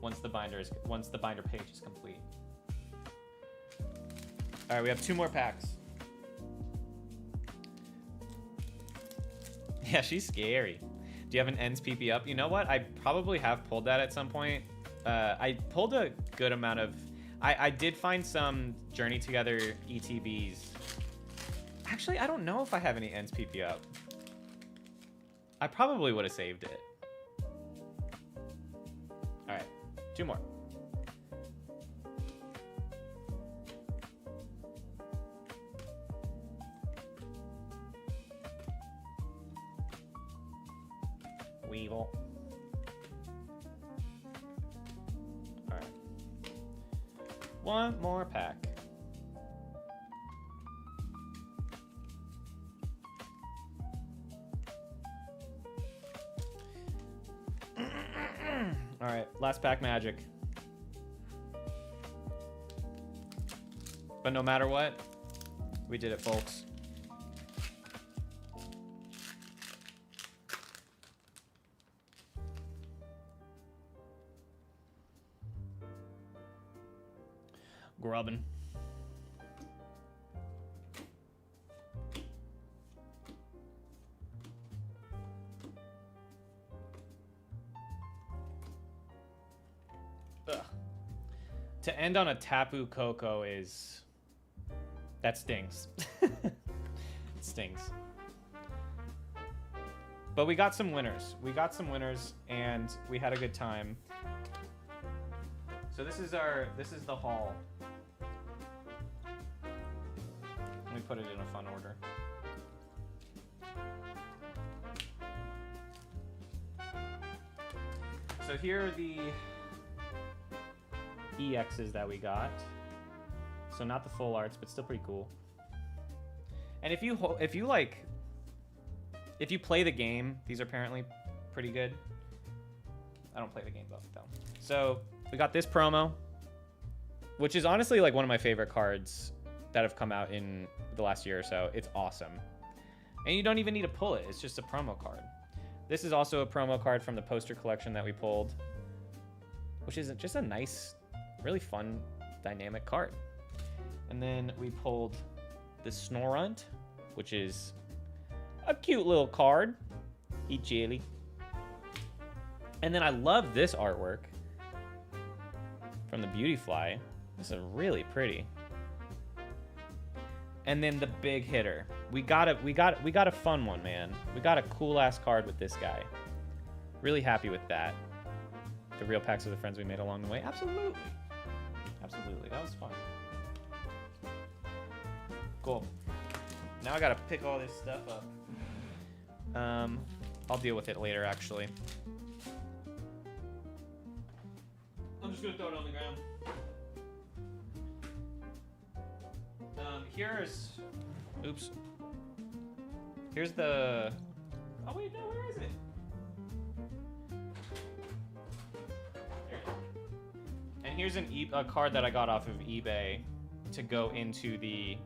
once the binder page is complete. All right, we have 2 more packs. Yeah, she's scary. Do you have an ends PP up? You know what? I probably have pulled that at some point. I pulled a good amount of... I did find some Journey Together ETBs. Actually, I don't know if I have any ends PP up. I probably would have saved it. All right, 2 more. Weevil. All right. 1 more pack. All right, last pack magic. But no matter what, we did it, folks. Grubbin. Ugh. To end on a Tapu Koko is... that stings. It stings. But we got some winners. We got some winners, and we had a good time. So this is the haul. Let me put it in a fun order. So here are the EXs that we got. So not the full arts, but still pretty cool. And if you play the game, these are apparently pretty good. I don't play the game though. So we got this promo, which is honestly like one of my favorite cards that have come out in the last year or so. It's awesome. And you don't even need to pull it. It's just a promo card. This is also a promo card from the poster collection that we pulled, which is just a nice, really fun, dynamic card. And then we pulled the Snorunt, which is a cute little card. Eat jelly. And then I love this artwork from the Beautyfly. This is really pretty. And then the big hitter. We got a fun one, man. We got a cool ass card with this guy. Really happy with that. The real packs of the friends we made along the way. Absolutely. Absolutely. That was fun. Cool. Now I gotta pick all this stuff up. I'll deal with it later, actually. I'm just gonna throw it on the ground. Here's the... Oh wait, no, where is it? There it is. And here's a card that I got off of eBay to go into the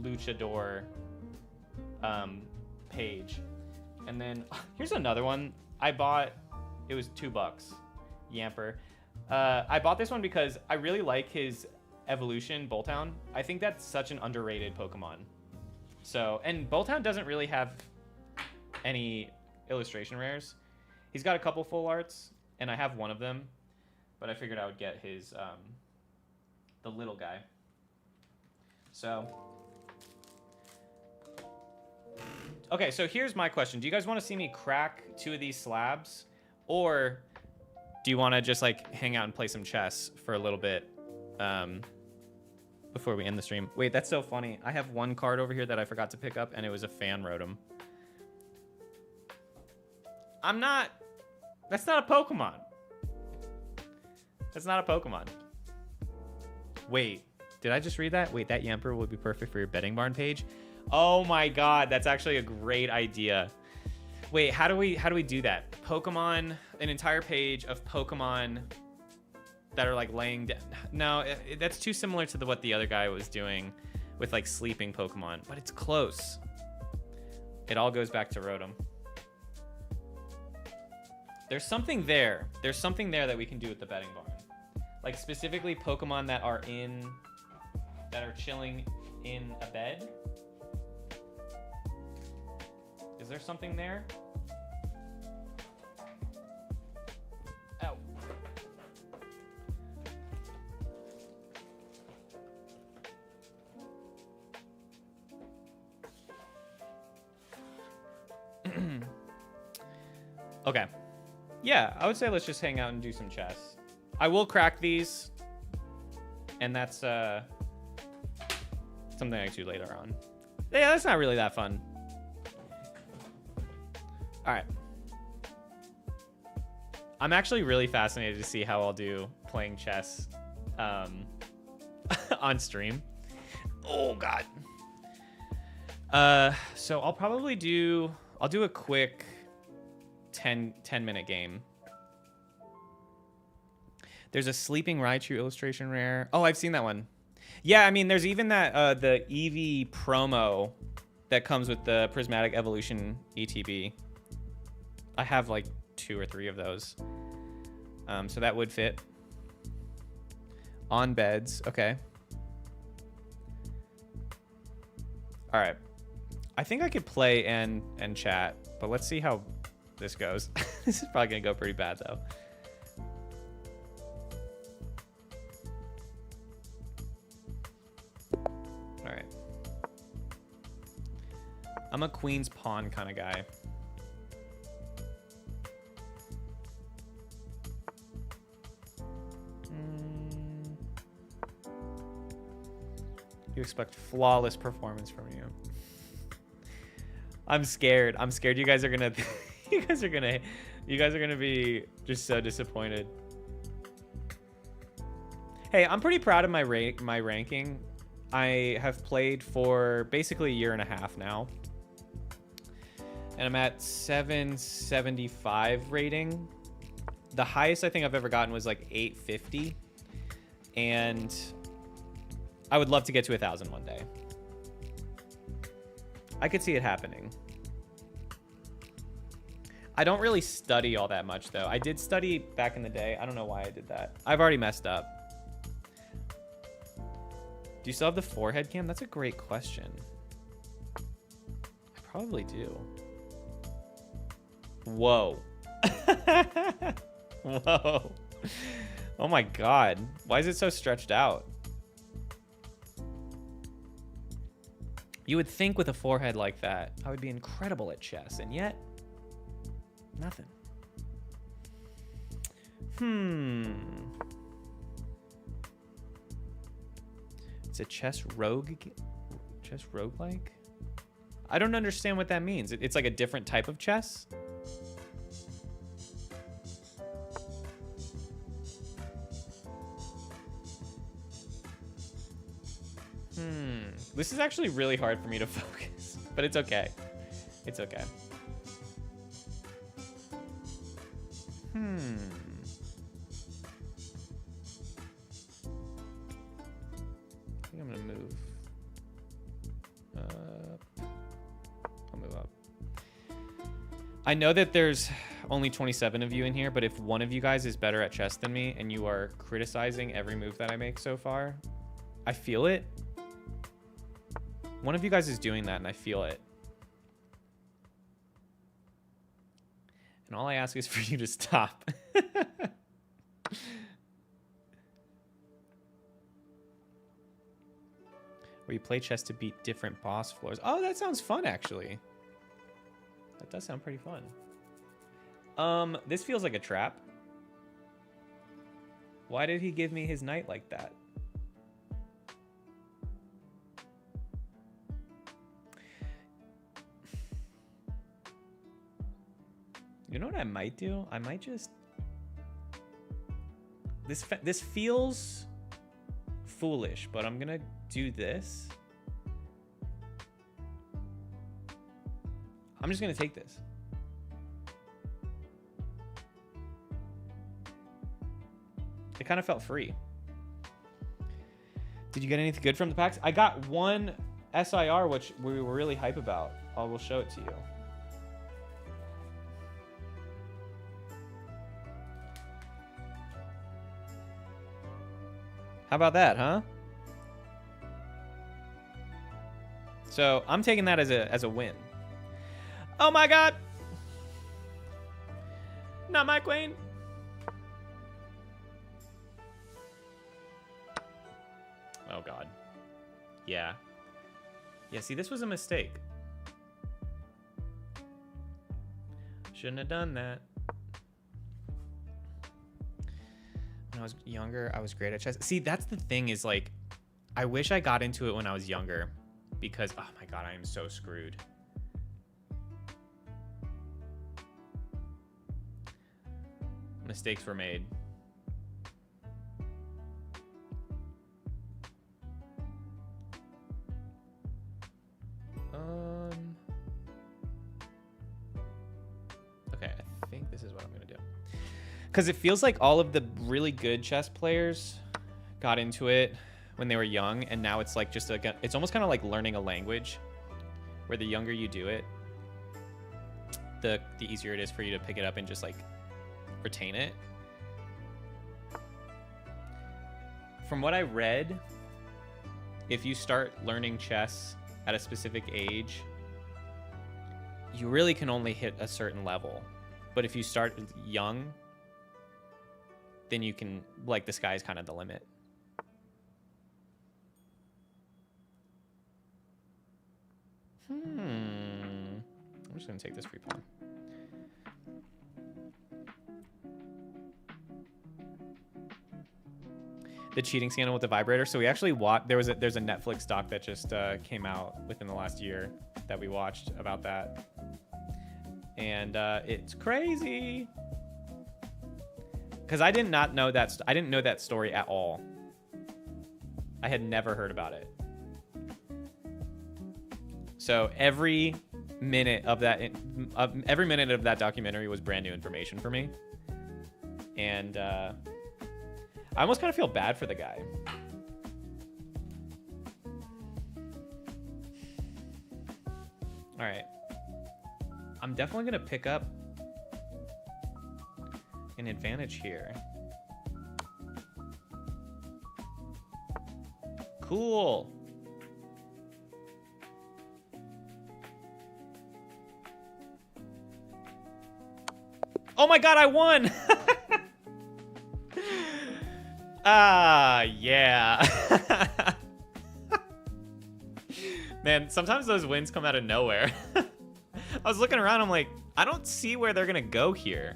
Luchador page. And then here's another one I bought. It was $2. Yamper. I bought this one because I really like his evolution, Bolthound. I think that's such an underrated Pokemon. So, and Bolthound doesn't really have any illustration rares. He's got a couple full arts, and I have one of them, but I figured I would get his, the little guy. So, okay, so here's my question. Do you guys want to see me crack 2 of these slabs, or do you want to just like hang out and play some chess for a little bit before we end the stream? Wait, that's so funny. I have one card over here that I forgot to pick up, and it was a Fan Rotom. I'm not That's not a Pokemon. That's not a Pokemon. Wait, did I just read that? Wait, that Yamper would be perfect for your betting barn page. Oh my god, that's actually a great idea. Wait, how do we do that? Pokemon, an entire page of Pokemon that are like laying down. No, that's too similar to what the other guy was doing with like sleeping Pokemon, but it's close. It all goes back to Rotom. There's something there. There's something there that we can do with the betting barn. Like specifically Pokemon that are chilling in a bed. Is there something there? Ow. Okay. Yeah, I would say let's just hang out and do some chess. I will crack these, and that's something I do later on. Yeah, that's not really that fun. All right. I'm actually really fascinated to see how I'll do playing chess on stream. Oh God. So I'll probably do a quick 10-minute game. There's a Sleeping Raichu illustration rare. Oh, I've seen that one. Yeah, I mean, there's even that the Eevee promo that comes with the Prismatic Evolution ETB. I have like 2 or 3 of those. So that would fit. On beds, okay. All right. I think I could play and chat, but let's see how this goes. This is probably gonna go pretty bad though. All right. I'm a queen's pawn kind of guy. You expect flawless performance from you. I'm scared. I'm scared you guys are gonna you guys are gonna be just so disappointed. Hey, I'm pretty proud of my ranking. I have played for basically a year and a half now. And I'm at 775 rating. The highest I think I've ever gotten was like 850. And I would love to get to 1,000 one day. I could see it happening. I don't really study all that much, though. I did study back in the day. I don't know why I did that. I've already messed up. Do you still have the forehead cam? That's a great question. I probably do. Whoa. Whoa. Oh my God. Why is it so stretched out? You would think with a forehead like that, I would be incredible at chess, and yet, nothing. It's a chess roguelike? I don't understand what that means. It's like a different type of chess? This is actually really hard for me to focus, but it's okay. It's okay. I think I'm gonna move up. I'll move up. I know that there's only 27 of you in here, but if one of you guys is better at chess than me and you are criticizing every move that I make so far, I feel it. One of you guys is doing that, and I feel it. And all I ask is for you to stop. Where you play chess to beat different boss floors. Oh, that sounds fun, actually. That does sound pretty fun. This feels like a trap. Why did he give me his knight like that? You You know what I might do? I might just... This feels foolish, but I'm gonna do this. I'm just gonna take this. It kind of felt free. Did you get anything good from the packs? I got one SIR, which we were really hype about. I will show it to you. How about that, huh? So I'm taking that as a win. Oh my god! Not my queen. Oh god. Yeah. Yeah, see, this was a mistake. Shouldn't have done that. When I was younger, I was great at chess. See, that's the thing is, like, I wish I got into it when I was younger because, oh my god, I am so screwed. Mistakes were made. Okay, I think this is what I'm gonna do. Because it feels like all of the really good chess players got into it when they were young, and now it's like just it's almost kind of like learning a language, where the younger you do it, the easier it is for you to pick it up and just like retain it. From what I read, if you start learning chess at a specific age, you really can only hit a certain level. But if you start young, then you can, like, the sky is kind of the limit. I'm just gonna take this free pawn. The cheating scandal with the vibrator. So we actually watched. There's a Netflix doc that just came out within the last year that we watched about that, and it's crazy. Because I did not know that. I didn't know that story at all. I had never heard about it. So every minute of that documentary was brand new information for me, and I almost kind of feel bad for the guy. All right, I'm definitely gonna pick up an advantage here. Cool. Oh my god, I won! Yeah. Man, sometimes those wins come out of nowhere. I was looking around, I'm like, I don't see where they're gonna go here.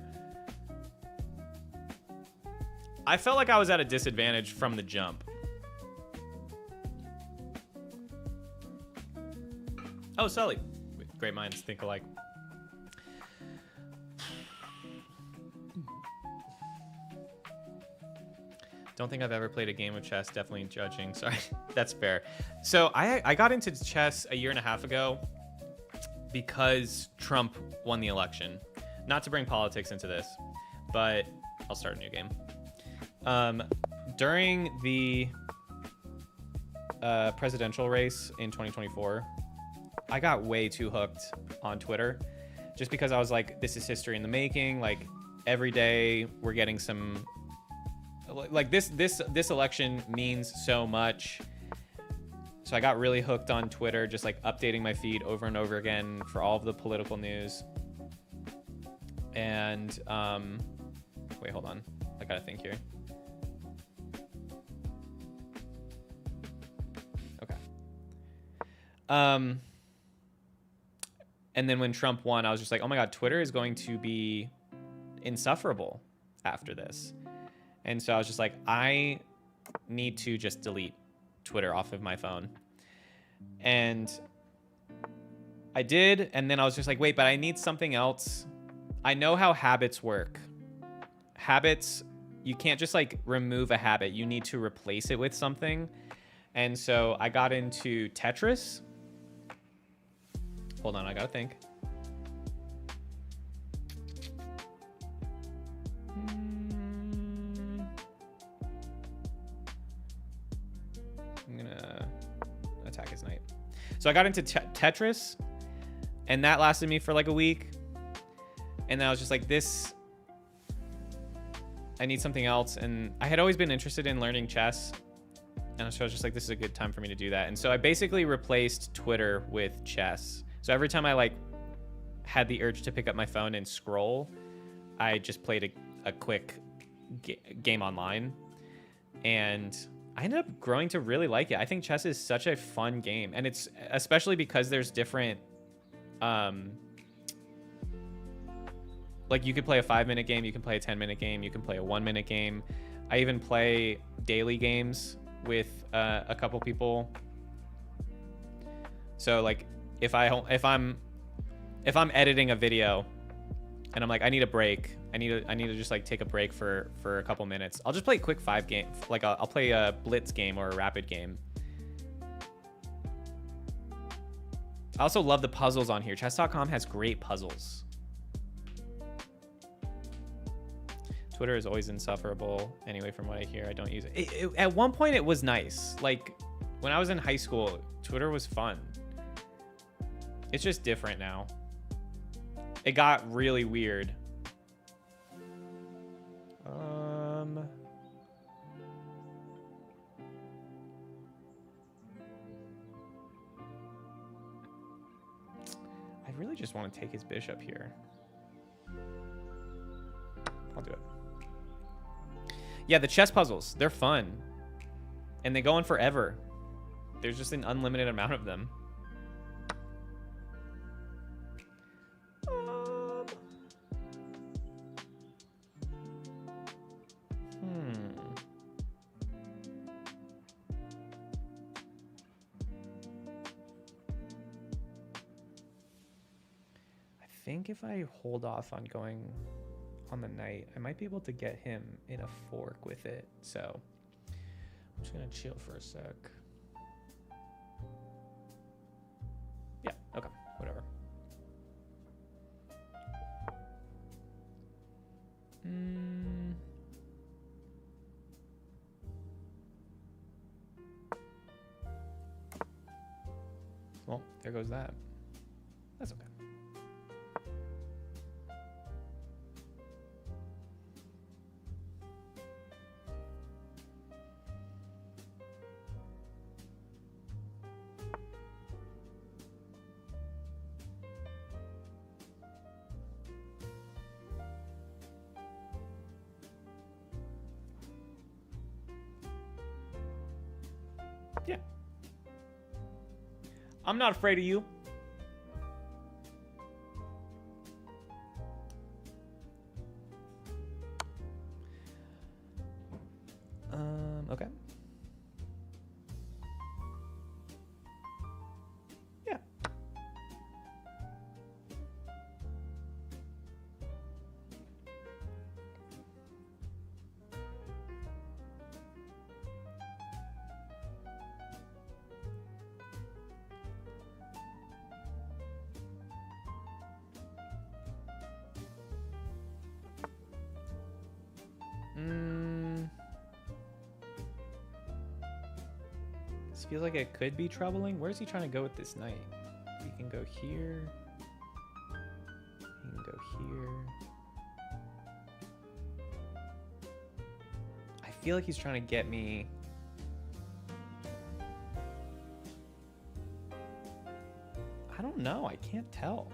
I felt like I was at a disadvantage from the jump. Oh, Sully. Great minds think alike. Don't think I've ever played a game of chess. Definitely judging. Sorry. That's fair. So I got into chess a year and a half ago because Trump won the election. Not to bring politics into this, but I'll start a new game. During the presidential race in 2024, I got way too hooked on Twitter just because I was like, this is history in the making. Like, every day we're getting some... Like, this election means so much. So I got really hooked on Twitter, just like updating my feed over and over again for all of the political news. And wait, hold on, I gotta think here. Okay. And then when Trump won, I was just like, oh my god, Twitter is going to be insufferable after this. And so I was just like, I need to just delete Twitter off of my phone. And I did, and then I was just like, wait, but I need something else I know how habits work. Habits, you can't just like remove a habit. You need to replace it with something. And so I got into Tetris. Hold on, I gotta think. I'm gonna attack his knight. So I got into Tetris, and that lasted me for like a week. And then I was just like, this, I need something else. And I had always been interested in learning chess. And so I was just like, this is a good time for me to do that. And so I basically replaced Twitter with chess. So every time I like had the urge to pick up my phone and scroll, I just played a quick game online. And I ended up growing to really like it. I think chess is such a fun game. And it's especially because there's different, like you could play a 5-minute game, you can play a 10-minute game, you can play a 1-minute game. I even play daily games with a couple people. So like if I'm editing a video and I'm like, I need a break, I need to just like take a break for a couple minutes, I'll just play a quick 5 game, like I'll play a blitz game or a rapid game. I also love the puzzles on here. Chess.com has great puzzles. Twitter is always insufferable. Anyway, from what I hear, I don't use it. At one point, it was nice. Like, when I was in high school, Twitter was fun. It's just different now. It got really weird. I really just want to take his bishop here. I'll do it. Yeah, the chess puzzles, they're fun. And they go on forever. There's just an unlimited amount of them. I think if I hold off on going on the knight, I might be able to get him in a fork with it. So I'm just gonna chill for a sec. Yeah, okay, whatever. Well, there goes that. That's okay. Yeah. I'm not afraid of you. Okay. Yeah. This feels like it could be troubling. Where's he trying to go with this knight? He can go here. He can go here. I feel like he's trying to get me. I don't know. I can't tell.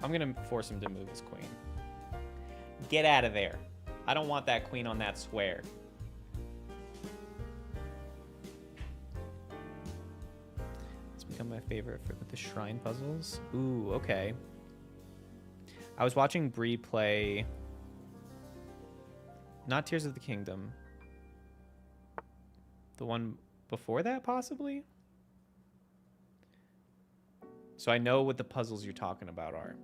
I'm going to force him to move his queen. Get out of there. I don't want that queen on that square. It's become my favorite with the shrine puzzles. Ooh, okay. I was watching Bree play... Not Tears of the Kingdom. The one before that, possibly? So I know what the puzzles you're talking about are.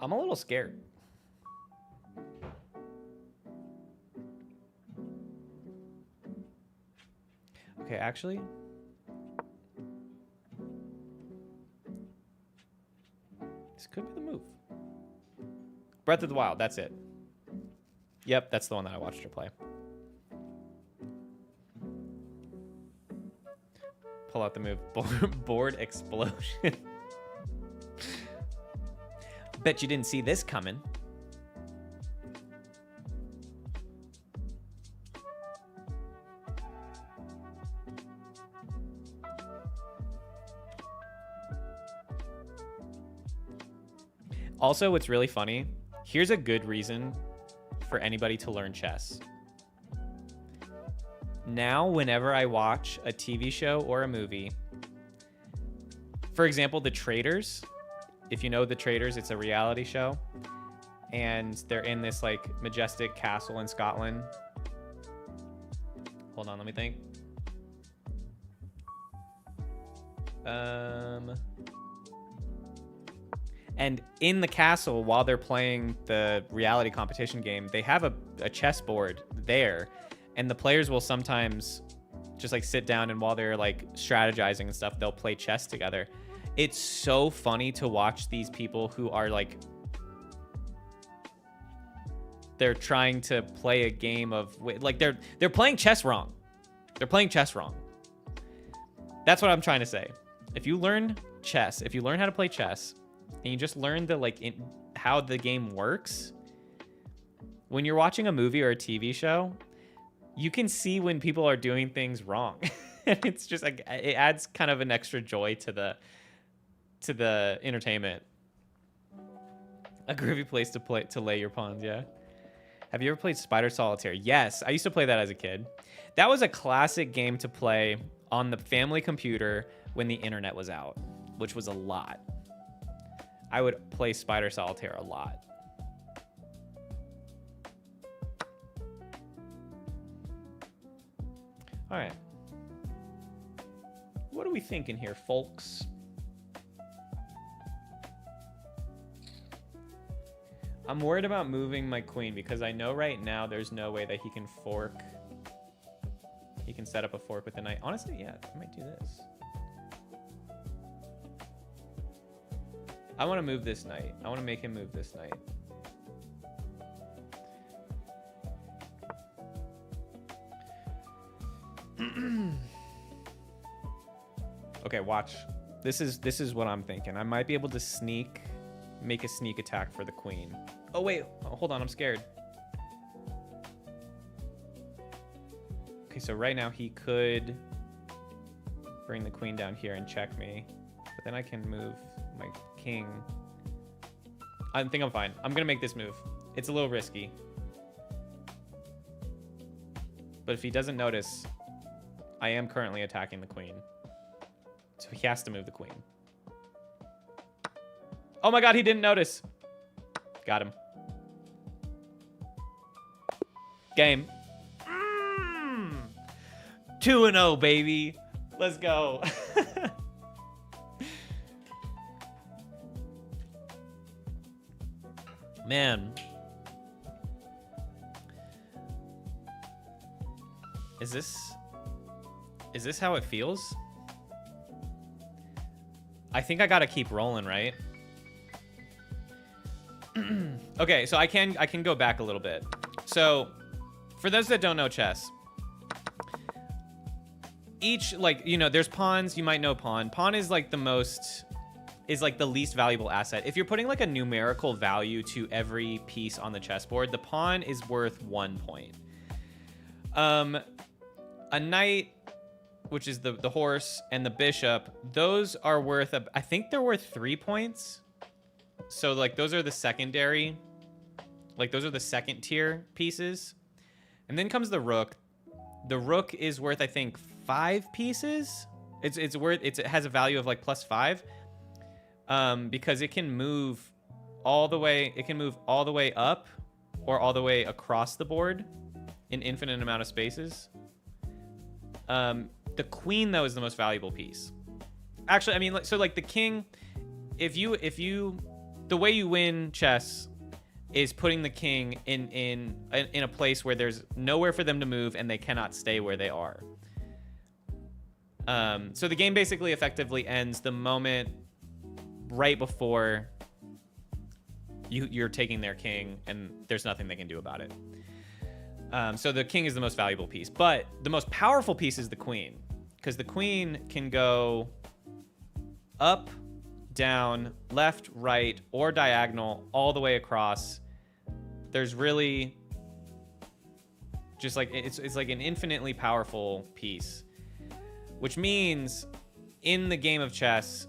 I'm a little scared. Okay, actually. This could be the move. Breath of the Wild, that's it. Yep, that's the one that I watched her play. Pull out the move. Board explosion. Bet you didn't see this coming. Also, what's really funny, here's a good reason for anybody to learn chess. Now, whenever I watch a TV show or a movie, for example, The Traitors, if you know The Traitors, it's a reality show, and they're in this like majestic castle in Scotland. Hold on, let me think. And in the castle, while they're playing the reality competition game, they have a chessboard there, and the players will sometimes just like sit down, and while they're like strategizing and stuff, they'll play chess together. It's so funny to watch these people who are like, they're trying to play a game of, like, they're playing chess wrong. They're playing chess wrong. That's what I'm trying to say. If you learn chess, if you learn how to play chess, and you just learn the how the game works, when you're watching a movie or a TV show, you can see when people are doing things wrong. And it's just like, it adds kind of an extra joy to the entertainment. A groovy place to lay your pawns, yeah. Have you ever played Spider Solitaire? Yes, I used to play that as a kid. That was a classic game to play on the family computer when the internet was out, which was a lot. I would play Spider Solitaire a lot. All right. What are we thinking here, folks? I'm worried about moving my queen because I know right now there's no way that he can fork. He can set up a fork with the knight. Honestly, yeah, I might do this. I want to move this knight. I want to make him move this knight. Okay, watch. This is what I'm thinking. I might be able to make a sneak attack for the queen. Oh wait, hold on, I'm scared. Okay, so right now he could bring the queen down here and check me, but then I can move my king. I think I'm fine. I'm gonna make this move. It's a little risky, but if he doesn't notice, I am currently attacking the queen, so he has to move the queen. Oh my god, he didn't notice. Got him. Game. 2-0, baby. Let's go. Man. Is this how it feels? I think I gotta keep rolling, right? Okay, so I can go back a little bit. So, for those that don't know chess, each, like, you know, there's pawns. You might know pawn. Pawn is like the least valuable asset. If you're putting like a numerical value to every piece on the chessboard, the pawn is worth 1 point. A knight, which is the horse, and the bishop, those are worth, I think they're worth 3 points. So like those are the secondary, like those are the second tier pieces. And then comes the rook. The rook is worth, I think, 5 pieces. It has a value of like +5, because it can move all the way. It can move all the way up or all the way across the board in infinite amount of spaces. The queen, though, is the most valuable piece. Actually, I mean, so like the king, if you the way you win chess is putting the king in a place where there's nowhere for them to move and they cannot stay where they are. So the game basically effectively ends the moment right before you're taking their king, and there's nothing they can do about it. So the king is the most valuable piece, but the most powerful piece is the queen, because the queen can go up, down, left, right, or diagonal all the way across. There's really just like it's like an infinitely powerful piece, which means in the game of chess,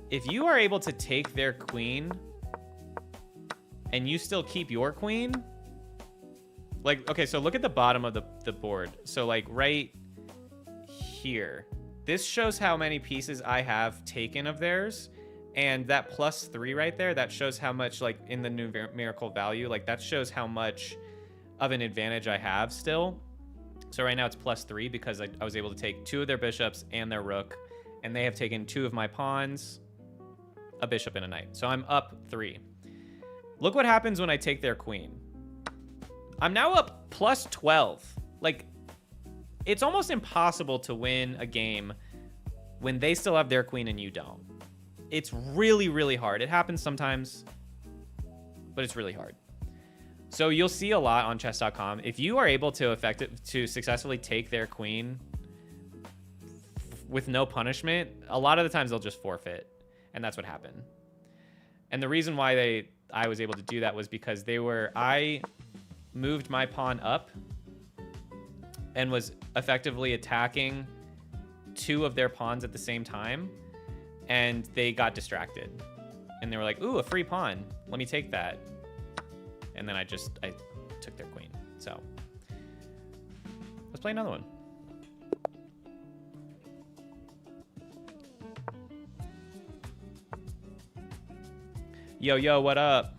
if you are able to take their queen and you still keep your queen, like, okay, so look at the bottom of the board. So like right here, this shows how many pieces I have taken of theirs. And that +3 right there, that shows how much, like, in the numerical value, like, that shows how much of an advantage I have still. So right now it's +3 because I was able to take 2 of their bishops and their rook, and they have taken 2 of my pawns, a bishop and a knight. So I'm up 3. Look what happens when I take their queen. I'm now up +12. Like, it's almost impossible to win a game when they still have their queen and you don't. It's really, really hard. It happens sometimes, but it's really hard. So you'll see a lot on chess.com. If you are able to successfully take their queen with no punishment, a lot of the times they'll just forfeit, and that's what happened. And the reason why I was able to do that was because I moved my pawn up and was effectively attacking 2 of their pawns at the same time. And they got distracted. And they were like, ooh, a free pawn. Let me take that. And then I took their queen. So let's play another one. Yo, yo, what up?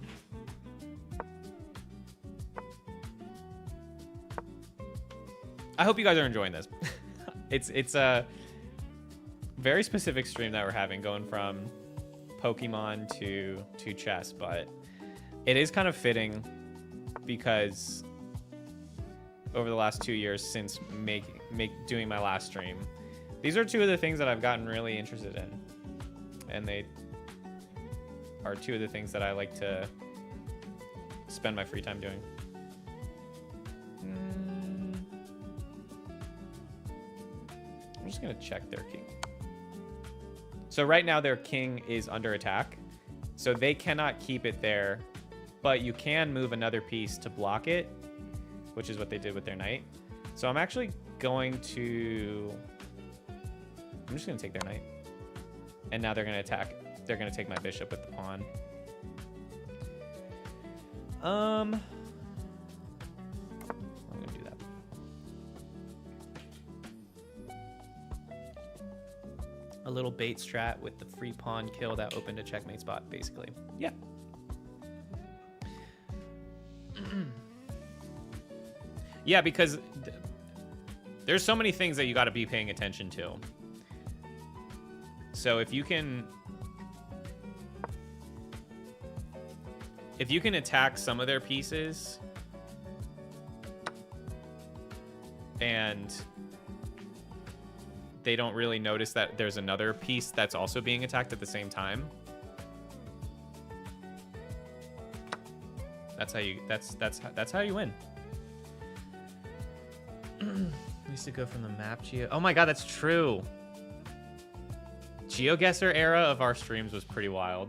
I hope you guys are enjoying this. It's a very specific stream that we're having, going from Pokemon to chess, but it is kind of fitting because over the last 2 years since doing my last stream, these are 2 of the things that I've gotten really interested in, and they are 2 of the things that I like to spend my free time doing. I'm just gonna check their king. So right now their king is under attack, so they cannot keep it there, but you can move another piece to block it, which is what they did with their knight. So I'm actually going to... I'm just going to take their knight. And now they're going to attack. They're going to take my bishop with the pawn. I'm going to do that. A little bait strat with the free pawn kill that opened a checkmate spot, basically. Yeah. Yeah, because there's so many things that you got to be paying attention to. So if you can attack some of their pieces and they don't really notice that there's another piece that's also being attacked at the same time, that's how you win. Used to go from the map geo. Oh my god, that's true. GeoGuessr era of our streams was pretty wild.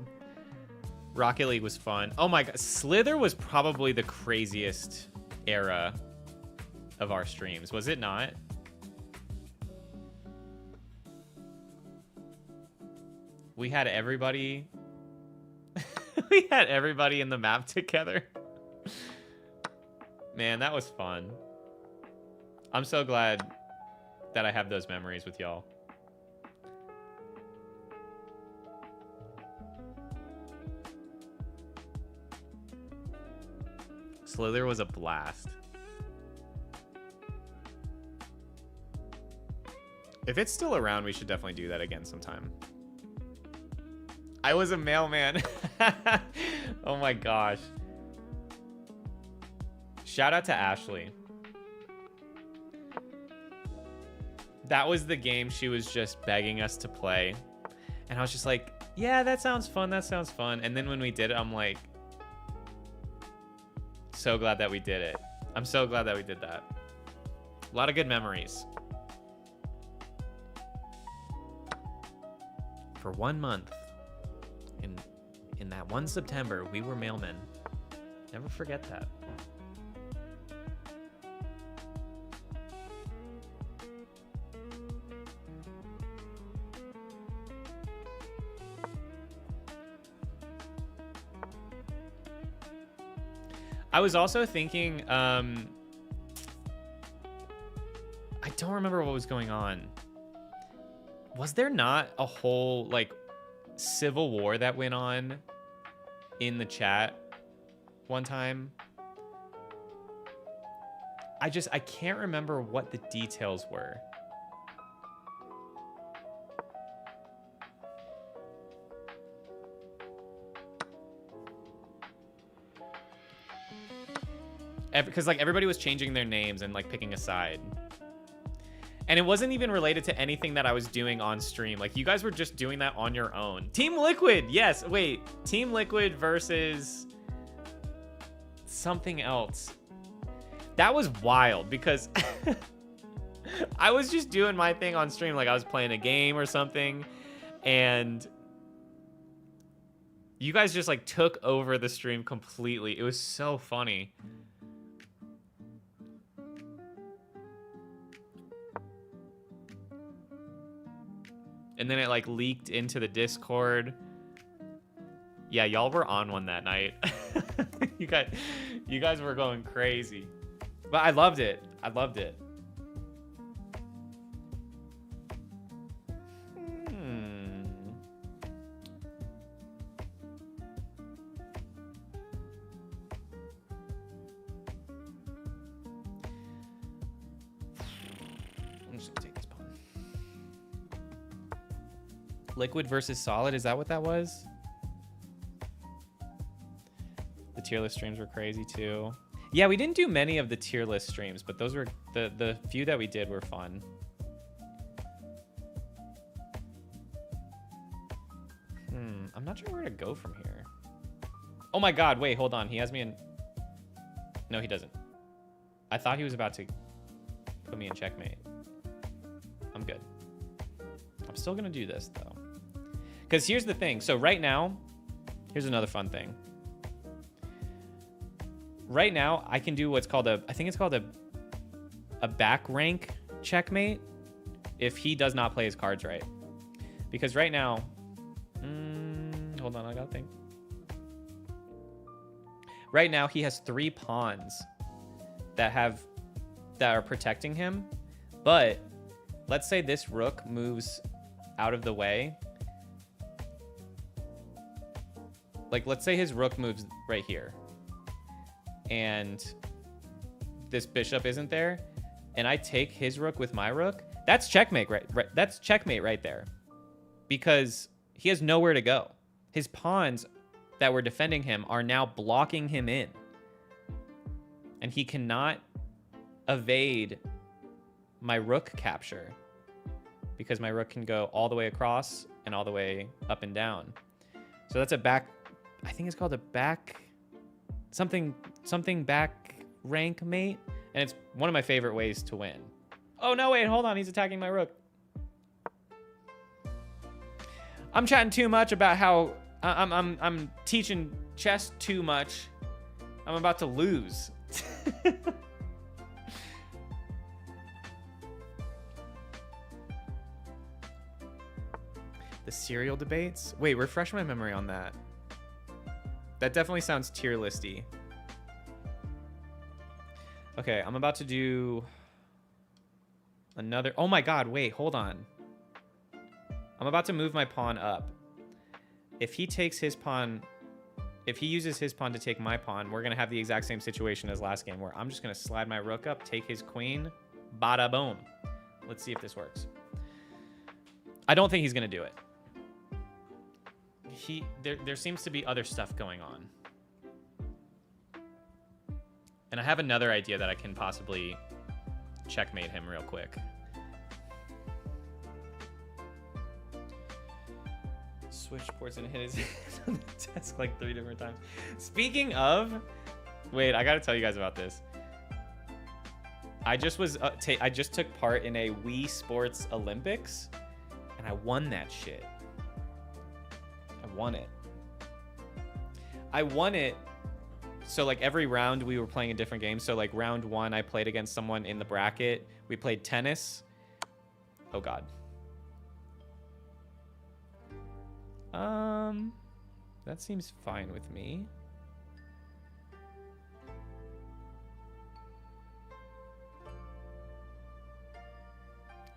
Rocket League was fun. Oh my god, Slither was probably the craziest era of our streams, was it not? We had everybody we had everybody in the map together. Man, that was fun. I'm so glad that I have those memories with y'all. Slither was a blast. If it's still around, we should definitely do that again sometime. I was a mailman. Oh my gosh. Shout out to Ashley. That was the game she was just begging us to play. And I was just like, yeah, that sounds fun. That sounds fun. And then when we did it, I'm like, so glad that we did it. I'm so glad that we did that. A lot of good memories. For 1 month, in that one September, we were mailmen. Never forget that. I was also thinking, I don't remember what was going on. Was there not a whole, like, civil war that went on in the chat one time? I can't remember what the details were. Because like everybody was changing their names and like picking a side. And it wasn't even related to anything that I was doing on stream. Like you guys were just doing that on your own. Team Liquid, yes, wait. Team Liquid versus something else. That was wild because I was just doing my thing on stream. Like I was playing a game or something. And you guys just like took over the stream completely. It was so funny. And then it like leaked into the Discord. Yeah, y'all were on one that night. you guys were going crazy. But I loved it. I loved it. I'm just gonna take this pawn. Liquid versus Solid, is that what that was? The tier list streams were crazy too. Yeah, we didn't do many of the tier list streams, but those were the few that we did were fun. I'm not sure where to go from here. Oh my god, wait, hold on. He has me in... No, he doesn't. I thought he was about to put me in checkmate. I'm good. I'm still gonna do this though. Because here's the thing. So right now, here's another fun thing. Right now, I can do what's called I think it's called a back rank checkmate if he does not play his cards right. Because right now, hold on, I gotta think. Right now, he has 3 pawns that are protecting him. But let's say this rook moves out of the way. Like, let's say his rook moves right here. And this bishop isn't there. And I take his rook with my rook. That's checkmate, right? That's checkmate right there. Because he has nowhere to go. His pawns that were defending him are now blocking him in. And he cannot evade my rook capture. Because my rook can go all the way across and all the way up and down. So that's a back... I think it's called a back... Something back rank mate. And it's one of my favorite ways to win. Oh, no, wait, hold on. He's attacking my rook. I'm chatting too much about how I'm teaching chess too much. I'm about to lose. The cereal debates? Wait, refresh my memory on that. That definitely sounds tier listy. Okay, I'm about to do another... Oh my god, wait, hold on. I'm about to move my pawn up. If he takes his pawn if he uses his pawn to take my pawn, we're going to have the exact same situation as last game where I'm just going to slide my rook up, take his queen, bada boom. Let's see if this works. I don't think he's going to do it. There seems to be other stuff going on. And I have another idea that I can possibly checkmate him real quick. Switch ports and hit his on the desk like 3 different times. Speaking of, wait, I gotta tell you guys about this. I just took part in a Wii Sports Olympics, and I won that shit. I won it. So like every round we were playing a different game. So like round 1, I played against someone in the bracket. We played tennis. Oh God. That seems fine with me.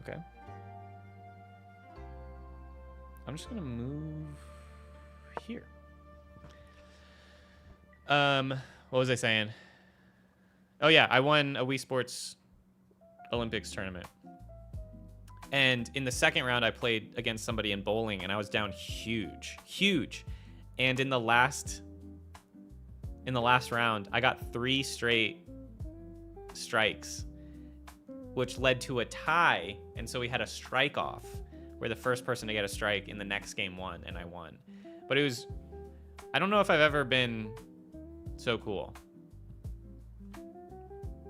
Okay. I'm just gonna move here. What was I saying? Oh yeah, I won a Wii Sports Olympics tournament. And in the second round, I played against somebody in bowling, and I was down huge. And in the last round, I got 3 straight strikes, which led to a tie. And so we had a strike off, where the first person to get a strike in the next game won, and I won. But I don't know if I've ever been so cool.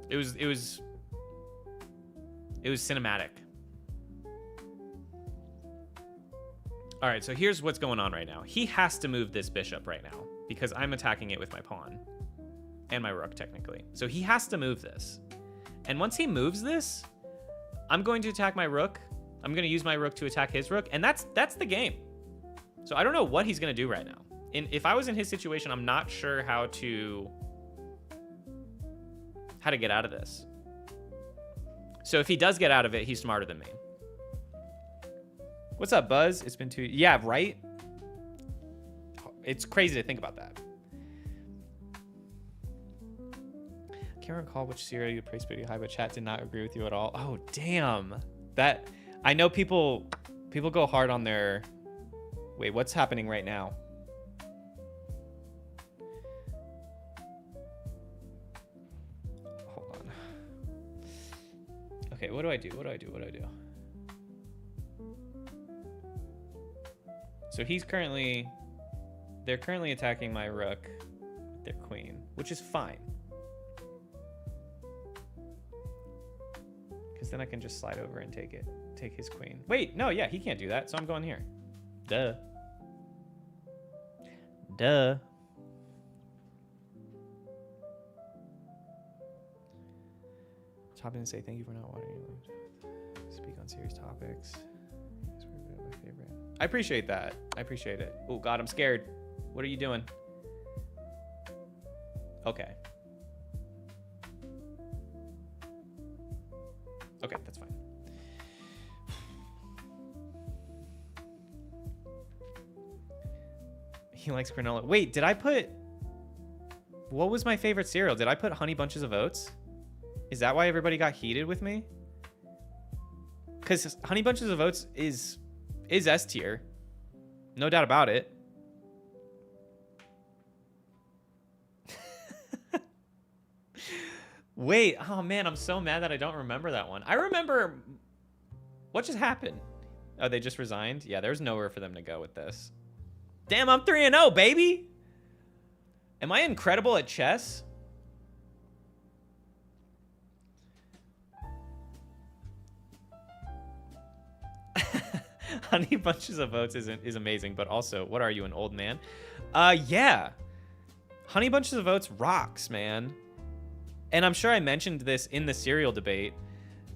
It was cinematic. All right, so here's what's going on right now. He has to move this bishop right now because I'm attacking it with my pawn and my rook technically. So he has to move this. And once he moves this, I'm going to attack my rook. I'm going to use my rook to attack his rook, and that's the game. So I don't know what he's going to do right now. If I was in his situation, I'm not sure how to get out of this. So if he does get out of it, he's smarter than me. What's up, Buzz? It's been 2... Yeah, right? It's crazy to think about that. I can't recall which serial you praised pretty high, but chat did not agree with you at all. Oh, damn. That... I know people go hard on their... Wait, what's happening right now? Hold on. Okay, what do I do? So they're currently attacking my rook with their queen, which is fine. Because then I can just slide over and take his queen. Wait, no, yeah, he can't do that, so I'm going here. Duh. Hop in and say thank you for not wanting to speak on serious topics. My favorite. I appreciate that. I appreciate it. Oh God, I'm scared. What are you doing? Okay. Okay, that's fine. He likes granola. Wait, did I put... What was my favorite cereal? Did I put Honey Bunches of Oats? Is that why everybody got heated with me? Because Honey Bunches of Oats is S tier. No doubt about it. Wait, oh man, I'm so mad that I don't remember that one. I remember... What just happened? Oh, they just resigned? Yeah, there's nowhere for them to go with this. Damn, I'm 3-0, baby! Am I incredible at chess? Honey Bunches of Oats is amazing, but also, what are you, an old man? Yeah. Honey Bunches of Oats rocks, man. And I'm sure I mentioned this in the cereal debate,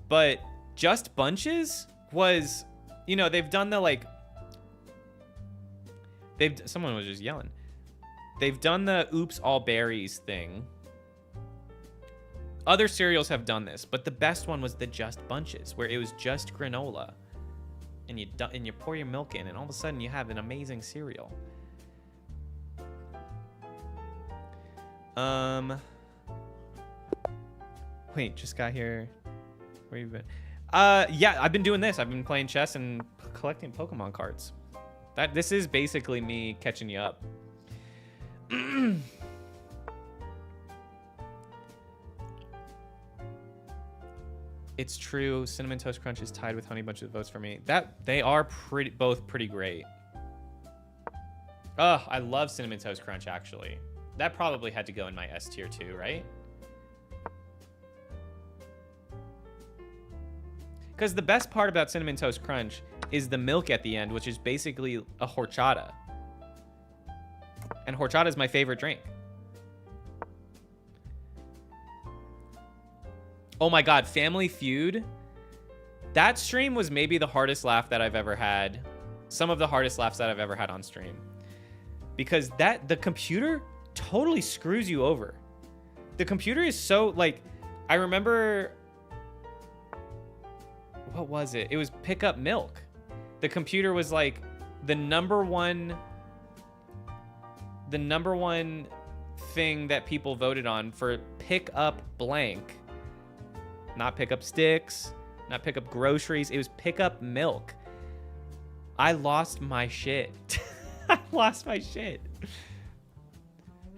but Just Bunches was, you know, they've done the like, someone was just yelling. They've done the oops all berries thing. Other cereals have done this, but the best one was the Just Bunches, where it was just granola. And you pour your milk in, and all of a sudden you have an amazing cereal. Wait, just got here. Where you been? Yeah, I've been doing this. I've been playing chess and collecting Pokemon cards. This is basically me catching you up. It's true. Cinnamon Toast Crunch is tied with Honey Bunch of votes for me. They are both pretty great. Oh, I love Cinnamon Toast Crunch actually. That probably had to go in my S tier too, right? Because the best part about Cinnamon Toast Crunch is the milk at the end, which is basically a horchata. And horchata is my favorite drink. Oh my God, Family Feud. That stream was maybe the hardest laugh that I've ever had. Some of the hardest laughs that I've ever had on stream. Because the computer totally screws you over. The computer is so, like, I remember, what was it? It was Pick Up Milk. The computer was like the number one thing that people voted on for pick up blank. Not pick up sticks, not pick up groceries. It was pick up milk. I lost my shit. I lost my shit.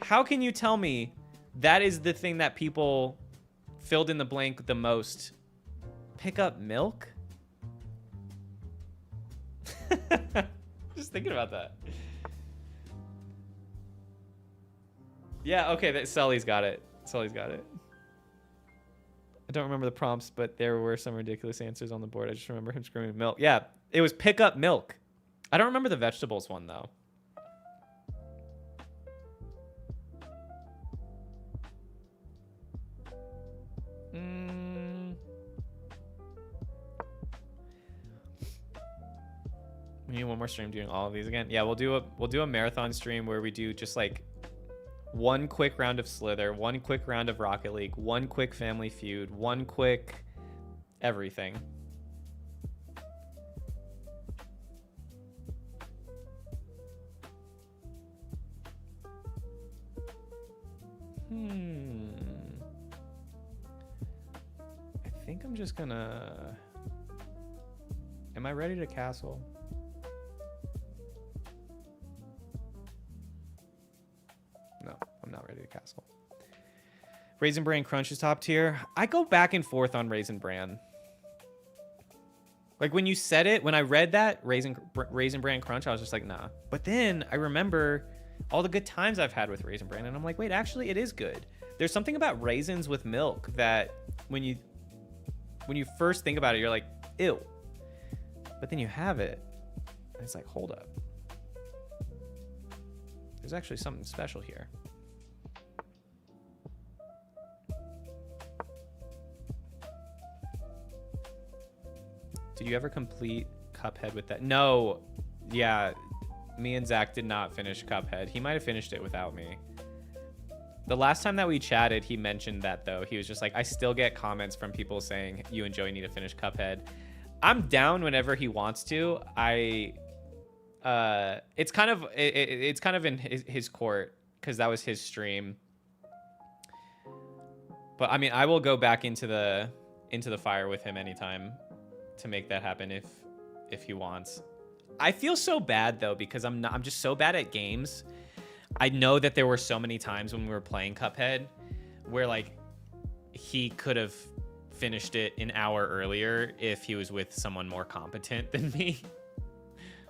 How can you tell me that is the thing that people filled in the blank the most? Pick up milk? Just thinking about that. Yeah, okay, Sully's got it. Sully's got it. I don't remember the prompts, but there were some ridiculous answers on the board. I just remember him screaming milk. Yeah, it was pick up milk. I don't remember the vegetables one, though. We need one more stream doing all of these again. Yeah, we'll do a marathon stream where we do just like one quick round of Slither, one quick round of Rocket League, one quick Family Feud, one quick everything. I think I'm just gonna... Am I ready to castle? No, I'm not ready to castle. Raisin Bran Crunch is top tier. I go back and forth on Raisin Bran. Like when you said it, when I read that Raisin Bran Crunch, I was just like, nah. But then I remember all the good times I've had with Raisin Bran, and I'm like, wait, actually, it is good. There's something about raisins with milk that when you first think about it, you're like, ew. But then you have it, and it's like, hold up. There's actually something special here. Did you ever complete Cuphead with that? No. Yeah, me and Zach did not finish Cuphead. He might have finished it without me. The last time that we chatted, he mentioned that, though. He was just like, I still get comments from people saying, you and Joey need to finish Cuphead. I'm down whenever he wants to. It's kind of in his court because that was his stream. But I mean, I will go back into the fire with him anytime to make that happen if he wants. I feel so bad though because I'm just so bad at games. I know that there were so many times when we were playing Cuphead where like he could have finished it an hour earlier if he was with someone more competent than me.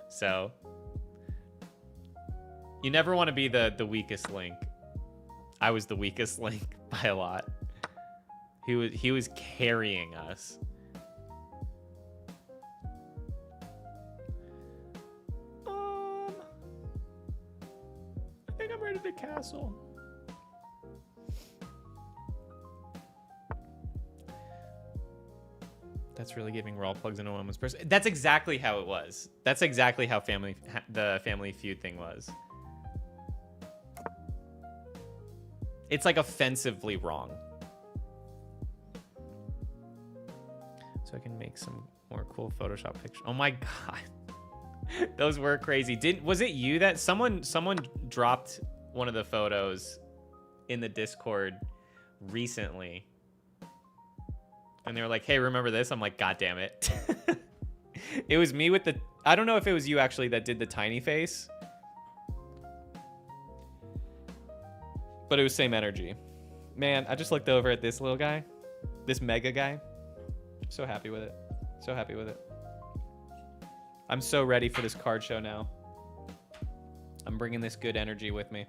So you never want to be the weakest link. I was the weakest link by a lot. He was carrying us. I think I'm ready to castle. That's really giving raw plugs into woman's person. That's exactly how it was. That's exactly how the Family Feud thing was. It's like offensively wrong. So I can make some more cool Photoshop pictures. Oh my god. Those were crazy. Was it you that someone dropped one of the photos in the Discord recently. And they were like, hey, remember this? I'm like, God damn it. It was me with the... I don't know if it was you actually that did the tiny face. But it was same energy. Man, I just looked over at this little guy. This mega guy. So happy with it. So happy with it. I'm so ready for this card show now. I'm bringing this good energy with me.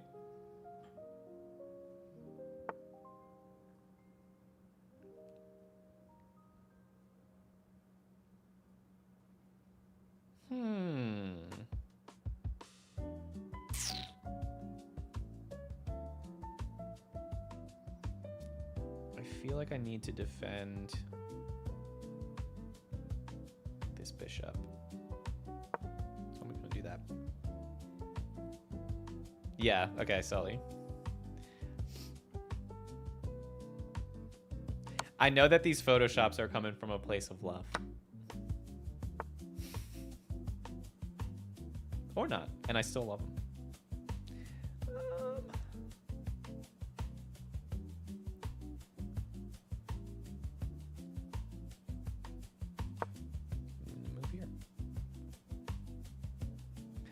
I feel like I need to defend this bishop. So I'm gonna do that. Yeah, okay, Sully. I know that these photoshops are coming from a place of love. Or not, and I still love them. Move here.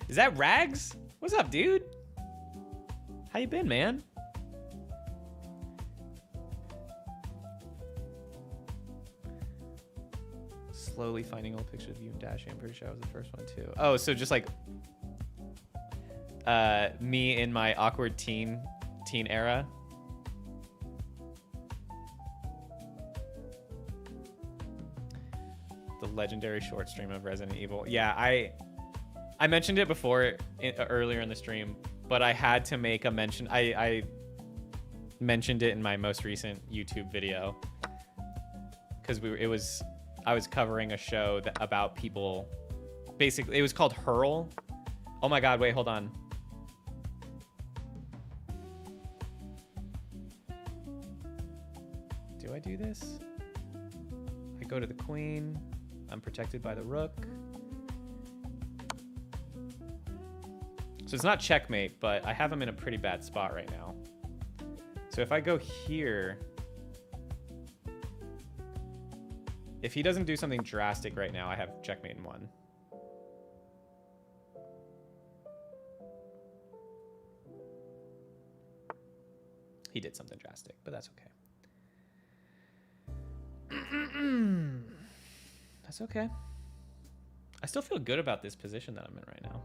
Is that Rags? What's up, dude? How you been, man? Slowly finding old pictures of you and Dash. I'm pretty sure I was the first one too. Oh, so just like me in my awkward teen era. The legendary short stream of Resident Evil. Yeah, I mentioned it before earlier in the stream, but I had to make a mention. I mentioned it in my most recent YouTube video because I was covering a show about people. Basically, it was called Hurl. Oh my God! Wait, hold on. Do I do this? I go to the queen. I'm protected by the rook. So it's not checkmate, but I have him in a pretty bad spot right now. So if I go here, if he doesn't do something drastic right now, I have checkmate in one. He did something drastic, but that's okay. That's okay. I still feel good about this position that I'm in right now.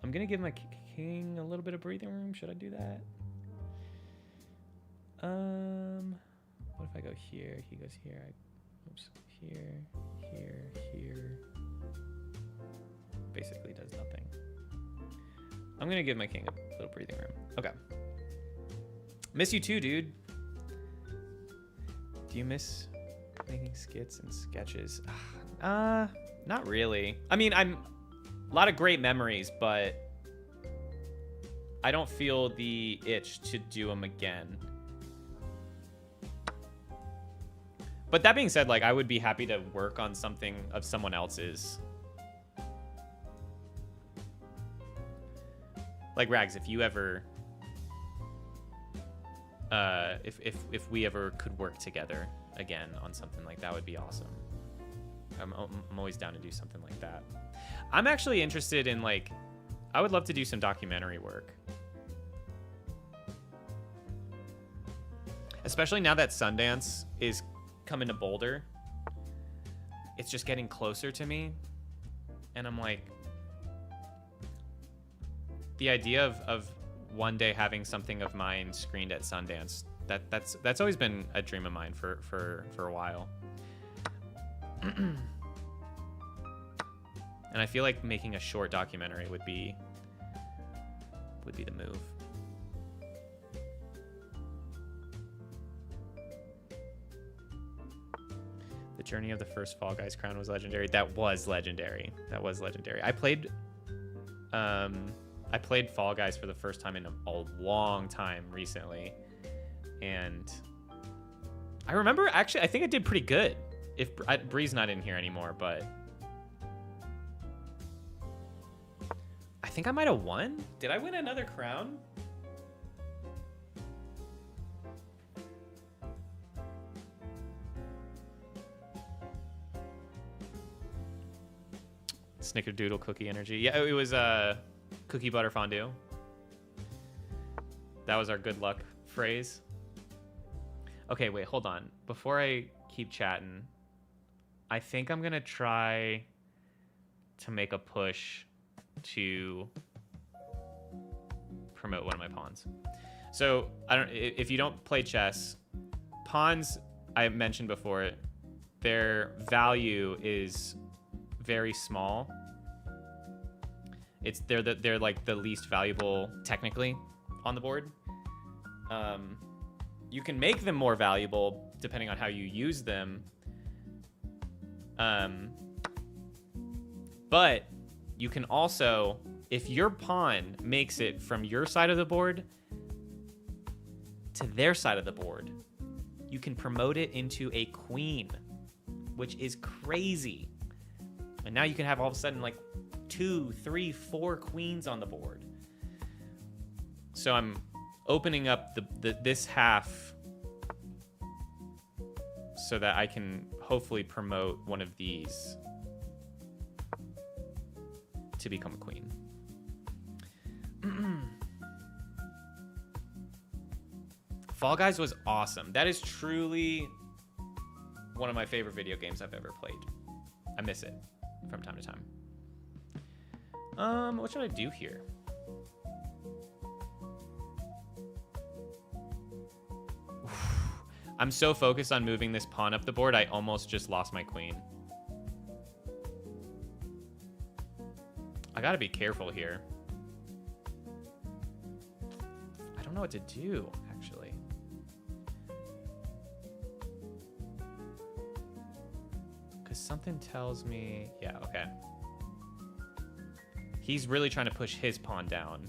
I'm gonna give my king a little bit of breathing room. Should I do that? What if I go here? He goes here. Oops. Here, here, here. Basically does nothing. I'm gonna give my king a little breathing room. Okay. Miss you too, dude. Do you miss making skits and sketches? Not really. I mean, a lot of great memories, but I don't feel the itch to do them again. But that being said, like, I would be happy to work on something of someone else's. Like, Rags, if you ever... if we ever could work together again on something like that, would be awesome. I'm always down to do something like that. I'm actually interested in, like, I would love to do some documentary work. Especially now that Sundance is coming to Boulder. It's just getting closer to me. And I'm like, the idea of one day having something of mine screened at Sundance, that's always been a dream of mine for a while. And I feel like making a short documentary would be the move. The journey of the first Fall Guys crown was legendary. That was legendary. That was legendary. I played Fall Guys for the first time in a long time recently. And I remember, actually, I think I did pretty good. If Bree's not in here anymore, but I think I might have won. Did I win another crown? Snickerdoodle cookie energy. Yeah, it was cookie butter fondue. That was our good luck phrase. Okay, wait, hold on. Before I keep chatting, I think I'm gonna try to make a push to promote one of my pawns. So if you don't play chess, pawns, I mentioned before, their value is very small. They're like the least valuable technically on the board. You can make them more valuable depending on how you use them. But you can also, if your pawn makes it from your side of the board to their side of the board, you can promote it into a queen, which is crazy. And now you can have all of a sudden like 2, 3, 4 queens on the board. So I'm opening up this half so that I can hopefully promote one of these to become a queen. Fall Guys was awesome. That is truly one of my favorite video games I've ever played. I miss it from time to time. What should I do here? I'm so focused on moving this pawn up the board, I almost just lost my queen. I gotta be careful here. I don't know what to do, actually. Because something tells me... Yeah, okay. He's really trying to push his pawn down.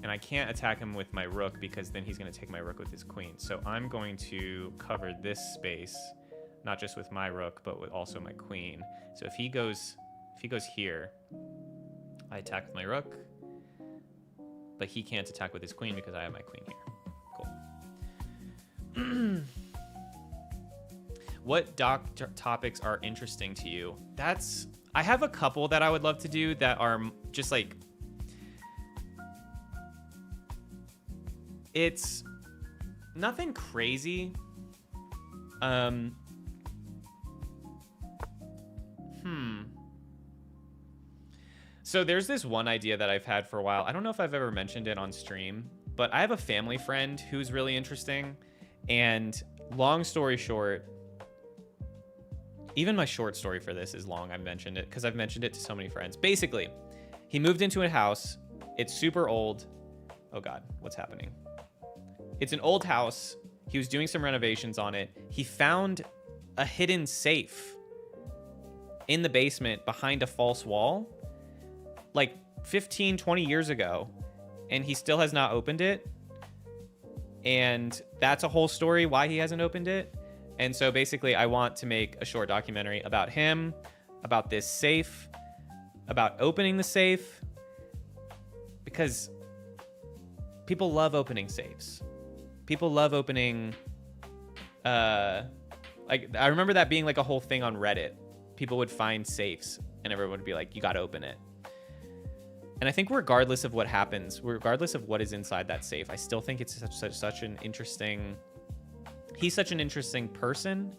And I can't attack him with my rook because then he's going to take my rook with his queen. So I'm going to cover this space, not just with my rook, but with also my queen. So if he goes here, I attack with my rook, but he can't attack with his queen because I have my queen here. Cool. What topics are interesting to you? I have a couple that I would love to do that are just like, it's nothing crazy. So there's this one idea that I've had for a while. I don't know if I've ever mentioned it on stream, but I have a family friend who's really interesting. And long story short, even my short story for this is long. I've mentioned it because I've mentioned it to so many friends. Basically, he moved into a house. It's super old. Oh God, what's happening? It's an old house. He was doing some renovations on it. He found a hidden safe in the basement behind a false wall, like 15, 20 years ago, and he still has not opened it. And that's a whole story why he hasn't opened it. And so basically I want to make a short documentary about him, about this safe, about opening the safe, because people love opening safes. People love opening, like, I remember that being like a whole thing on Reddit. People would find safes and everyone would be like, you got to open it. And I think regardless of what happens, regardless of what is inside that safe, I still think it's such an interesting, he's such an interesting person.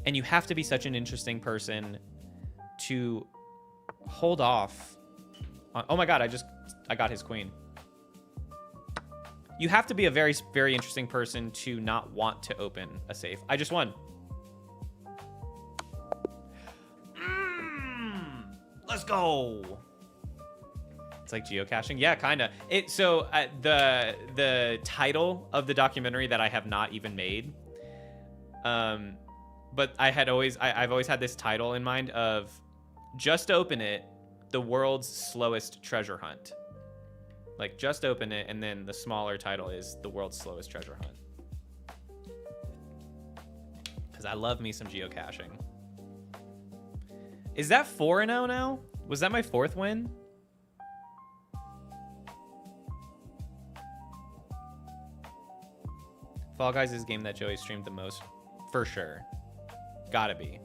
And you have to be such an interesting person to hold off on, oh my God, I got his queen. You have to be a very, very interesting person to not want to open a safe. I just won. Let's go. It's like geocaching. Yeah, kind of. So the title of the documentary that I have not even made, but I've always had this title in mind of Just Open It, the world's slowest treasure hunt. Like, just open it, and then the smaller title is the world's slowest treasure hunt. Because I love me some geocaching. Is that 4-0 now? Was that my 4th win? Fall Guys is a game that Joey streamed the most. For sure. Gotta be.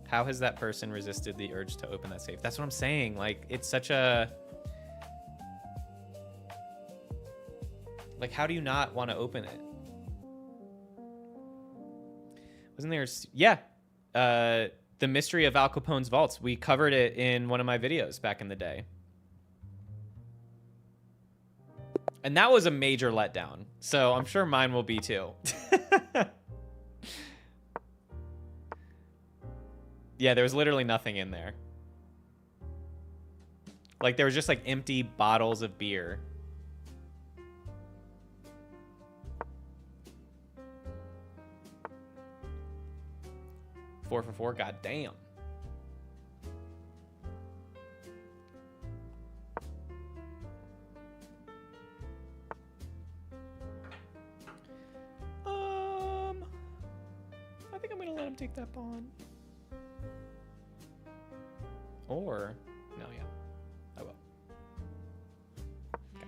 How has that person resisted the urge to open that safe? That's what I'm saying. Like, it's such a... Like, how do you not want to open it? Wasn't there... Yeah. The Mystery of Al Capone's Vaults. We covered it in one of my videos back in the day. And that was a major letdown. So I'm sure mine will be too. Yeah, there was literally nothing in there. Like, there was just, like, empty bottles of beer. Four for four, goddamn. I think I'm gonna let him take that pawn. Or, no, yeah, I will. Okay.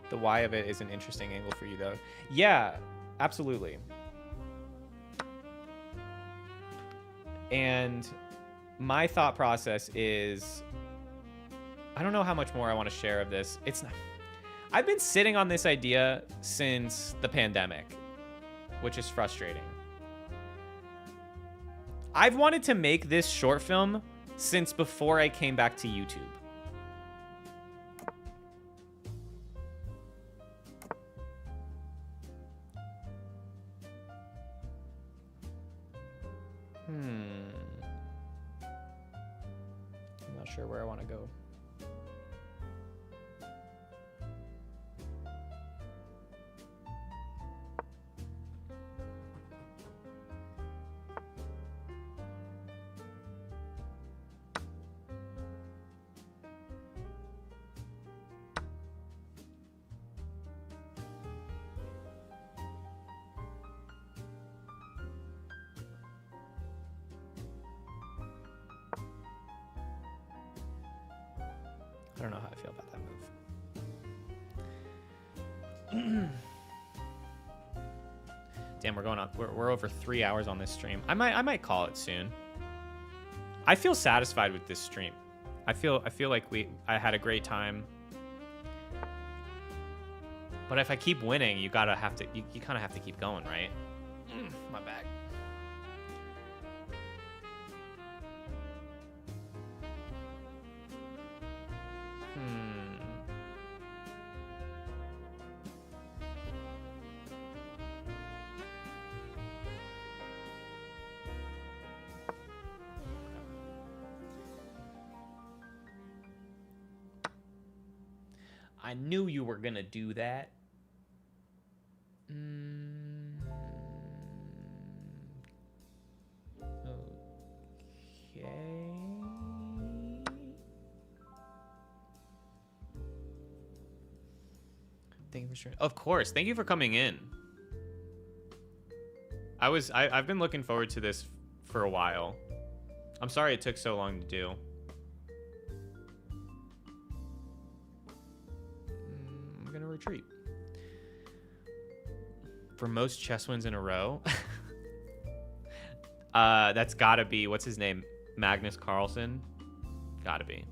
The why of it is an interesting angle for you, though. Yeah, absolutely. And my thought process is, I don't know how much more I want to share of this. It's not, I've been sitting on this idea since the pandemic, which is frustrating. I've wanted to make this short film since before I came back to YouTube. I'm not sure where I want to go. I don't know how I feel about that move. Damn, we're going on. We're over 3 hours on this stream. I might call it soon. I feel satisfied with this stream. I feel like I had a great time. But if I keep winning, you kind of have to keep going, right? My bag. I knew you were gonna do that. Okay. Thank you for sharing. Of course. Thank you for coming in. I've been looking forward to this for a while. I'm sorry it took so long to do. I'm gonna retreat. For most chess wins in a row. That's gotta be, what's his name? Magnus Carlsen? Gotta be.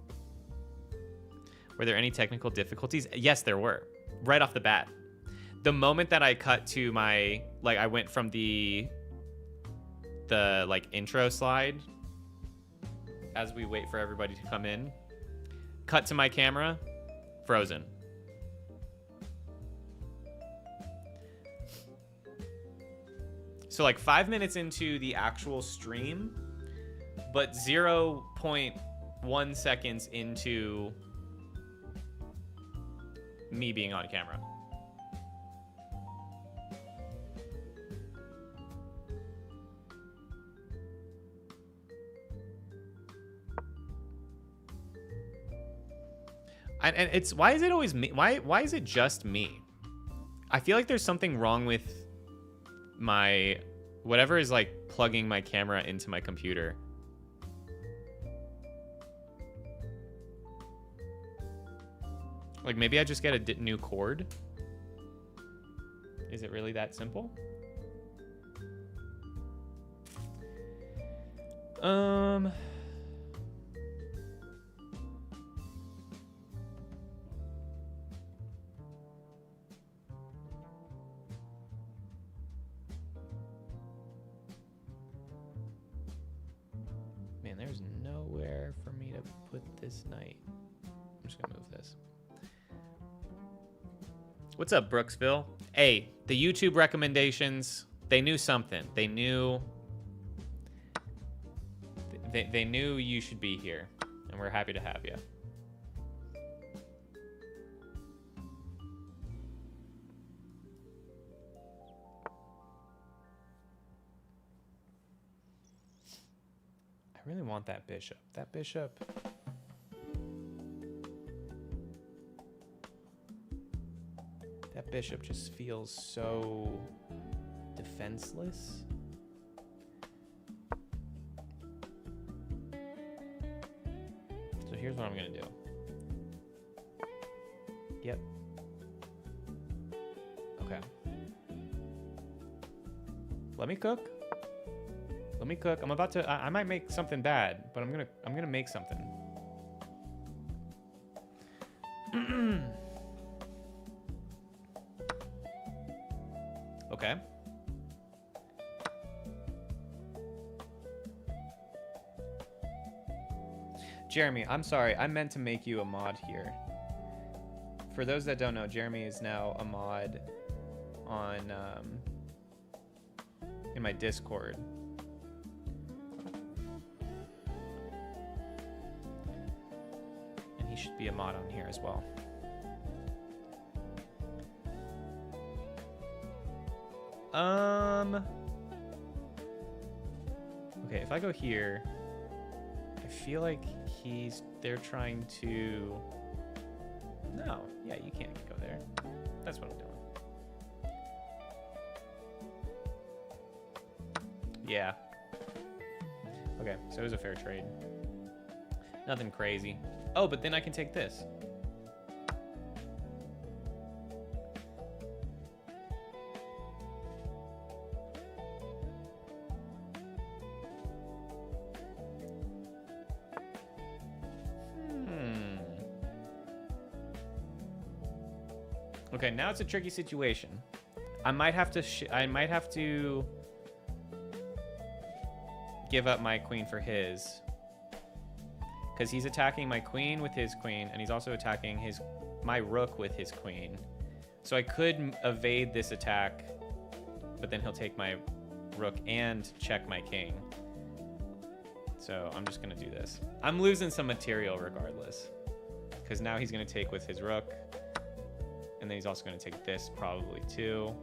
Were there any technical difficulties? Yes, there were. Right off the bat. The moment that I cut to my, like, I went from the like intro slide as we wait for everybody to come in, cut to my camera, frozen. So like 5 minutes into the actual stream, but 0.1 seconds into me being on camera. And it's, why is it always me? Why is it just me? I feel like there's something wrong with my, whatever is like plugging my camera into my computer. Like maybe I just get a new cord. Is it really that simple? Um. Man, there's nowhere for me to put this knight. I'm just gonna move this. What's up, Brooksville? Hey, the YouTube recommendations, they knew something. They knew they knew you should be here, and we're happy to have you. I really want that bishop. That bishop. That bishop just feels so defenseless. So here's what I'm gonna do. Yep. Okay. Let me cook. Let me cook. I'm about to. I might make something bad, but I'm gonna make something. Okay. Jeremy, I'm sorry. I meant to make you a mod here. For those that don't know, Jeremy is now a mod on in my Discord. And he should be a mod on here as well. Okay, if I go here, I feel like they're trying to... No, yeah, you can't go there. That's what I'm doing. Yeah. Okay, so it was a fair trade. Nothing crazy. Oh, but then I can take this. Okay, now it's a tricky situation. I might have to give up my queen for his, because he's attacking my queen with his queen, and he's also attacking my rook with his queen. So I could evade this attack, but then he'll take my rook and check my king. So I'm just gonna do this. I'm losing some material regardless, because now he's gonna take with his rook. And then he's also going to take this probably too.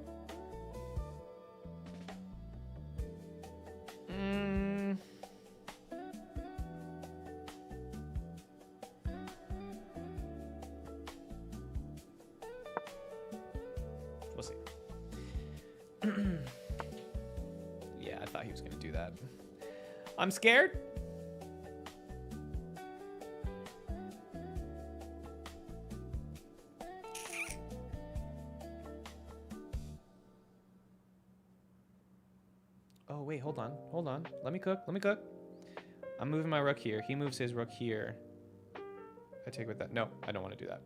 We'll see. Yeah, I thought he was going to do that. I'm scared. Oh, wait, hold on. Let me cook. I'm moving my rook here. He moves his rook here. I take with that. No, I don't want to do that.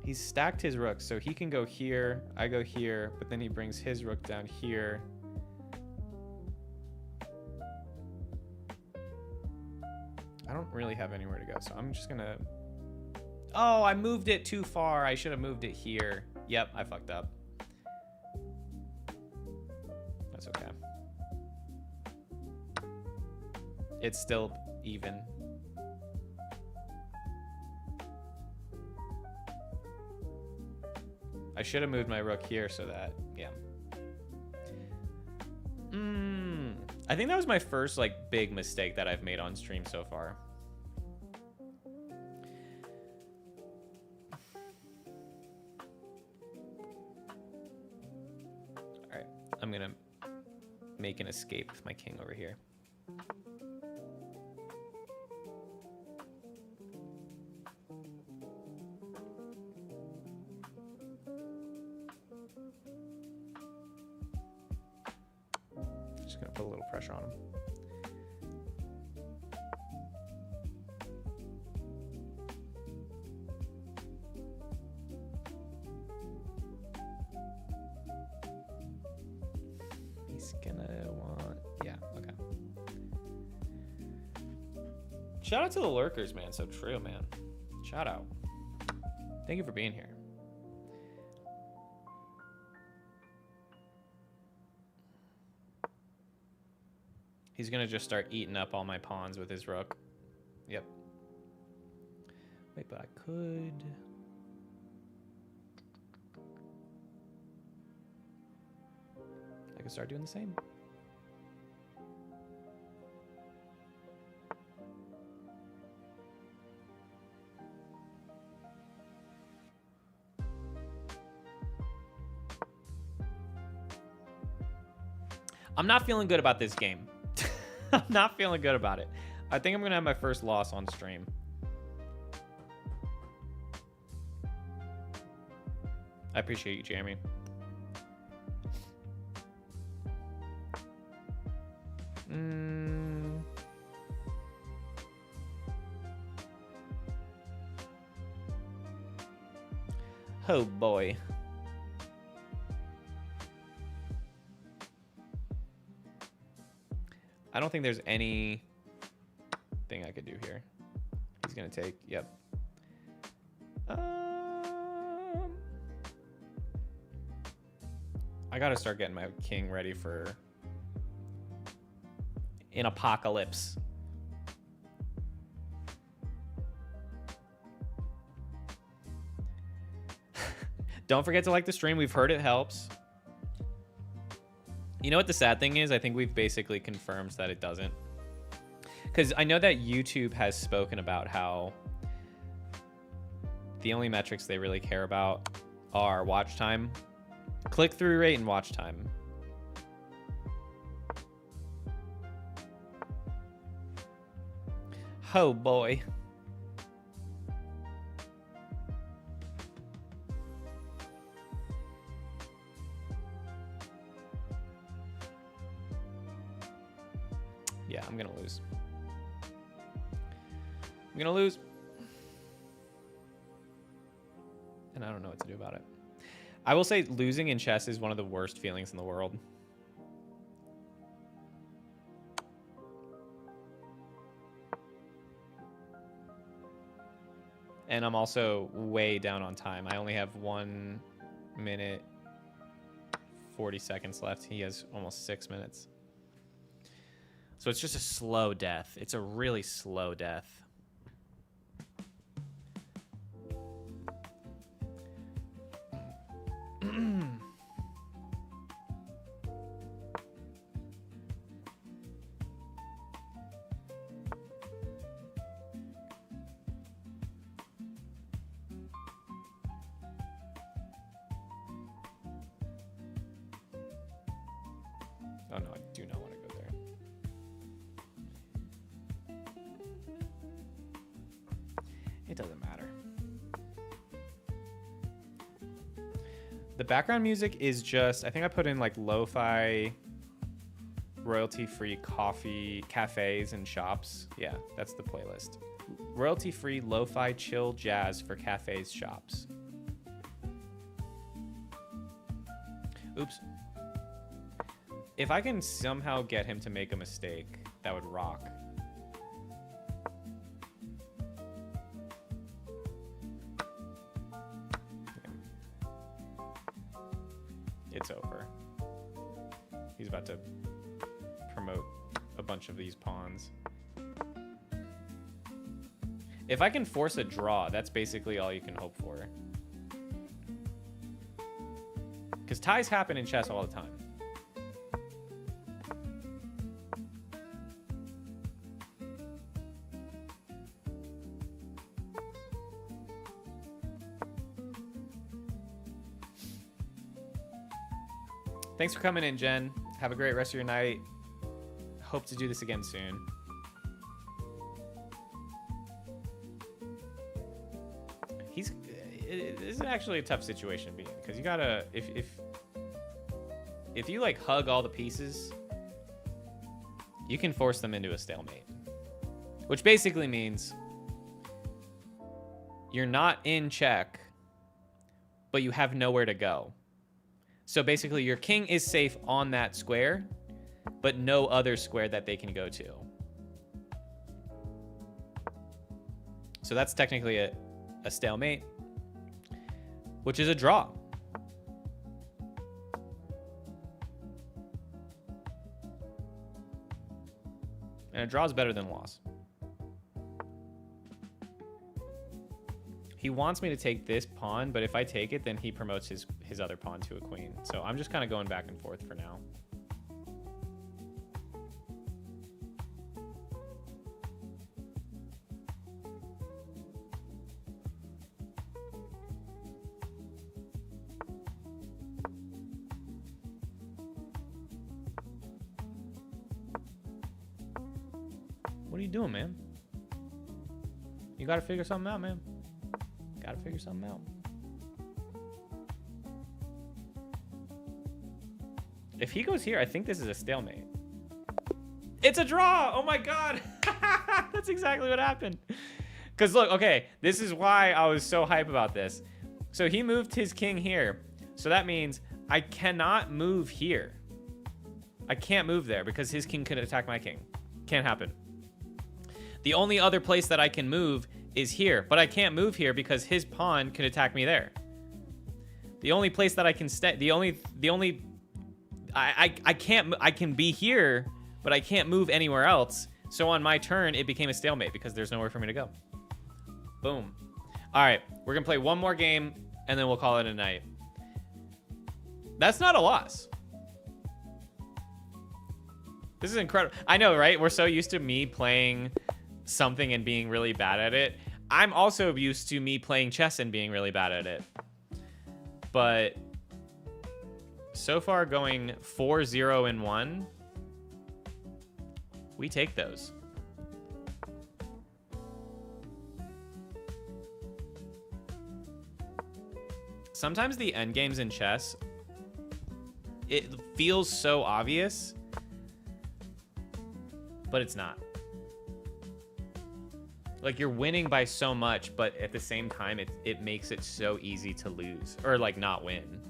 He's stacked his rooks, so he can go here, I go here, but then he brings his rook down here. I don't really have anywhere to go, so I'm just gonna... Oh, I moved it too far. I should have moved it here. Yep, I fucked up. That's okay. It's still even. I should have moved my rook here so that, yeah. I think that was my first like big mistake that I've made on stream so far. All right, I'm gonna make an escape with my king over here. gonna put a little pressure on him. He's gonna want, yeah, okay. Shout out to the lurkers, man. So true, man. Shout out. Thank you for being here. He's gonna just start eating up all my pawns with his rook. Yep. Wait, but I could... I could start doing the same. I'm not feeling good about this game. I'm not feeling good about it. I think I'm going to have my first loss on stream. I appreciate you, Jeremy. Oh, boy. I don't think there's any thing I could do here. He's gonna take, yep. I gotta start getting my king ready for an apocalypse. Don't forget to like the stream. We've heard it helps. You know what the sad thing is? I think we've basically confirmed that it doesn't. Because I know that YouTube has spoken about how the only metrics they really care about are watch time, click-through rate, and watch time. Oh boy. Yeah, I'm gonna lose. I'm gonna lose. And I don't know what to do about it. I will say losing in chess is one of the worst feelings in the world. And I'm also way down on time. I only have 1 minute, 40 seconds left. He has almost 6 minutes. So it's just a slow death. It's a really slow death. Oh no, I do not want to go there. It doesn't matter. The background music is just, I think I put in like lo-fi, royalty-free coffee, cafes and shops. Yeah, that's the playlist. Royalty-free lo-fi chill jazz for cafes, shops. Oops. If I can somehow get him to make a mistake, that would rock. It's over. He's about to promote a bunch of these pawns. If I can force a draw, that's basically all you can hope for. Because ties happen in chess all the time. Thanks for coming in, Jen. Have a great rest of your night. Hope to do this again soon. This is actually a tough situation to be in, because you gotta, if you like hug all the pieces, you can force them into a stalemate. Which basically means you're not in check, but you have nowhere to go. So basically your king is safe on that square, but no other square that they can go to. So that's technically a stalemate, which is a draw. And a draw is better than a loss. He wants me to take this pawn, but if I take it, then he promotes his other pawn to a queen. So I'm just kind of going back and forth for now. What are you doing, man? You gotta figure something out, man. Gotta figure something out. If he goes here, I think this is a stalemate. It's a draw! Oh my god! That's exactly what happened. Because look, okay, this is why I was so hype about this. So he moved his king here. So that means I cannot move here. I can't move there because his king could attack my king. Can't happen. The only other place that I can move is here, but I can't move here because his pawn could attack me there. The only place that I can stay, I can be here, but I can't move anywhere else. So on my turn, it became a stalemate because there's nowhere for me to go. Boom. All right, we're gonna play one more game and then we'll call it a night. That's not a loss. This is incredible. I know, right? We're so used to me playing something and being really bad at it. I'm also used to me playing chess and being really bad at it. But so far going 4-0 and 1, we take those. Sometimes the end games in chess, it feels so obvious, but it's not. Like, you're winning by so much, but at the same time, it makes it so easy to lose or like not win.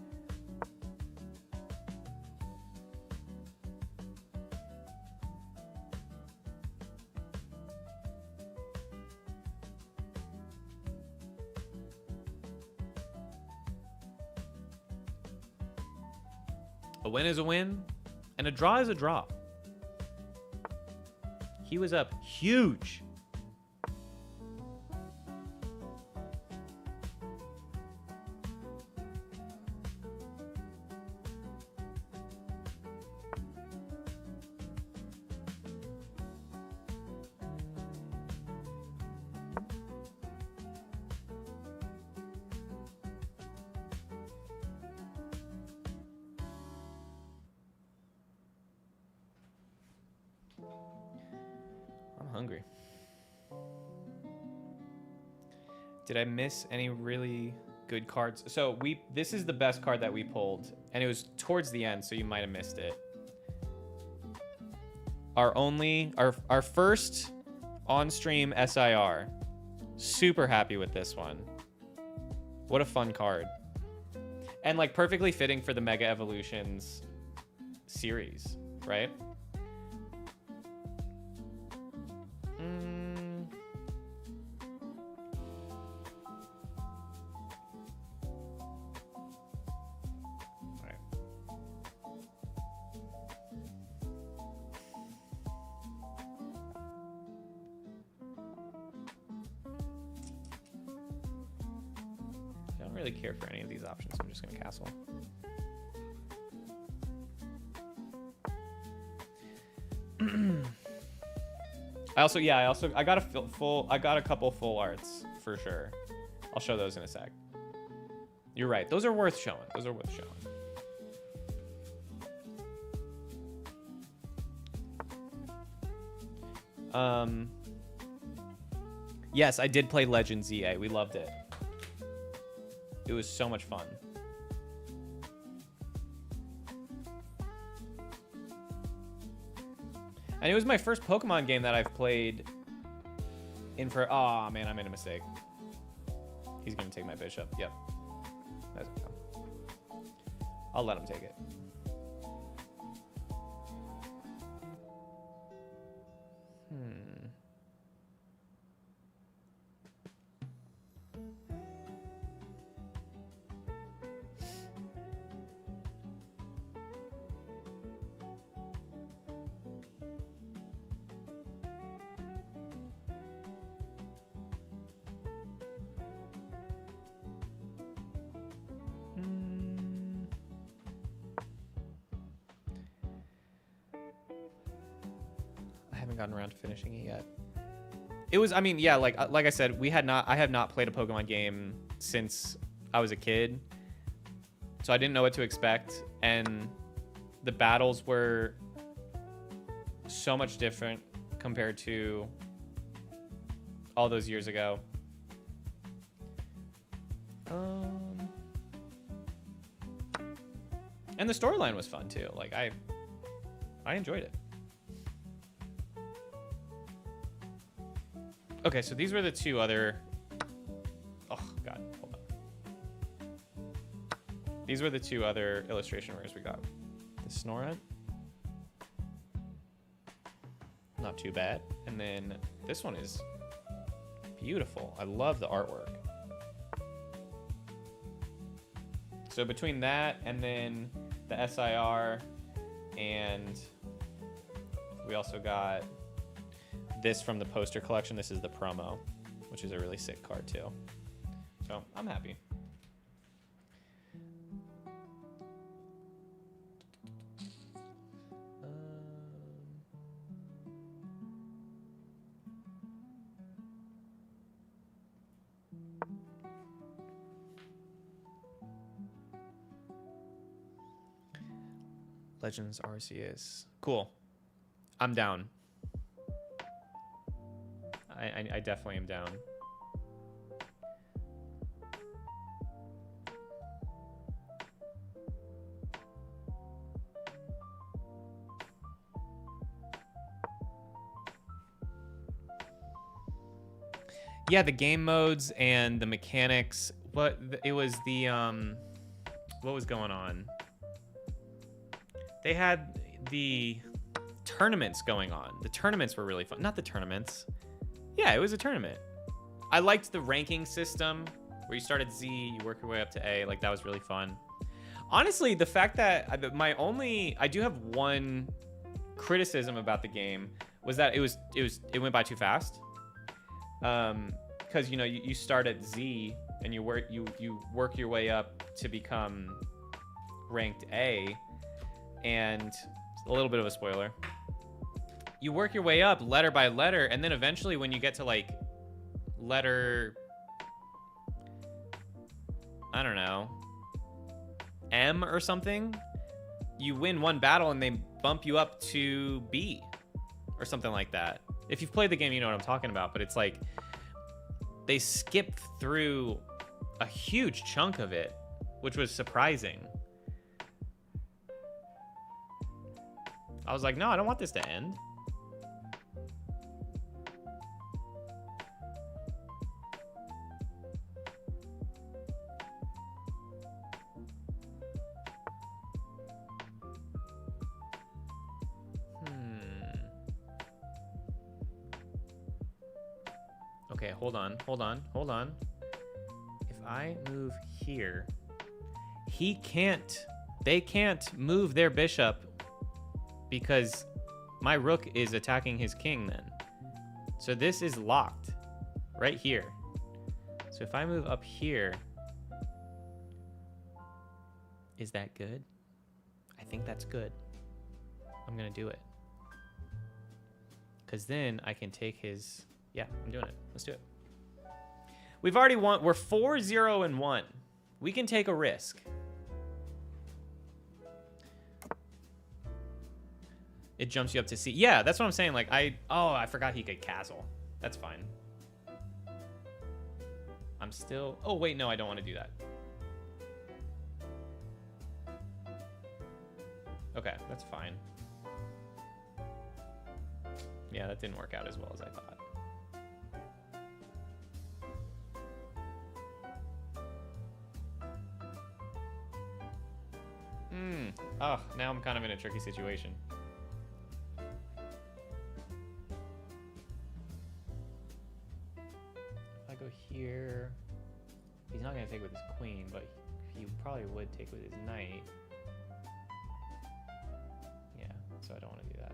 A win is a win, and a draw is a draw. He was up huge. Hungry. Did I miss any really good cards? So this is the best card that we pulled, and it was towards the end, so you might have missed it. Our first on-stream SIR. Super happy with this one. What a fun card. And like perfectly fitting for the Mega Evolutions series, right? Really care for any of these options. I'm just gonna castle. I got a couple full arts for sure. I'll show those in a sec. You're right. Those are worth showing. Those are worth showing. Yes, I did play Legends EA. We loved it. It was so much fun. And it was my first Pokemon game that I've played in for... Oh, man, I made a mistake. He's going to take my bishop. Yep. That's okay. I'll let him take it. Gotten around to finishing it yet. It was, I mean, yeah, like I said, I have not played a Pokemon game since I was a kid, so I didn't know what to expect, and the battles were so much different compared to all those years ago. And the storyline was fun too. Like I enjoyed it. Okay, so these were the two other... Oh, God, hold on. These were the two other illustration rares we got. The Snorunt. Not too bad. And then this one is beautiful. I love the artwork. So between that and then the SIR, and we also got this from the poster collection. This is the promo, which is a really sick card too. So I'm happy. Legends Arceus. Cool. I'm down. I definitely am down. Yeah, the game modes and the mechanics. What it was the what was going on? They had the tournaments going on. The tournaments were really fun. Not the tournaments. Yeah, it was a tournament. I liked the ranking system where you start at Z, you work your way up to A. Like, that was really fun. Honestly, the fact that I do have one criticism about the game was that it went by too fast. Because, you know, you start at Z and you work your way up to become ranked A. And a little bit of a spoiler. You work your way up letter by letter, and then eventually when you get to like letter, I don't know, M or something, you win one battle and they bump you up to B or something like that. If you've played the game, you know what I'm talking about, but it's like they skip through a huge chunk of it, which was surprising. I was like, no, I don't want this to end. Okay, hold on. If I move here, they can't move their bishop because my rook is attacking his king then. So this is locked right here. So if I move up here, is that good? I think that's good. I'm gonna do it. Because then I can take his... Yeah, I'm doing it. Let's do it. We've already won. We're 4-0-1. We can take a risk. It jumps you up to C. Yeah, that's what I'm saying. Like, I forgot he could castle. That's fine. I'm still... Oh, wait, no, I don't want to do that. Okay, that's fine. Yeah, that didn't work out as well as I thought. Oh, now I'm kind of in a tricky situation. If I go here, he's not going to take with his queen, but he probably would take with his knight. Yeah, so I don't want to do that.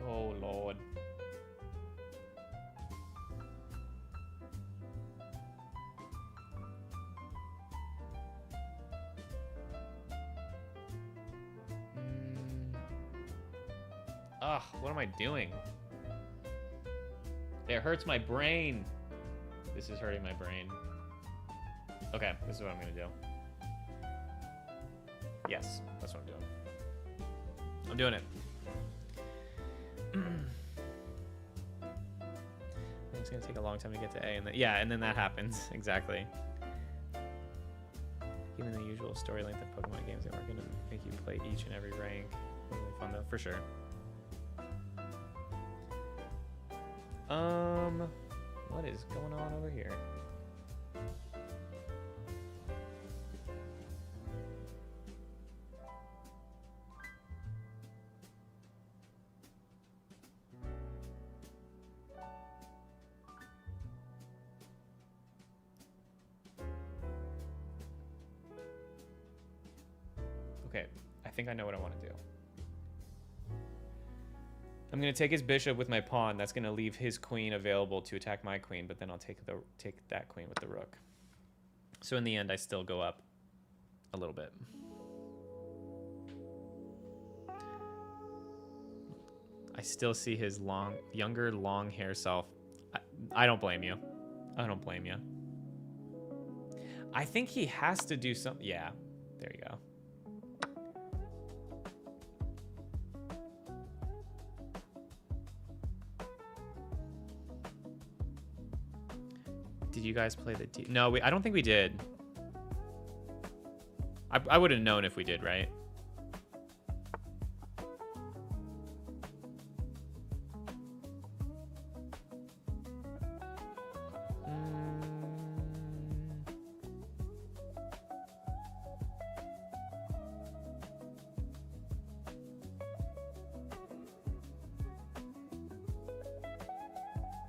Oh, Lord. Ugh, what am I doing? It hurts my brain. This is hurting my brain. Okay, this is what I'm gonna do. Yes, that's what I'm doing. I'm doing it. It's gonna take a long time to get to A, and then, yeah, and then that happens. Exactly. Given the usual story length of Pokemon games, they weren't gonna make you play each and every rank. Really fun though, for sure. What is going on over here? Okay, I think I know what I want to do. I'm going to take his bishop with my pawn. That's going to leave his queen available to attack my queen, but then I'll take that queen with the rook. So in the end, I still go up a little bit. I still see his younger long hair self. I don't blame you. I don't blame you. I think he has to do something. Yeah, there you go. Did you guys play the No, I don't think we did. I would have known if we did, right?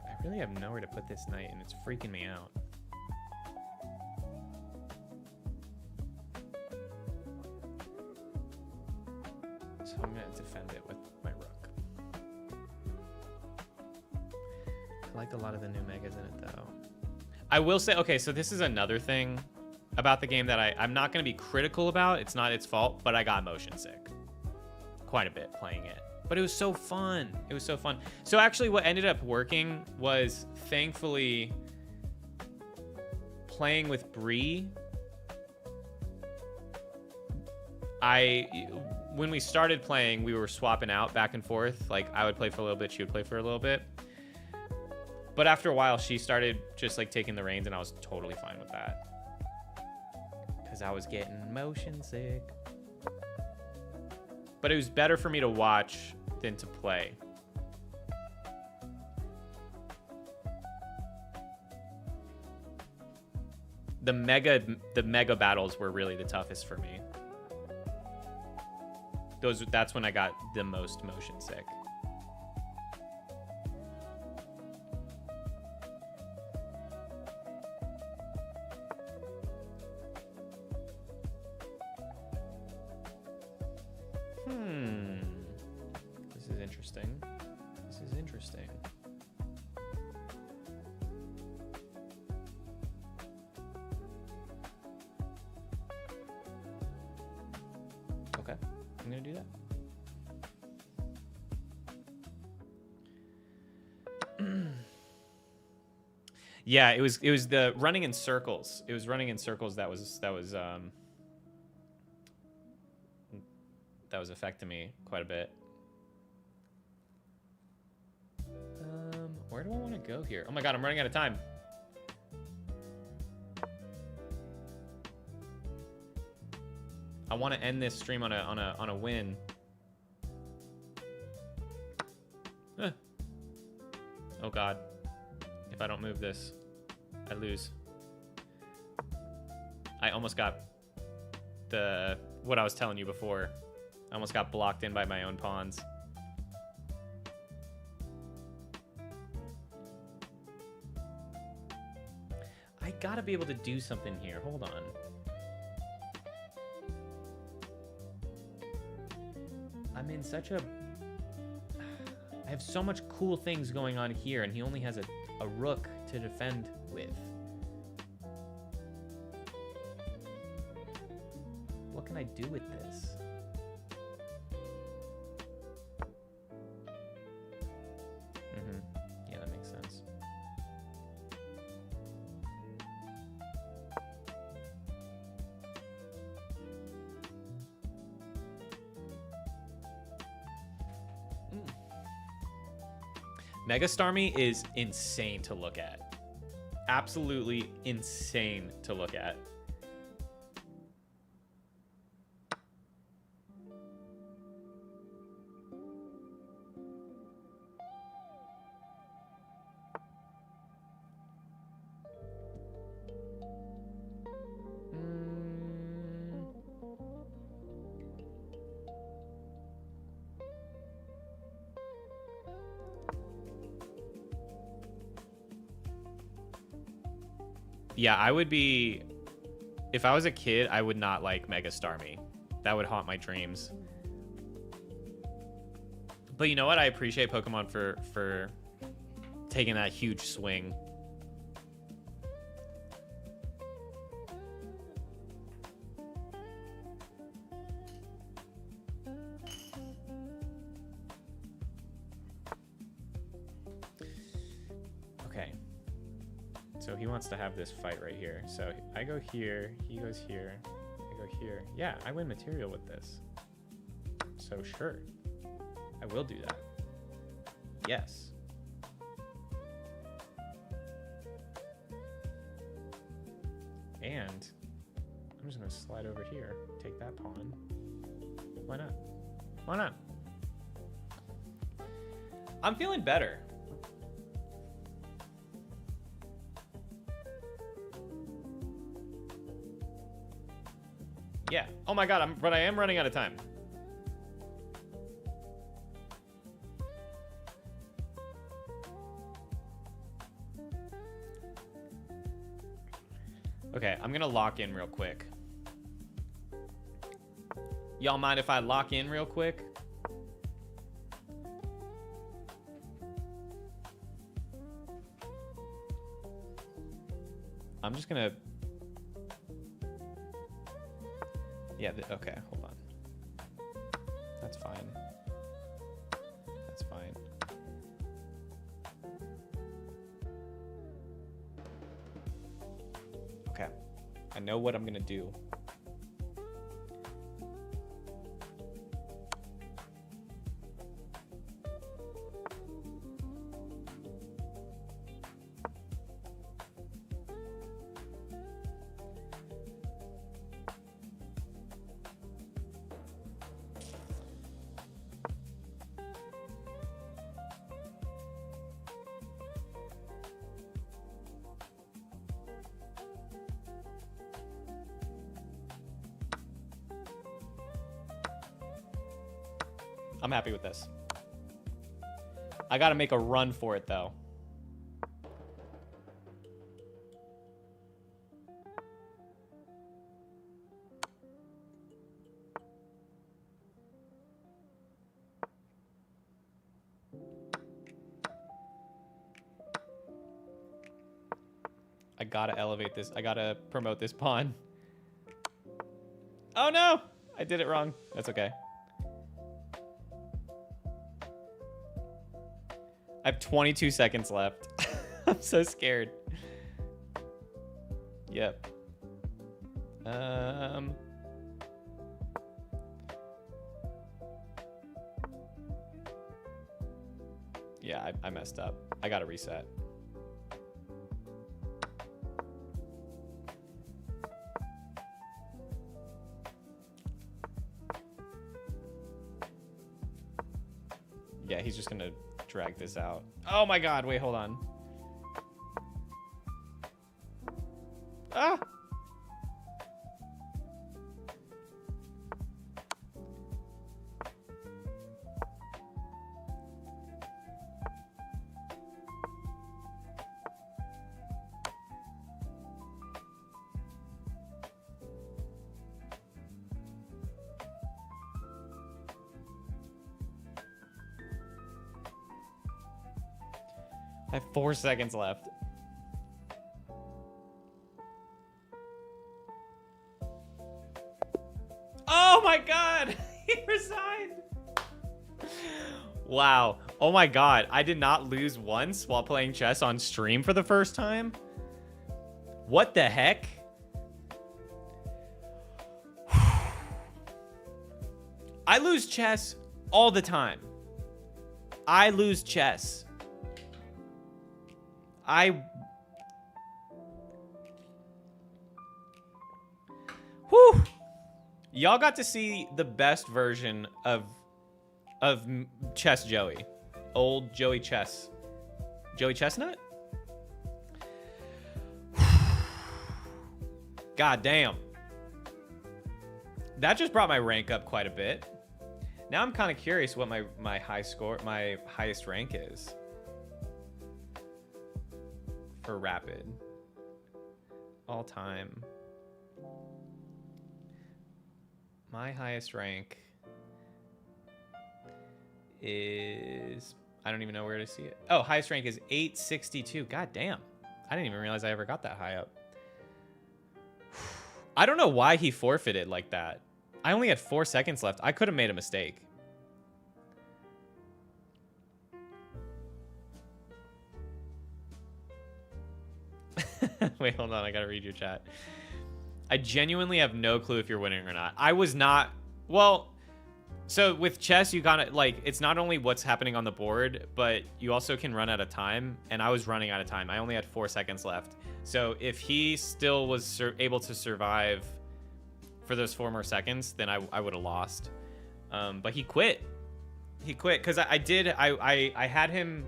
I really have nowhere to put this knight, and it's freaking me out. So I'm going to defend it with my rook. I like a lot of the new megas in it, though. I will say, okay, so this is another thing about the game that I'm not going to be critical about. It's not its fault, but I got motion sick quite a bit playing it. But it was so fun. It was so fun. So actually what ended up working was, thankfully, playing with Bree. When we started playing, we were swapping out back and forth. Like, I would play for a little bit, she would play for a little bit. But after a while, she started just like taking the reins, and I was totally fine with that. Because I was getting motion sick. But it was better for me to watch than to play. The mega battles were really the toughest for me. That's when I got the most motion sick. This is interesting. This is interesting. Okay, I'm gonna do that. Yeah, it was the running in circles. It was running in circles that was affecting me quite a bit. Where do I want to go here? Oh my god, I'm running out of time. I want to end this stream on a win. Oh god. If I don't move this, I lose. I almost got what I was telling you before. I almost got blocked in by my own pawns. I gotta be able to do something here. Hold on. I'm in such a... I have so much cool things going on here, and he only has a rook to defend with. What can I do with this? Yeah, that makes sense. Mega Starmie is insane to look at. Absolutely insane to look at. Yeah, I would be... If I was a kid, I would not like Mega Starmie. That would haunt my dreams. But you know what? I appreciate Pokemon for taking that huge swing. Okay. So he wants to have this fight right here. So I go here, he goes here, I go here. Yeah, I win material with this. So sure, I will do that. Yes. And I'm just gonna slide over here, take that pawn. Why not? Why not? I'm feeling better. Yeah. Oh my god, but I am running out of time. Okay, I'm gonna lock in real quick. Y'all mind if I lock in real quick? I'm just gonna... Yeah, okay, hold on. That's fine. That's fine. Okay. I know what I'm gonna do. I'm happy with this. I gotta make a run for it, though. I gotta elevate this. I gotta promote this pawn. Oh no! I did it wrong. That's okay. I have 22 seconds left. I'm so scared. Yep. Yeah, I messed up. I gotta reset. Yeah, he's just gonna drag this out. Oh my god, wait, hold on. Ah! I have 4 seconds left. Oh my god! He resigned! Wow. Oh my god. I did not lose once while playing chess on stream for the first time? What the heck? I lose chess all the time. I lose chess. Whew. Y'all got to see the best version of Chess Joey. Old Joey Chess. Joey Chestnut? God damn. That just brought my rank up quite a bit. Now I'm kind of curious what my highest rank is. For Rapid. All time. My highest rank is... I don't even know where to see it. Oh, highest rank is 862. God damn. I didn't even realize I ever got that high up. I don't know why he forfeited like that. I only had 4 seconds left. I could have made a mistake. Wait, hold on. I gotta read your chat. I genuinely have no clue if you're winning or not. I was not... Well, so with chess, you gotta... Like, it's not only what's happening on the board, but you also can run out of time. And I was running out of time. I only had 4 seconds left. So if he still was able to survive for those 4 more seconds, then I would have lost. But he quit. He quit. Because I had him...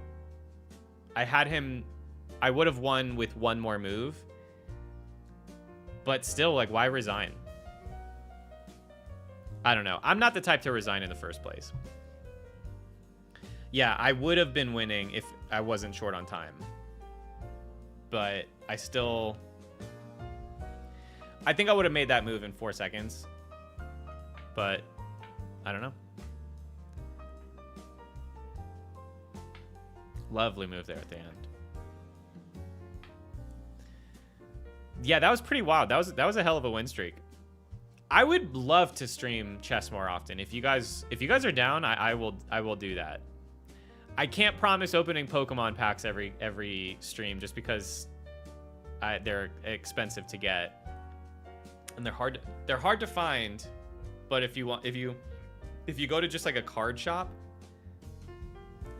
I would have won with 1 more move. But still, like, why resign? I don't know. I'm not the type to resign in the first place. Yeah, I would have been winning if I wasn't short on time. But I still... I think I would have made that move in 4 seconds. But I don't know. Lovely move there at the end. Yeah, that was pretty wild. That was a hell of a win streak. I would love to stream chess more often. If you guys are down, I will do that. I can't promise opening Pokemon packs every stream just because they're expensive to get. And they're hard to find. But if you go to just like a card shop,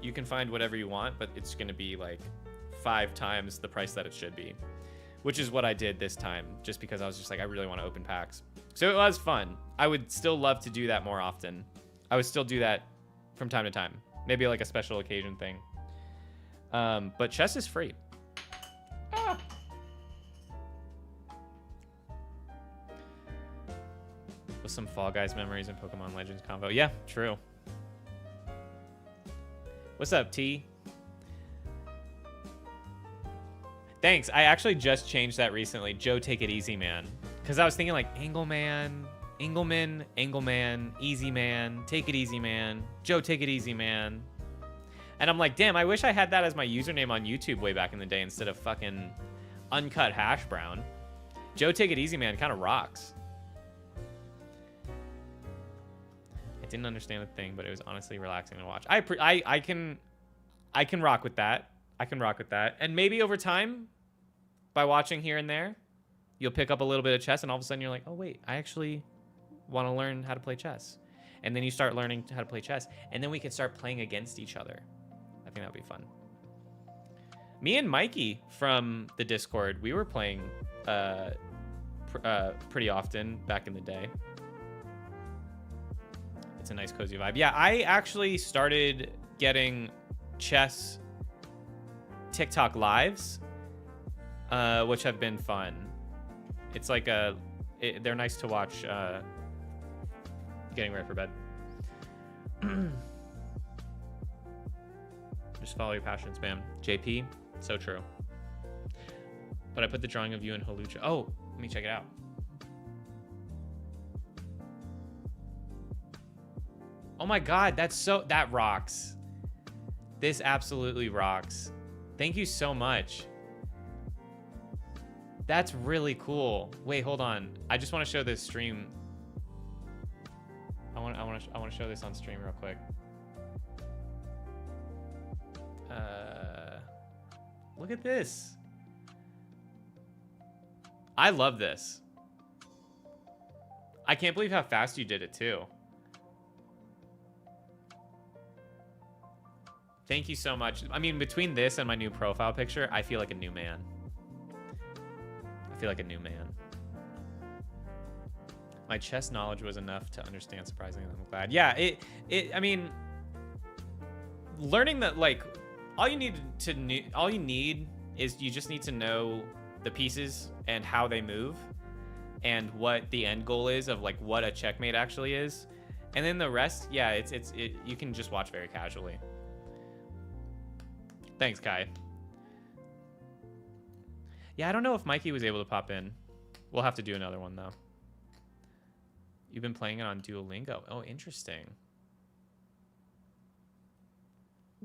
you can find whatever you want, but it's going to be like 5 times the price that it should be. Which is what I did this time, just because I was just like, I really want to open packs. So it was fun. I would still love to do that more often. I would still do that from time to time. Maybe like a special occasion thing. But chess is free. Ah. With some Fall Guys memories and Pokemon Legends combo. Yeah, true. What's up, T? Thanks. I actually just changed that recently. Joe, take it easy, man. Because I was thinking like Engelman, Easy Man, take it easy, man. Joe, take it easy, man. And I'm like, damn, I wish I had that as my username on YouTube way back in the day instead of fucking Uncut Hash Brown. Joe, take it easy, man. Kind of rocks. I didn't understand the thing, but it was honestly relaxing to watch. I can rock with that. I can rock with that. And maybe over time, by watching here and there, you'll pick up a little bit of chess, and all of a sudden you're like, oh, wait, I actually want to learn how to play chess. And then you start learning how to play chess, and then we can start playing against each other. I think that would be fun. Me and Mikey from the Discord, we were playing pretty often back in the day. It's a nice, cozy vibe. Yeah, I actually started getting chess TikTok lives, which have been fun. It's like they're nice to watch getting ready for bed. Just follow your passions, man. JP, so true. But I put the drawing of you in Halucha. Oh, let me check it out. Oh my God, that rocks. This absolutely rocks. Thank you so much. That's really cool. Wait, hold on. I just want to show this stream. I want to show this on stream real quick. Look at this. I love this. I can't believe how fast you did it too. Thank you so much. I mean, between this and my new profile picture, I feel like a new man. I feel like a new man. My chess knowledge was enough to understand, surprisingly. I'm glad. Yeah, I mean, learning that, like, all you need is you just need to know the pieces and how they move and what the end goal is of, like, what a checkmate actually is. And then the rest, yeah, you can just watch very casually. Thanks, Kai. Yeah, I don't know if Mikey was able to pop in. We'll have to do another one, though. You've been playing it on Duolingo. Oh, interesting.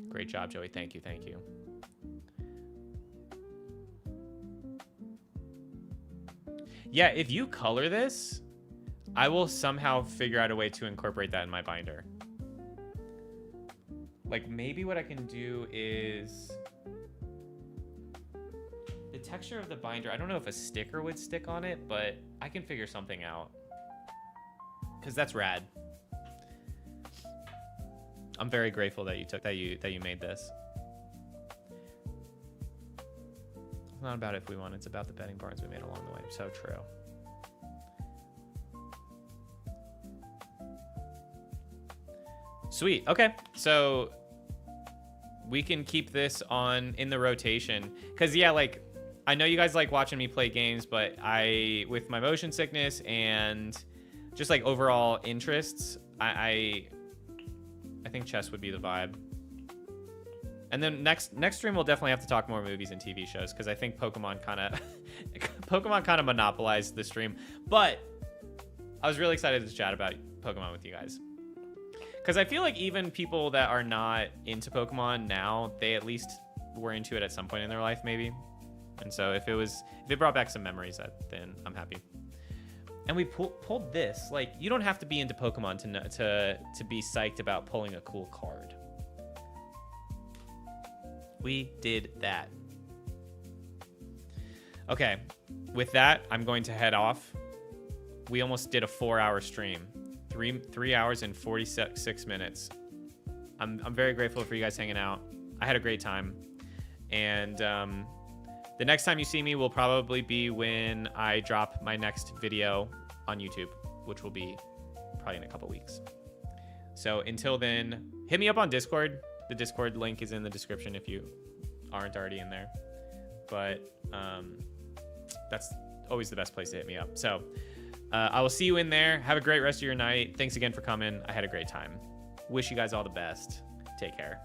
Great job, Joey. Thank you, thank you. Yeah, if you color this, I will somehow figure out a way to incorporate that in my binder. Like, maybe what I can do is... the texture of the binder, I don't know if a sticker would stick on it, but I can figure something out. Because that's rad. I'm very grateful that you made this. It's not about if we won, it's about the betting barns we made along the way. So true. Sweet. Okay. So we can keep this on in the rotation. Cause yeah, like I know you guys like watching me play games, but with my motion sickness and just like overall interests, I think chess would be the vibe. And then next stream we'll definitely have to talk more movies and TV shows because I think Pokemon kind of monopolized the stream. But I was really excited to chat about Pokemon with you guys. Because I feel like even people that are not into Pokemon now, they at least were into it at some point in their life, maybe. And so if it brought back some memories, then I'm happy. And we pulled this. Like, you don't have to be into Pokemon to be psyched about pulling a cool card. We did that. Okay, with that, I'm going to head off. We almost did a 4-hour stream. 3 hours and 46 minutes. I'm very grateful for you guys hanging out. I had a great time. And the next time you see me will probably be when I drop my next video on YouTube, which will be probably in a couple weeks. So until then, hit me up on Discord. The Discord link is in the description if you aren't already in there. But that's always the best place to hit me up. So I will see you in there. Have a great rest of your night. Thanks again for coming. I had a great time. Wish you guys all the best. Take care.